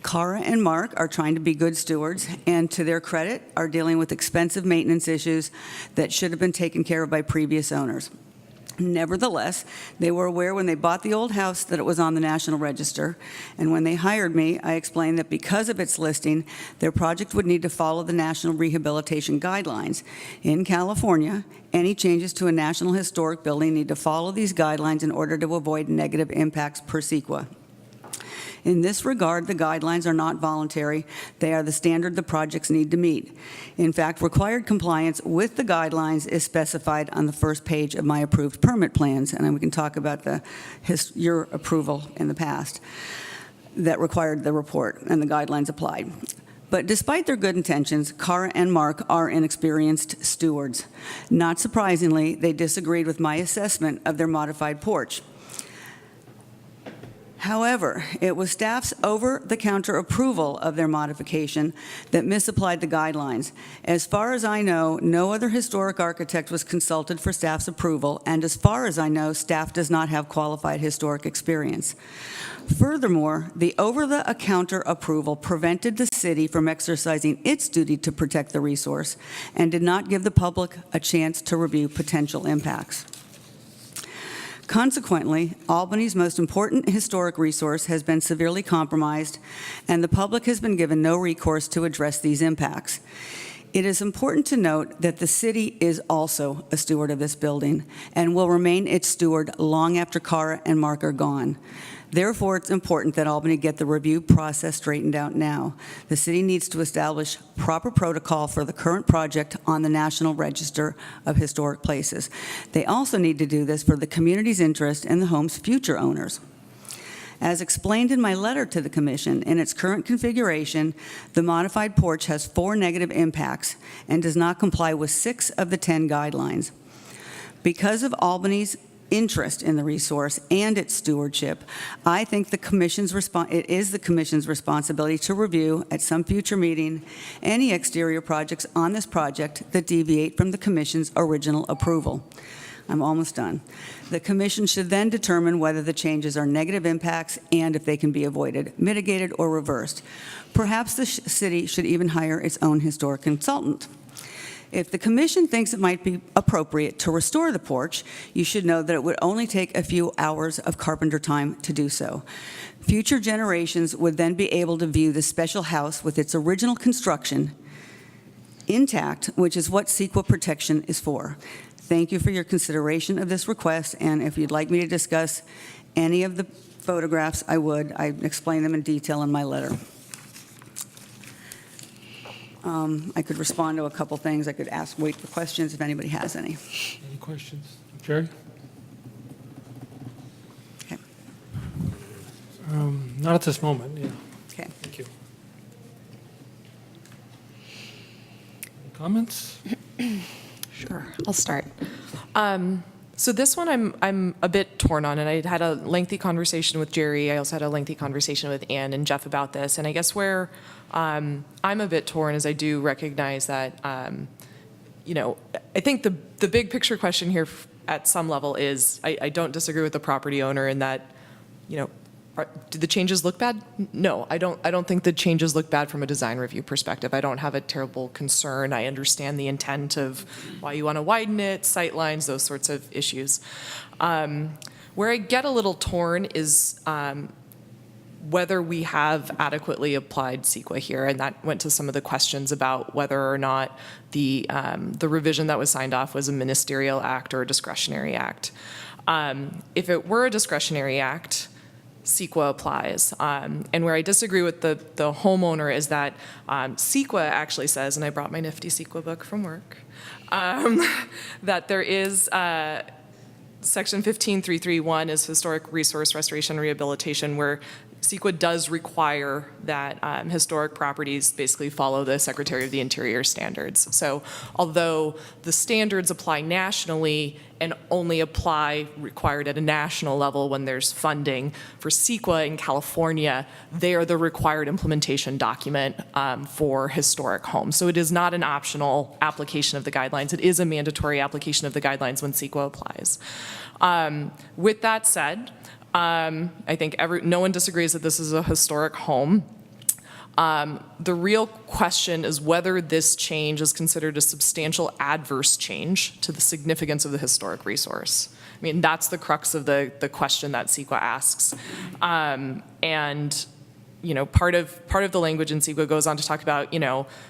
Cara and Mark are trying to be good stewards, and to their credit, are dealing with expensive maintenance issues that should have been taken care of by previous owners. Nevertheless, they were aware when they bought the old house that it was on the National Register, and when they hired me, I explained that because of its listing, their project would need to follow the National Rehabilitation Guidelines. In California, any changes to a National Historic Building need to follow these guidelines in order to avoid negative impacts per sequa. In this regard, the guidelines are not voluntary. They are the standard the projects need to meet. In fact, required compliance with the guidelines is specified on the first page of my approved permit plans, and then we can talk about your approval in the past that required the report and the guidelines applied. But despite their good intentions, Cara and Mark are inexperienced stewards. Not surprisingly, they disagreed with my assessment of their modified porch. However, it was staff's over-the-counter approval of their modification that misapplied the guidelines. As far as I know, no other historic architect was consulted for staff's approval, and as far as I know, staff does not have qualified historic experience. Furthermore, the over-the-counter approval prevented the city from exercising its duty to protect the resource and did not give the public a chance to review potential impacts. Consequently, Albany's most important historic resource has been severely compromised, and the public has been given no recourse to address these impacts. It is important to note that the city is also a steward of this building and will remain its steward long after Cara and Mark are gone. Therefore, it's important that Albany get the review process straightened out now. The city needs to establish proper protocol for the current project on the National Register of Historic Places. They also need to do this for the community's interest and the home's future owners. As explained in my letter to the Commission, in its current configuration, the modified porch has 4 negative impacts and does not comply with 6 of the 10 guidelines. Because of Albany's interest in the resource and its stewardship, I think it is the Commission's responsibility to review at some future meeting any exterior projects on this project that deviate from the Commission's original approval. I'm almost done. The Commission should then determine whether the changes are negative impacts and if they can be avoided, mitigated, or reversed. Perhaps the city should even hire its own historic consultant. If the Commission thinks it might be appropriate to restore the porch, you should know that it would only take a few hours of carpenter time to do so. Future generations would then be able to view the special house with its original construction intact, which is what CEQA protection is for. Thank you for your consideration of this request, and if you'd like me to discuss any of the photographs, I would. I explain them in detail in my letter. I could respond to a couple things. I could wait for questions if anybody has any. Any questions? Jerry? Okay. Not at this moment, yeah. Okay. Thank you. Any comments? Sure, I'll start. So this one I'm a bit torn on, and I had a lengthy conversation with Jerry. I also had a lengthy conversation with Ann and Jeff about this, and I guess where I'm a bit torn is I do recognize that, I think the big picture question here at some level is I don't disagree with the property owner in that, do the changes look bad? No, I don't think the changes look bad from a design review perspective. I don't have a terrible concern. I understand the intent of why you want to widen it, sight lines, those sorts of issues. Where I get a little torn is whether we have adequately applied CEQA here, and that went to some of the questions about whether or not the revision that was signed off was a ministerial act or a discretionary act. If it were a discretionary act, CEQA applies. And where I disagree with the homeowner is that CEQA actually says, and I brought my nifty CEQA book from work, that there is Section 15331 is historic resource restoration and rehabilitation, where CEQA does require that historic properties basically follow the Secretary of the Interior standards. So although the standards apply nationally and only apply required at a national level when there's funding, for CEQA in California, they are the required implementation document for historic homes. So it is not an optional application of the guidelines. It is a mandatory application of the guidelines when CEQA applies. With that said, I think no one disagrees that this is a historic home. The real question is whether this change is considered a substantial adverse change to the significance of the historic resource. I mean, that's the crux of the question that CEQA asks. And part of the language in CEQA goes on to talk about,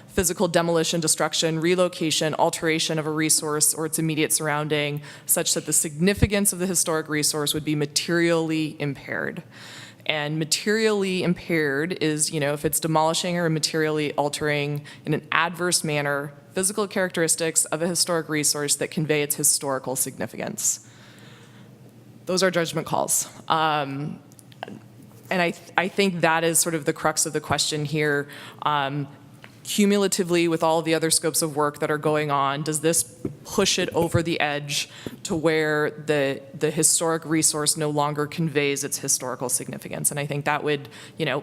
physical demolition, destruction, relocation, alteration of a resource or its immediate surrounding, such that the significance of the historic resource would be materially impaired. And materially impaired is, if it's demolishing or materially altering in an adverse manner physical characteristics of a historic resource that convey its historical significance. Those are judgment calls. And I think that is sort of the crux of the question here. cumulatively with all the other scopes of work that are going on, does this push it over the edge to where the historic resource no longer conveys its historical significance? And I think that would,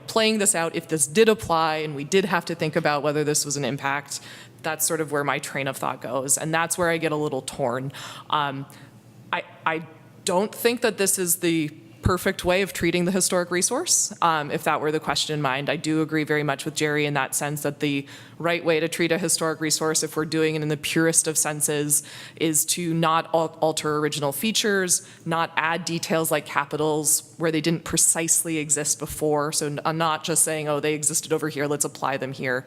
playing this out, if this did apply and we did have to think about whether this was an impact, that's sort of where my train of thought goes. And that's where I get a little torn. I don't think that this is the perfect way of treating the historic resource, if that were the question in mind. I do agree very much with Jerry in that sense that the right way to treat a historic resource, if we're doing it in the purest of senses, is to not alter original features, not add details like capitals where they didn't precisely exist before. So I'm not just saying, oh, they existed over here, let's apply them here.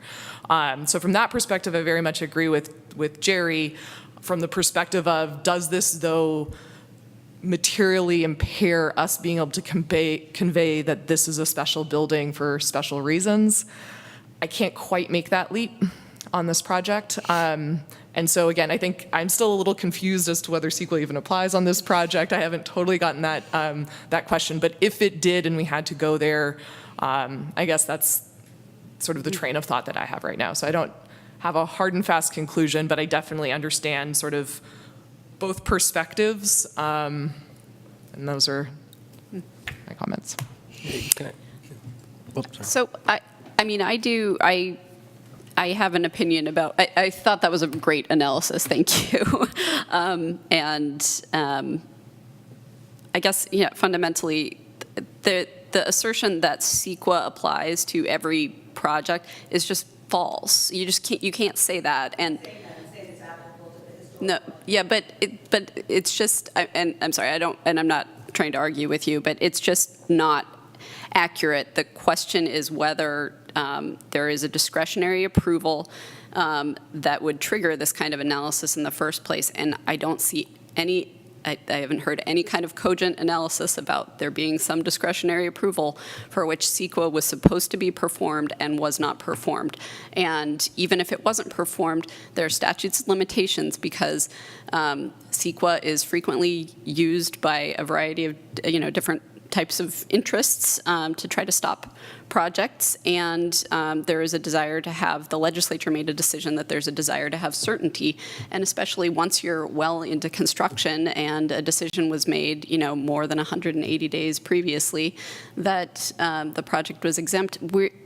So from that perspective, I very much agree with Jerry. From the perspective of, does this, though, materially impair us being able to convey that this is a special building for special reasons? I can't quite make that leap on this project. And so again, I think I'm still a little confused as to whether CEQA even applies on this project. I haven't totally gotten that question, but if it did and we had to go there, I guess that's sort of the train of thought that I have right now. So I don't have a hard and fast conclusion, but I definitely understand sort of both perspectives, and those are my comments. So, I have an opinion about, I thought that was a great analysis, thank you. I guess, fundamentally, the assertion that CEQA applies to every project is just false. You can't say that. And no, yeah, but it's just, and I'm sorry, I'm not trying to argue with you, but it's just not accurate. The question is whether there is a discretionary approval that would trigger this kind of analysis in the first place, and I don't see any, I haven't heard any kind of cogent analysis about there being some discretionary approval for which CEQA was supposed to be performed and was not performed. And even if it wasn't performed, there are statutes of limitations because CEQA is frequently used by a variety of different types of interests to try to stop projects, and there is a desire to have, the legislature made a decision that there's a desire to have certainty, and especially once you're well into construction and a decision was made, more than 180 days previously, that the project was exempt.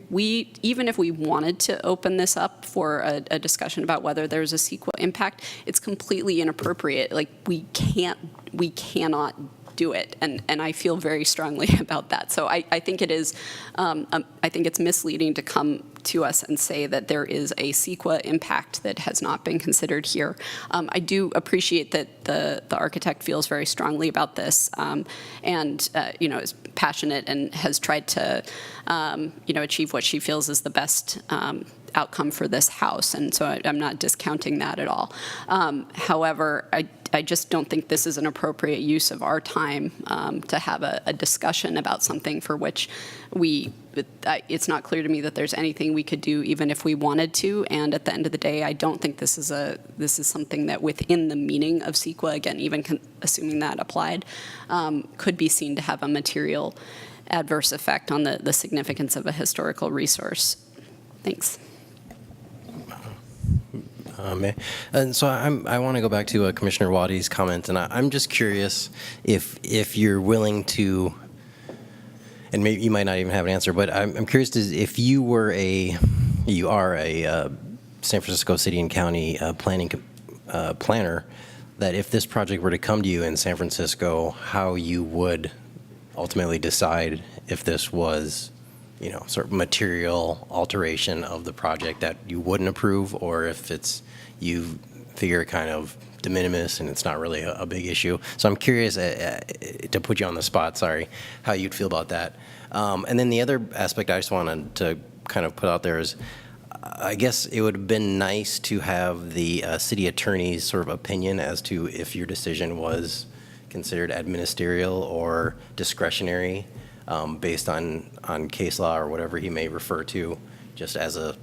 We even if we wanted to open this up for a discussion about whether there's a CEQA impact, it's completely inappropriate. Like, we cannot do it, and I feel very strongly about that. So I think it is, I think it's misleading to come to us and say that there is a CEQA impact that has not been considered here. I do appreciate that the architect feels very strongly about this, and is passionate and has tried to achieve what she feels is the best outcome for this house, and so I'm not discounting that at all. However, I just don't think this is an appropriate use of our time to have a discussion about something for which it's not clear to me that there's anything we could do even if we wanted to, and at the end of the day, I don't think this is something that within the meaning of CEQA, again, even assuming that applied, could be seen to have a material adverse effect on the significance of a historical resource. Thanks. And so I want to go back to Commissioner Wadi's comment, and I'm just curious if you're willing to, and maybe you might not even have an answer, but I'm curious if you are a San Francisco City and County planner, that if this project were to come to you in San Francisco, how you would ultimately decide if this was sort of material alteration of the project that you wouldn't approve, or if you figure kind of de minimis and it's not really a big issue. So I'm curious, to put you on the spot, sorry, how you'd feel about that. And then the other aspect I just wanted to kind of put out there is, I guess it would have been nice to have the city attorney's sort of opinion as to if your decision was considered administerial or discretionary, based on case law or whatever he may refer to, just as a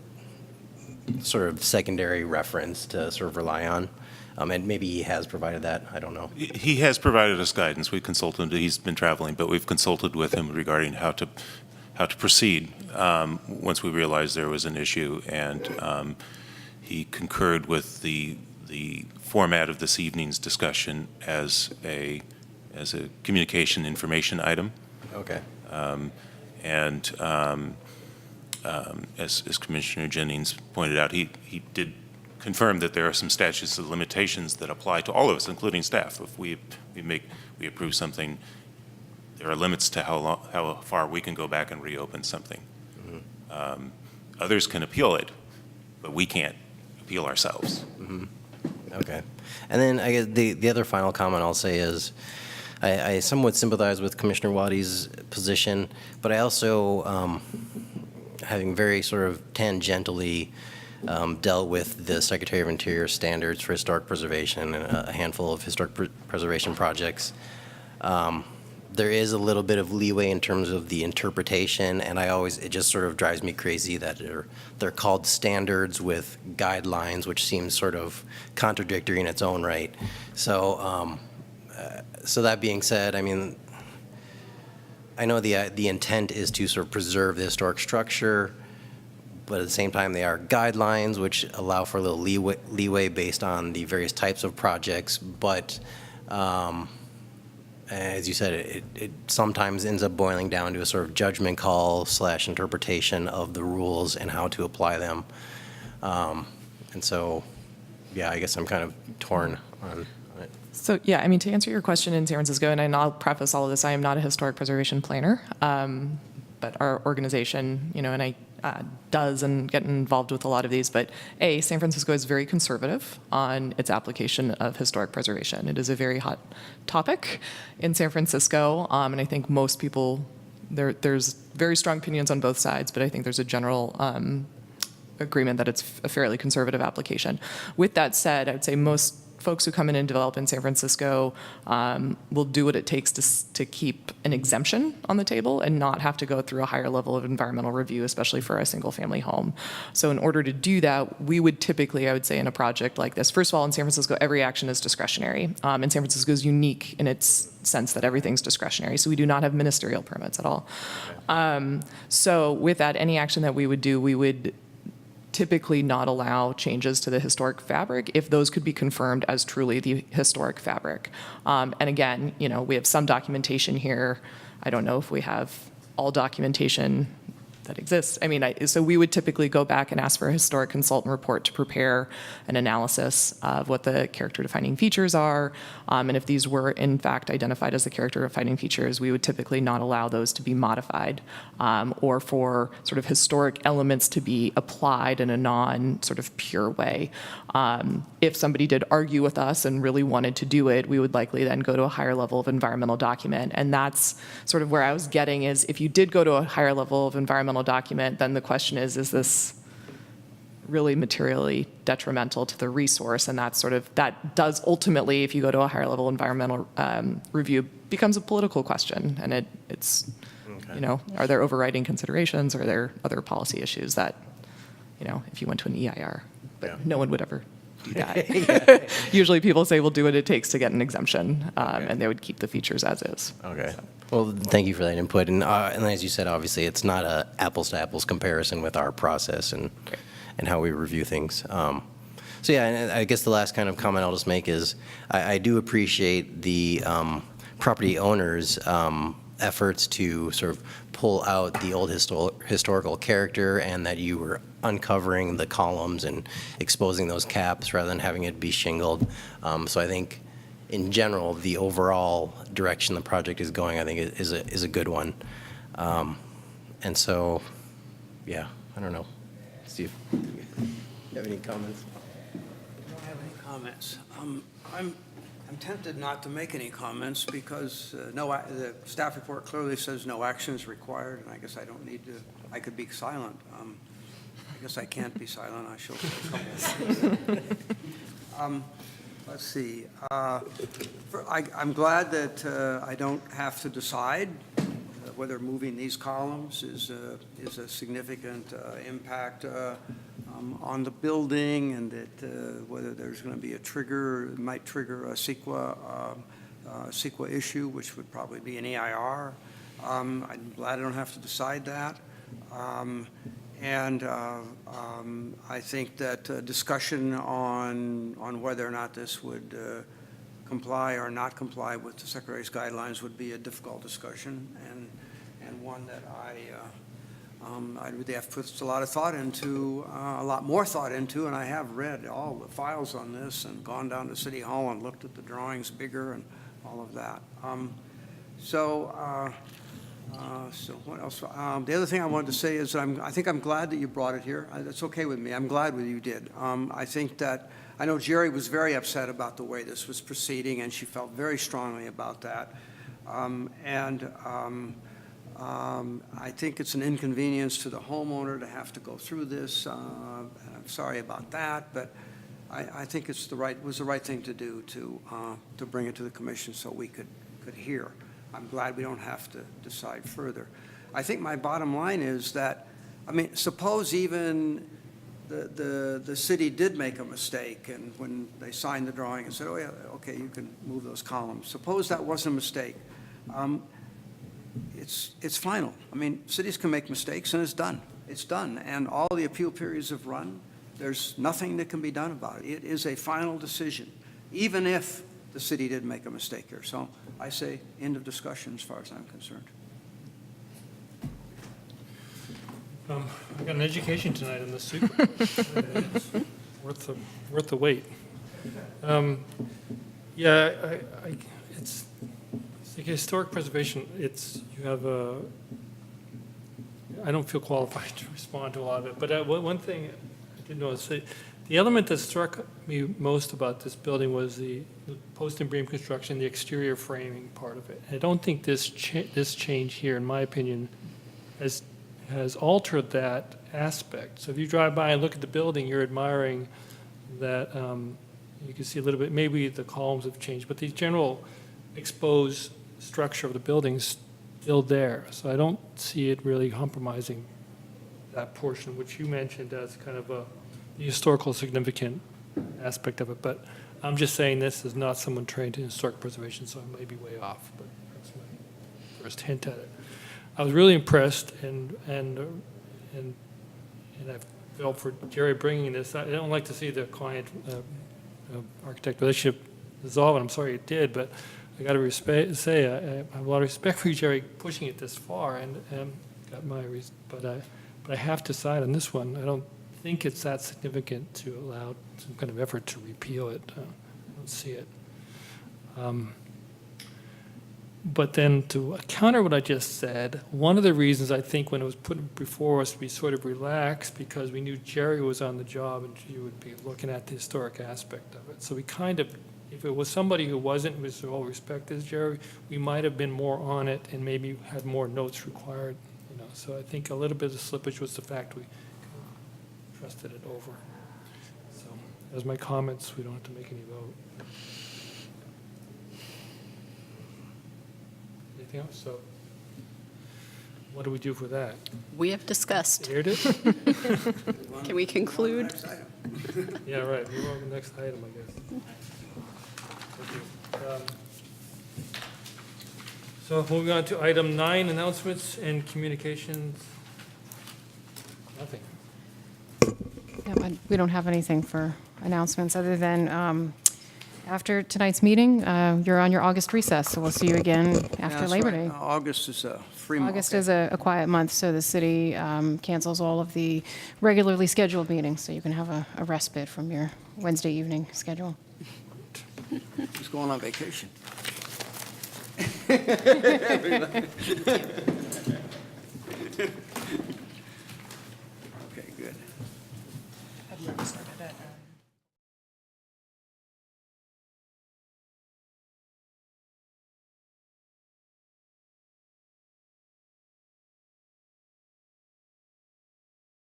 sort of secondary reference to sort of rely on. And maybe he has provided that, I don't know. He has provided us guidance. We consulted, he's been traveling, but we've consulted with him regarding how to proceed. once we realized there was an issue, and he concurred with the format of this evening's discussion as a communication information item. Okay. As Commissioner Jennings pointed out, he did confirm that there are some statutes of limitations that apply to all of us, including staff. If we approve something, there are limits to how far we can go back and reopen something. Mm-hmm. Others can appeal it, but we can't appeal ourselves. Mm-hmm. Okay. And then I guess the other final comment I'll say is I somewhat sympathize with Commissioner Waddy's position, but I also, having very sort of tangentially dealt with the Secretary of Interior standards for historic preservation and a handful of historic preservation projects, there is a little bit of leeway in terms of the interpretation, and it just sort of drives me crazy that they're called standards with guidelines, which seems sort of contradictory in its own right. So, so that being said, I mean, I know the intent is to sort of preserve the historic structure, but at the same time, they are guidelines which allow for a little leeway based on the various types of projects, but as you said, it sometimes ends up boiling down to a sort of judgment call / interpretation of the rules and how to apply them. And so, yeah, I guess I'm kind of torn on it. So, yeah, I mean, to answer your question in San Francisco, and I'll preface all of this, I am not a historic preservation planner, but our organization, and I does and get involved with a lot of these, but San Francisco is very conservative on its application of historic preservation. It is a very hot topic in San Francisco, and I think most people, there's very strong opinions on both sides, but I think there's a general agreement that it's a fairly conservative application. With that said, I would say most folks who come in and develop in San Francisco will do what it takes to keep an exemption on the table and not have to go through a higher level of environmental review, especially for a single-family home. So in order to do that, we would typically, I would say, in a project like this, first of all, in San Francisco, every action is discretionary. And San Francisco is unique in its sense that everything's discretionary. So we do not have ministerial permits at all. So with that, any action that we would do, we would typically not allow changes to the historic fabric if those could be confirmed as truly the historic fabric. And again, we have some documentation here. I don't know if we have all documentation that exists. I mean, so we would typically go back and ask for a historic consultant report to prepare an analysis of what the character defining features are. And if these were in fact identified as the character defining features, we would typically not allow those to be modified or for sort of historic elements to be applied in a non sort of pure way. If somebody did argue with us and really wanted to do it, we would likely then go to a higher level of environmental document. And that's sort of where I was getting is if you did go to a higher level of environmental document, then the question is this really materially detrimental to the resource? And that's that does ultimately, if you go to a higher level environmental review, becomes a political question. And it's, are there overriding considerations? Or are there other policy issues that, if you went to an EIR, but no one would ever do that. Usually people say, we'll do what it takes to get an exemption, and they would keep the features as is. Okay. So. Well, thank you for that input. And as you said, obviously, it's not a apples-to-apples comparison with our process and how we review things. So yeah, and I guess the last kind of comment I'll just make is I do appreciate the property owners' efforts to sort of pull out the old historical character, and that you were uncovering the columns and exposing those caps rather than having it be shingled. So I think in general, the overall direction the project is going, I think is a good one. And so, yeah, I don't know. Steve, you have any comments? I don't have any comments. I'm tempted not to make any comments because the staff report clearly says no action is required, and I guess I don't need to. I could be silent. I guess I can't be silent. I shall say a couple of things. Let's see. I'm glad that I don't have to decide whether moving these columns is a significant impact on the building, and that whether there's going to be a trigger, it might trigger a CEQA issue, which would probably be an EIR. I'm glad I don't have to decide that. I think that discussion on whether or not this would comply or not comply with the Secretary's guidelines would be a difficult discussion, and one that I really have put a lot of thought into, a lot more thought into, and I have read all the files on this and gone down to City Hall and looked at the drawings bigger and all of that. So what else? The other thing I wanted to say is I think I'm glad that you brought it here. That's okay with me. I'm glad that you did. I think that, I know Jerry was very upset about the way this was proceeding, and she felt very strongly about that. I think it's an inconvenience to the homeowner to have to go through this. I'm sorry about that, but I think it's was the right thing to do to bring it to the commission so we could hear. I'm glad we don't have to decide further. I think my bottom line is that, I mean, suppose even the city did make a mistake, and when they signed the drawing and said, oh yeah, okay, you can move those columns. Suppose that wasn't a mistake. It's final. I mean, cities can make mistakes, and it's done. It's done, and all the appeal periods have run. There's nothing that can be done about it. It is a final decision, even if the city did make a mistake here. So I say end of discussion as far as I'm concerned. I got an education tonight on the super. It's worth the wait. Yeah, it's like historic preservation. I don't feel qualified to respond to a lot of it, but one thing I did notice, the element that struck me most about this building was the post and beam construction, the exterior framing part of it. I don't think this change here, in my opinion, has altered that aspect. So if you drive by and look at the building, you're admiring that you can see a little bit, maybe the columns have changed, but the general exposed structure of the building's still there. So I don't see it really compromising that portion, which you mentioned as kind of the historical significant aspect of it. But I'm just saying this is not someone trained in historic preservation, so I may be way off, but that's my first hint at it. I was really impressed, and I felt for Jerry bringing this. I don't like to see the client-architect relationship dissolve, and I'm sorry it did, but I got to say I have a lot of respect for you, Jerry, pushing it this far, and got my reason. But I have to side on this one. I don't think it's that significant to allow some kind of effort to repeal it. I don't see it. But then to counter what I just said, one of the reasons I think when it was put before us, we sort of relaxed because we knew Jerry was on the job and she would be looking at the historic aspect of it. So we kind of, if it was somebody who wasn't, with all respect as Jerry, we might have been more on it and maybe had more notes required. So I think a little bit of the slippage was the fact we trusted it over. So as my comments, we don't have to make any vote. Anything else? So what do we do for that? We have discussed. Aired it? Can we conclude? Yeah, right. We're on the next item, I guess. Thank you. So moving on to item 9, announcements and communications. Nothing. Yeah, we don't have anything for announcements other than after tonight's meeting, you're on your August recess, so we'll see you again after Labor Day. August is a free month. August is a quiet month, so the city cancels all of the regularly scheduled meetings, so you can have a respite from your Wednesday evening schedule. Who's going on vacation?